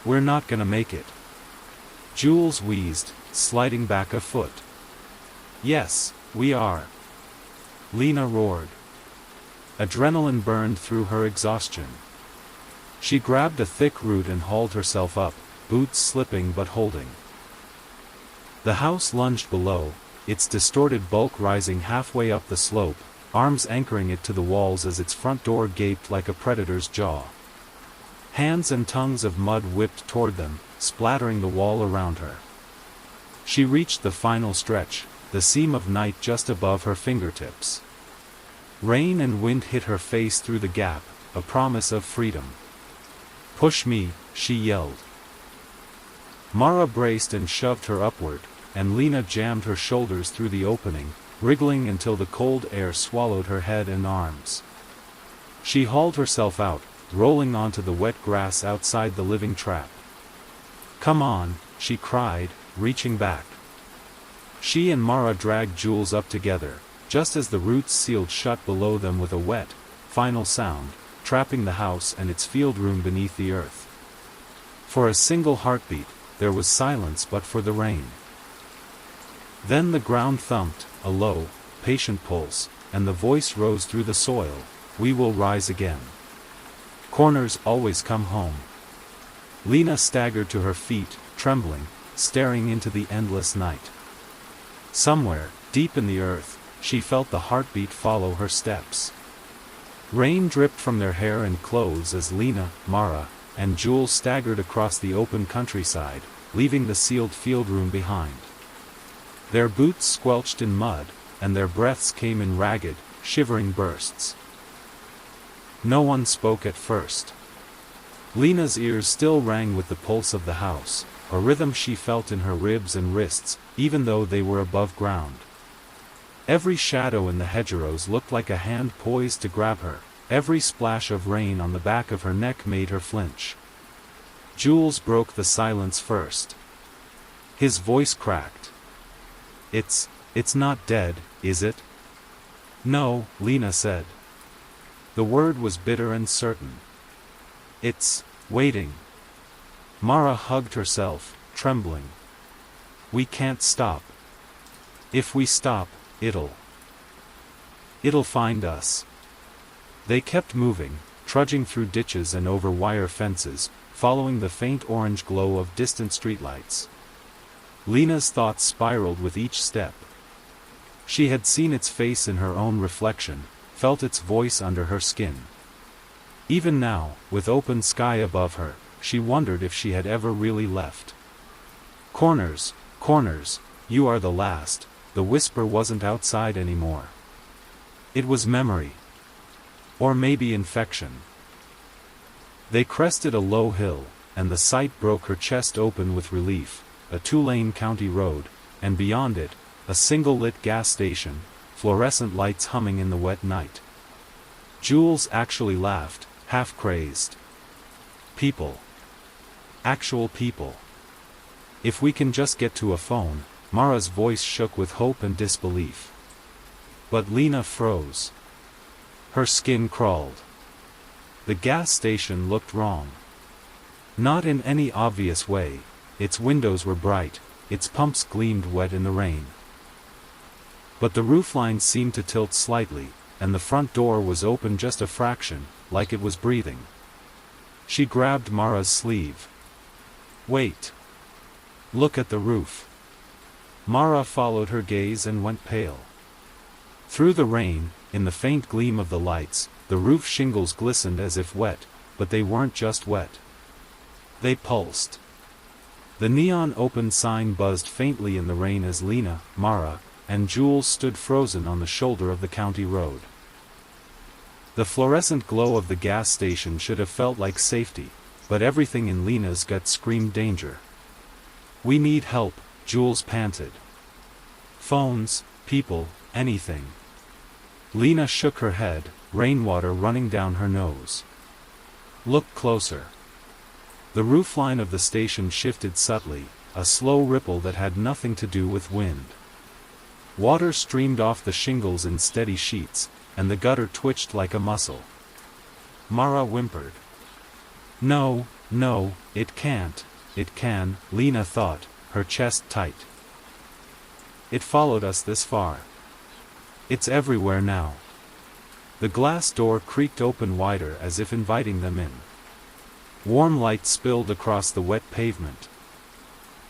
"We're not gonna make it," Jules wheezed, sliding back a foot. "Yes, we are," Lena roared. Adrenaline burned through her exhaustion. She grabbed a thick root and hauled herself up, boots slipping but holding. The house lunged below, its distorted bulk rising halfway up the slope, arms anchoring it to the walls as its front door gaped like a predator's jaw. Hands and tongues of mud whipped toward them, splattering the wall around her. She reached the final stretch, the seam of night just above her fingertips. Rain and wind hit her face through the gap, a promise of freedom. "Push me," she yelled. Mara braced and shoved her upward, and Lena jammed her shoulders through the opening, wriggling until the cold air swallowed her head and arms. She hauled herself out, rolling onto the wet grass outside the living trap. "Come on," she cried, reaching back. She and Mara dragged Jules up together, just as the roots sealed shut below them with a wet, final sound, trapping the house and its field room beneath the earth. For a single heartbeat, there was silence but for the rain. Then the ground thumped, a low, patient pulse, and the voice rose through the soil, "We will rise again. Corners always come home." Lena staggered to her feet, trembling, staring into the endless night. Somewhere, deep in the earth, she felt the heartbeat follow her steps. Rain dripped from their hair and clothes as Lena, Mara, and Jules staggered across the open countryside, leaving the sealed field room behind. Their boots squelched in mud, and their breaths came in ragged, shivering bursts. No one spoke at first. Lena's ears still rang with the pulse of the house, a rhythm she felt in her ribs and wrists, even though they were above ground. Every shadow in the hedgerows looked like a hand poised to grab her, every splash of rain on the back of her neck made her flinch. Jules broke the silence first. His voice cracked. It's not dead, is it?" "No," Lena said. The word was bitter and certain. "It's waiting." Mara hugged herself, trembling. "We can't stop. If we stop, it'll find us." They kept moving, trudging through ditches and over wire fences, following the faint orange glow of distant streetlights. Lena's thoughts spiraled with each step. She had seen its face in her own reflection, felt its voice under her skin. Even now, with open sky above her, she wondered if she had ever really left. "Corners, corners, you are the last," the whisper wasn't outside anymore. It was memory. Or maybe infection. They crested a low hill, and the sight broke her chest open with relief. A two-lane county road, and beyond it, a single lit gas station, fluorescent lights humming in the wet night. Jules actually laughed, half crazed. People. Actual people. If we can just get to a phone. Mara's voice shook with hope and disbelief. But Lena froze. Her skin crawled. The gas station looked wrong. Not in any obvious way. Its windows were bright, its pumps gleamed wet in the rain. But the roofline seemed to tilt slightly, and the front door was open just a fraction, like it was breathing. She grabbed Mara's sleeve. Wait. Look at the roof. Mara followed her gaze and went pale. Through the rain, in the faint gleam of the lights, the roof shingles glistened as if wet, but they weren't just wet. They pulsed. The neon open sign buzzed faintly in the rain as Lena, Mara, and Jules stood frozen on the shoulder of the county road. The fluorescent glow of the gas station should have felt like safety, but everything in Lena's gut screamed danger. We need help, Jules panted. Phones, people, anything. Lena shook her head, rainwater running down her nose. Look closer. The roofline of the station shifted subtly, a slow ripple that had nothing to do with wind. Water streamed off the shingles in steady sheets, and the gutter twitched like a muscle. Mara whimpered. No, no, it can't. It can, Lena thought, her chest tight. It followed us this far. It's everywhere now. The glass door creaked open wider as if inviting them in. Warm light spilled across the wet pavement.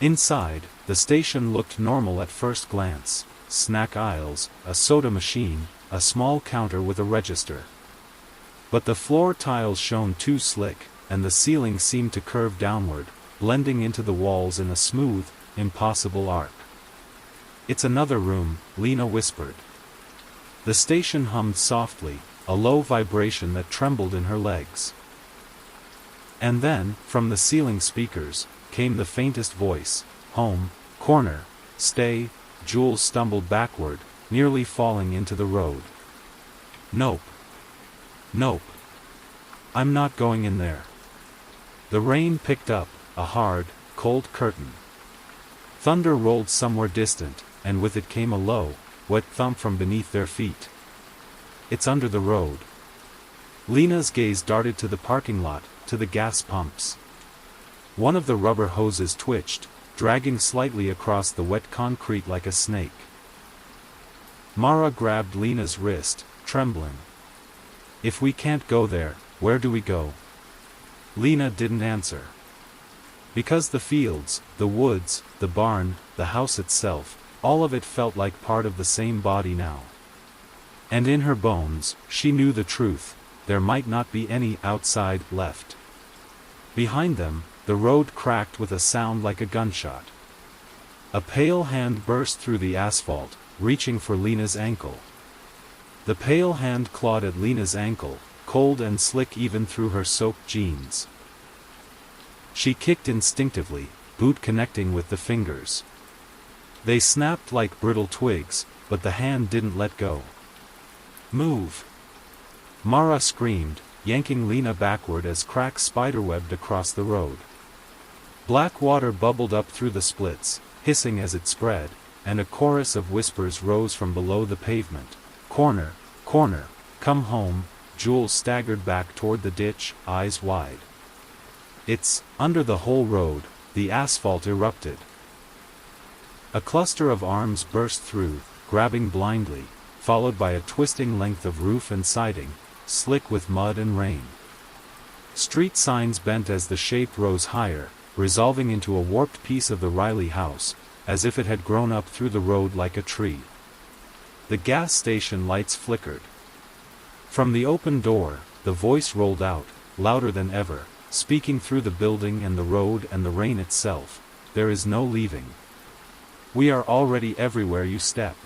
Inside, the station looked normal at first glance. Snack aisles, a soda machine, a small counter with a register. But the floor tiles shone too slick, and the ceiling seemed to curve downward, blending into the walls in a smooth, impossible arc. It's another room, Lena whispered. The station hummed softly, a low vibration that trembled in her legs. And then, from the ceiling speakers, came the faintest voice, home, corner, stay. Jules stumbled backward, nearly falling into the road. Nope. Nope. I'm not going in there. The rain picked up, a hard, cold curtain. Thunder rolled somewhere distant, and with it came a low, wet thump from beneath their feet. It's under the road. Lena's gaze darted to the parking lot, to the gas pumps. One of the rubber hoses twitched, dragging slightly across the wet concrete like a snake. Mara grabbed Lena's wrist, trembling. If we can't go there, where do we go? Lena didn't answer. Because the fields, the woods, the barn, the house itself, all of it felt like part of the same body now. And in her bones, she knew the truth, there might not be any outside left. Behind them, the road cracked with a sound like a gunshot. A pale hand burst through the asphalt, reaching for Lena's ankle. The pale hand clawed at Lena's ankle, cold and slick even through her soaked jeans. She kicked instinctively, boot connecting with the fingers. They snapped like brittle twigs, but the hand didn't let go. Move! Mara screamed, yanking Lena backward as cracks spiderwebbed across the road. Black water bubbled up through the splits, hissing as it spread, and a chorus of whispers rose from below the pavement. Corner, corner, come home. Jules staggered back toward the ditch, eyes wide. It's under the whole road, the asphalt erupted. A cluster of arms burst through, grabbing blindly, followed by a twisting length of roof and siding, slick with mud and rain. Street signs bent as the shape rose higher, resolving into a warped piece of the Riley house, as if it had grown up through the road like a tree. The gas station lights flickered. From the open door, the voice rolled out, louder than ever, speaking through the building and the road and the rain itself. There is no leaving. We are already everywhere you step.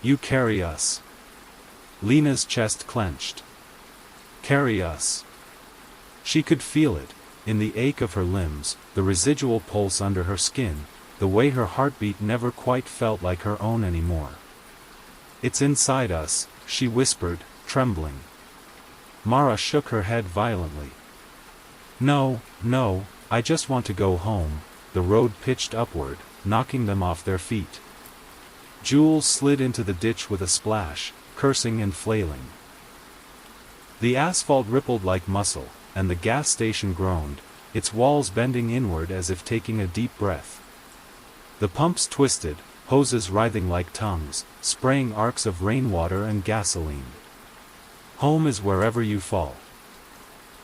You carry us. Lena's chest clenched. Carry us. She could feel it, in the ache of her limbs, the residual pulse under her skin, the way her heartbeat never quite felt like her own anymore. "It's inside us," she whispered, trembling. Mara shook her head violently. "No, no, I just want to go home." The road pitched upward, knocking them off their feet. Jules slid into the ditch with a splash, cursing and flailing. The asphalt rippled like muscle, and the gas station groaned, its walls bending inward as if taking a deep breath. The pumps twisted, hoses writhing like tongues, spraying arcs of rainwater and gasoline. "Home is wherever you fall."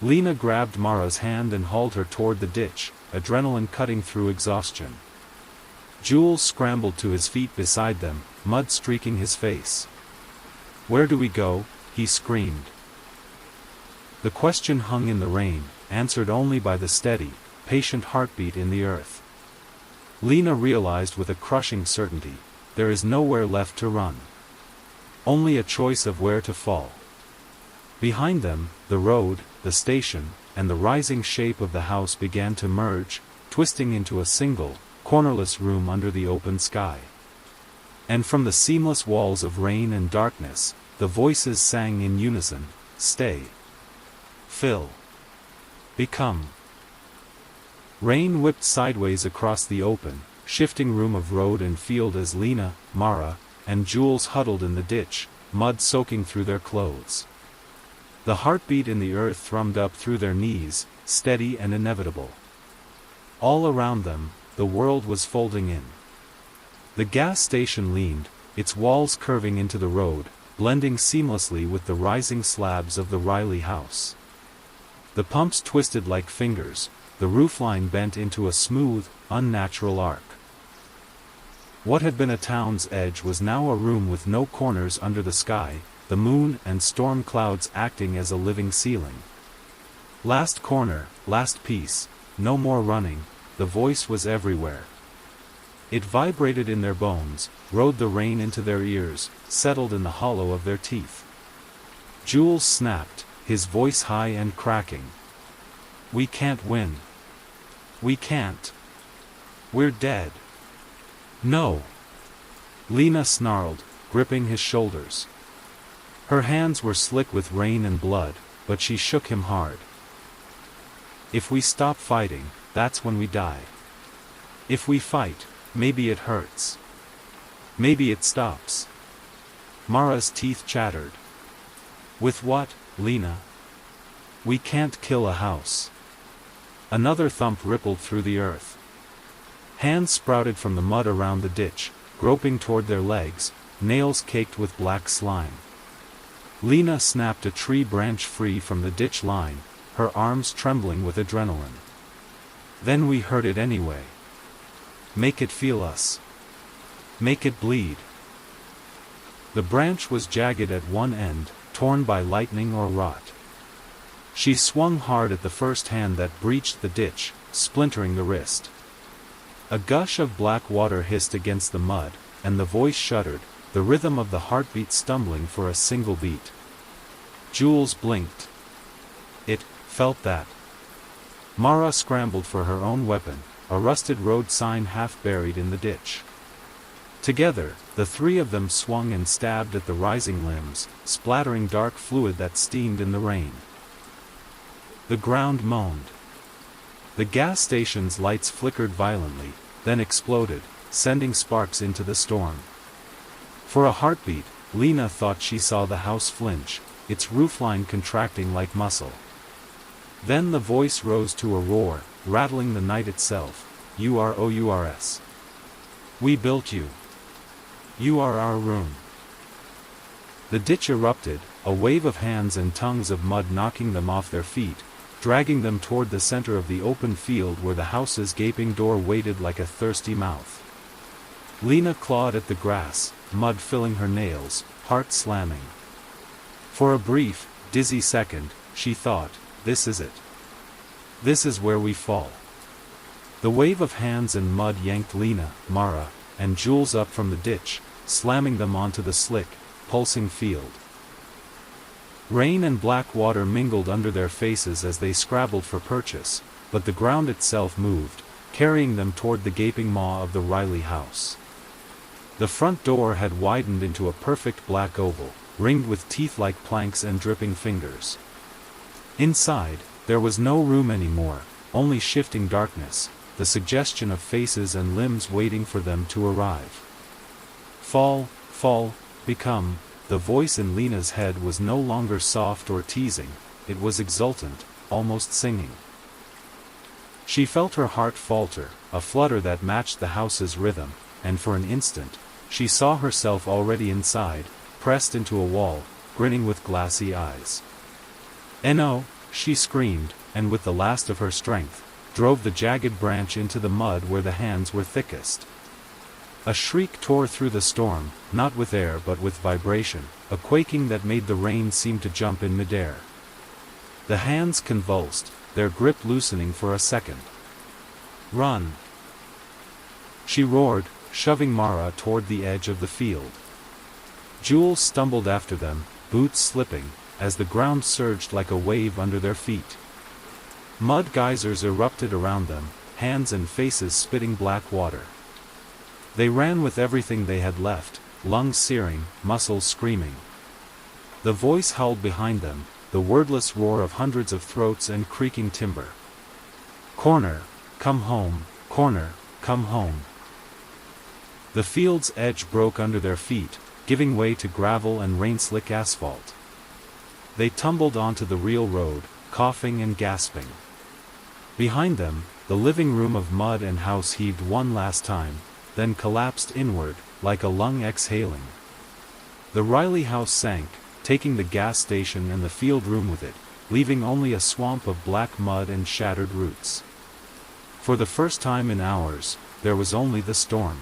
Lena grabbed Mara's hand and hauled her toward the ditch, adrenaline cutting through exhaustion. Jules scrambled to his feet beside them, mud streaking his face. "Where do we go?" he screamed. The question hung in the rain, answered only by the steady, patient heartbeat in the earth. Lena realized with a crushing certainty, there is nowhere left to run. Only a choice of where to fall. Behind them, the road, the station, and the rising shape of the house began to merge, twisting into a single, cornerless room under the open sky. And from the seamless walls of rain and darkness, the voices sang in unison, "Stay. Fill. Become." Rain whipped sideways across the open, shifting room of road and field as Lena, Mara, and Jules huddled in the ditch, mud soaking through their clothes. The heartbeat in the earth thrummed up through their knees, steady and inevitable. All around them, the world was folding in. The gas station leaned, its walls curving into the road, blending seamlessly with the rising slabs of the Riley house. The pumps twisted like fingers, the roofline bent into a smooth, unnatural arc. What had been a town's edge was now a room with no corners under the sky, the moon and storm clouds acting as a living ceiling. Last corner, last piece, no more running, the voice was everywhere. It vibrated in their bones, rode the rain into their ears, settled in the hollow of their teeth. Jules snapped, his voice high and cracking. "We can't win. We can't. We're dead." "No." Lena snarled, gripping his shoulders. Her hands were slick with rain and blood, but she shook him hard. "If we stop fighting, that's when we die. If we fight, maybe it hurts. Maybe it stops." Mara's teeth chattered. "With what, Lena? We can't kill a house." Another thump rippled through the earth. Hands sprouted from the mud around the ditch, groping toward their legs, nails caked with black slime. Lena snapped a tree branch free from the ditch line, her arms trembling with adrenaline. "Then we hurt it anyway. Make it feel us. Make it bleed." The branch was jagged at one end, torn by lightning or rot. She swung hard at the first hand that breached the ditch, splintering the wrist. A gush of black water hissed against the mud, and the voice shuddered, the rhythm of the heartbeat stumbling for a single beat. Jules blinked. It felt that. Mara scrambled for her own weapon, a rusted road sign half buried in the ditch. Together, the three of them swung and stabbed at the rising limbs, splattering dark fluid that steamed in the rain. The ground moaned. The gas station's lights flickered violently, then exploded, sending sparks into the storm. For a heartbeat, Lena thought she saw the house flinch, its roofline contracting like muscle. Then the voice rose to a roar, rattling the night itself. "Yours. We built you. You are our room." The ditch erupted, a wave of hands and tongues of mud knocking them off their feet, dragging them toward the center of the open field where the house's gaping door waited like a thirsty mouth. Lena clawed at the grass, mud filling her nails, heart slamming. For a brief, dizzy second, she thought, this is it. This is where we fall. The wave of hands and mud yanked Lena, Mara, and Jules up from the ditch, slamming them onto the slick, pulsing field. Rain and black water mingled under their faces as they scrabbled for purchase, but the ground itself moved, carrying them toward the gaping maw of the Riley house. The front door had widened into a perfect black oval, ringed with teeth-like planks and dripping fingers. Inside, there was no room anymore, only shifting darkness, the suggestion of faces and limbs waiting for them to arrive. Fall, fall, become. The voice in Lena's head was no longer soft or teasing, it was exultant, almost singing. She felt her heart falter, a flutter that matched the house's rhythm, and for an instant, she saw herself already inside, pressed into a wall, grinning with glassy eyes. "No!" she screamed, and with the last of her strength, drove the jagged branch into the mud where the hands were thickest. A shriek tore through the storm, not with air but with vibration, a quaking that made the rain seem to jump in midair. The hands convulsed, their grip loosening for a second. "Run!" she roared, shoving Mara toward the edge of the field. Jules stumbled after them, boots slipping, as the ground surged like a wave under their feet. Mud geysers erupted around them, hands and faces spitting black water. They ran with everything they had left, lungs searing, muscles screaming. The voice howled behind them, the wordless roar of hundreds of throats and creaking timber. "Corner, come home, corner, come home." The field's edge broke under their feet, giving way to gravel and rain-slick asphalt. They tumbled onto the real road, coughing and gasping. Behind them, the living room of mud and house heaved one last time, then collapsed inward, like a lung exhaling. The Riley house sank, taking the gas station and the field room with it, leaving only a swamp of black mud and shattered roots. For the first time in hours, there was only the storm.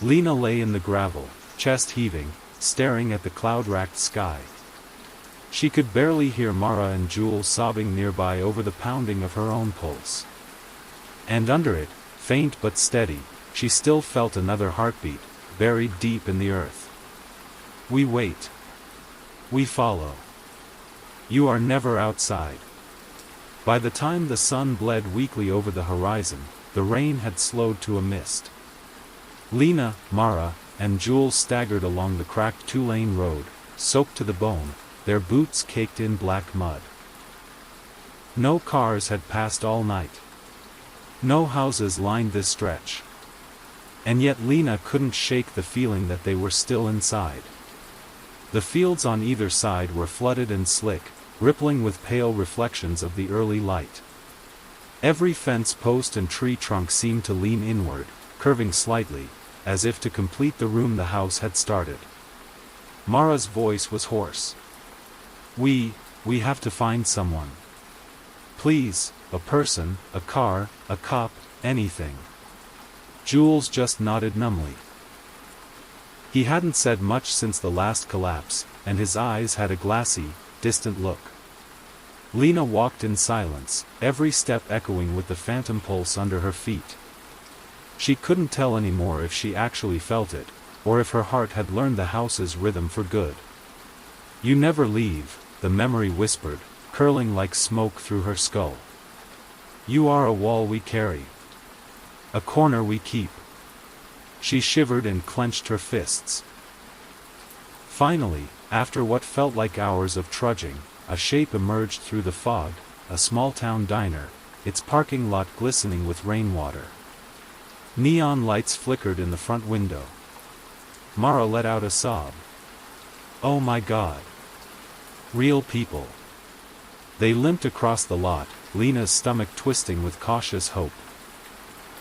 Lena lay in the gravel, chest heaving, staring at the cloud-racked sky. She could barely hear Mara and Jules sobbing nearby over the pounding of her own pulse. And under it, faint but steady, she still felt another heartbeat, buried deep in the earth. "We wait. We follow. You are never outside." By the time the sun bled weakly over the horizon, the rain had slowed to a mist. Lena, Mara, and Jules staggered along the cracked two-lane road, soaked to the bone, their boots caked in black mud. No cars had passed all night. No houses lined this stretch. And yet Lena couldn't shake the feeling that they were still inside. The fields on either side were flooded and slick, rippling with pale reflections of the early light. Every fence post and tree trunk seemed to lean inward, curving slightly, as if to complete the room the house had started. Mara's voice was hoarse. We have to find someone. Please, a person, a car, a cop, anything." Jules just nodded numbly. He hadn't said much since the last collapse, and his eyes had a glassy, distant look. Lena walked in silence, every step echoing with the phantom pulse under her feet. She couldn't tell anymore if she actually felt it, or if her heart had learned the house's rhythm for good. "You never leave," the memory whispered, curling like smoke through her skull. "You are a wall we carry. A corner we keep." She shivered and clenched her fists. Finally, after what felt like hours of trudging, a shape emerged through the fog, a small-town diner, its parking lot glistening with rainwater. Neon lights flickered in the front window. Mara let out a sob. "Oh my God. Real people." They limped across the lot, Lena's stomach twisting with cautious hope.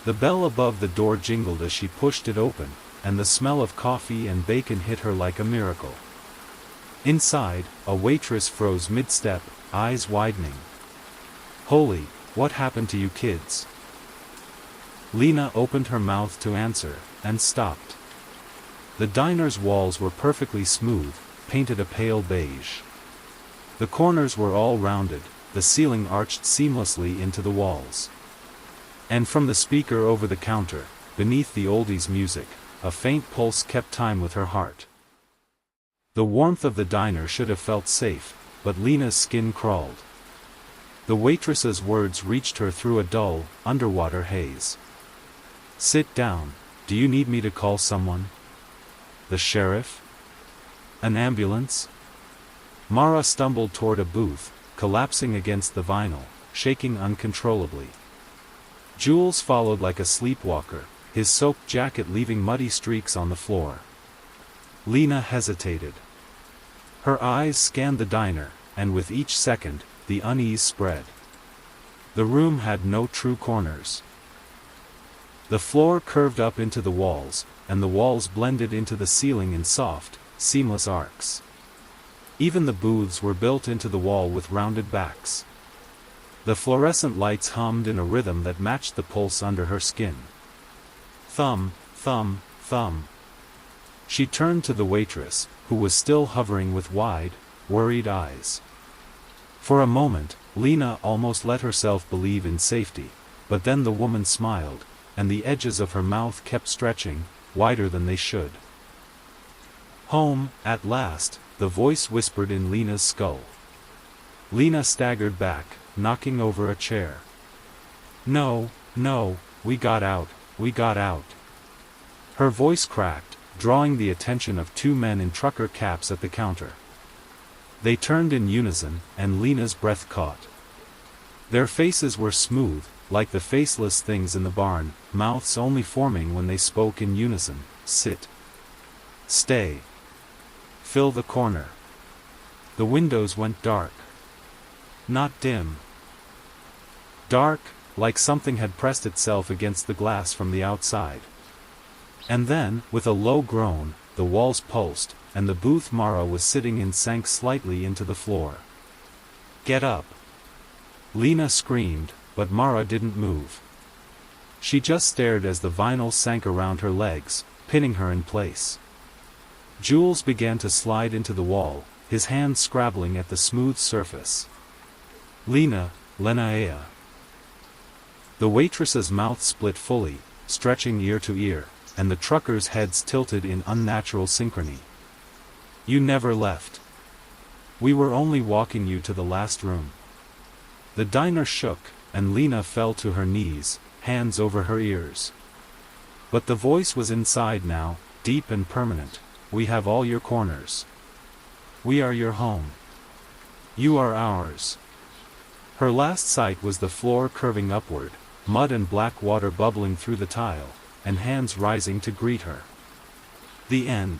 The bell above the door jingled as she pushed it open, and the smell of coffee and bacon hit her like a miracle. Inside, a waitress froze mid-step, eyes widening. "Holy, what happened to you kids?" Lena opened her mouth to answer, and stopped. The diner's walls were perfectly smooth, painted a pale beige. The corners were all rounded, the ceiling arched seamlessly into the walls. And from the speaker over the counter, beneath the oldies music, a faint pulse kept time with her heart. The warmth of the diner should have felt safe, but Lena's skin crawled. The waitress's words reached her through a dull, underwater haze. "Sit down. Do you need me to call someone? The sheriff? An ambulance?" Mara stumbled toward a booth, collapsing against the vinyl, shaking uncontrollably. Jules followed like a sleepwalker, his soaked jacket leaving muddy streaks on the floor. Lena hesitated. Her eyes scanned the diner, and with each second, the unease spread. The room had no true corners. The floor curved up into the walls, and the walls blended into the ceiling in soft, seamless arcs. Even the booths were built into the wall with rounded backs. The fluorescent lights hummed in a rhythm that matched the pulse under her skin. Thumb, thumb, thumb. She turned to the waitress, who was still hovering with wide, worried eyes. For a moment, Lena almost let herself believe in safety, but then the woman smiled, and the edges of her mouth kept stretching, wider than they should. "Home, at last," the voice whispered in Lena's skull. Lena staggered back, knocking over a chair. "No, no, we got out, we got out." Her voice cracked, drawing the attention of two men in trucker caps at the counter. They turned in unison, and Lena's breath caught. Their faces were smooth, like the faceless things in the barn, mouths only forming when they spoke in unison. "Sit. Stay. Fill the corner." The windows went dark. Not dim. Dark, like something had pressed itself against the glass from the outside. And then, with a low groan, the walls pulsed, and the booth Mara was sitting in sank slightly into the floor. "Get up!" Lena screamed, but Mara didn't move. She just stared as the vinyl sank around her legs, pinning her in place. Jules began to slide into the wall, his hands scrabbling at the smooth surface. "Lena, Lenaea." The waitress's mouth split fully, stretching ear to ear, and the truckers' heads tilted in unnatural synchrony. "You never left. We were only walking you to the last room." The diner shook, and Lena fell to her knees, hands over her ears. But the voice was inside now, deep and permanent. "We have all your corners. We are your home. You are ours." Her last sight was the floor curving upward, mud and black water bubbling through the tile, and hands rising to greet her. The end.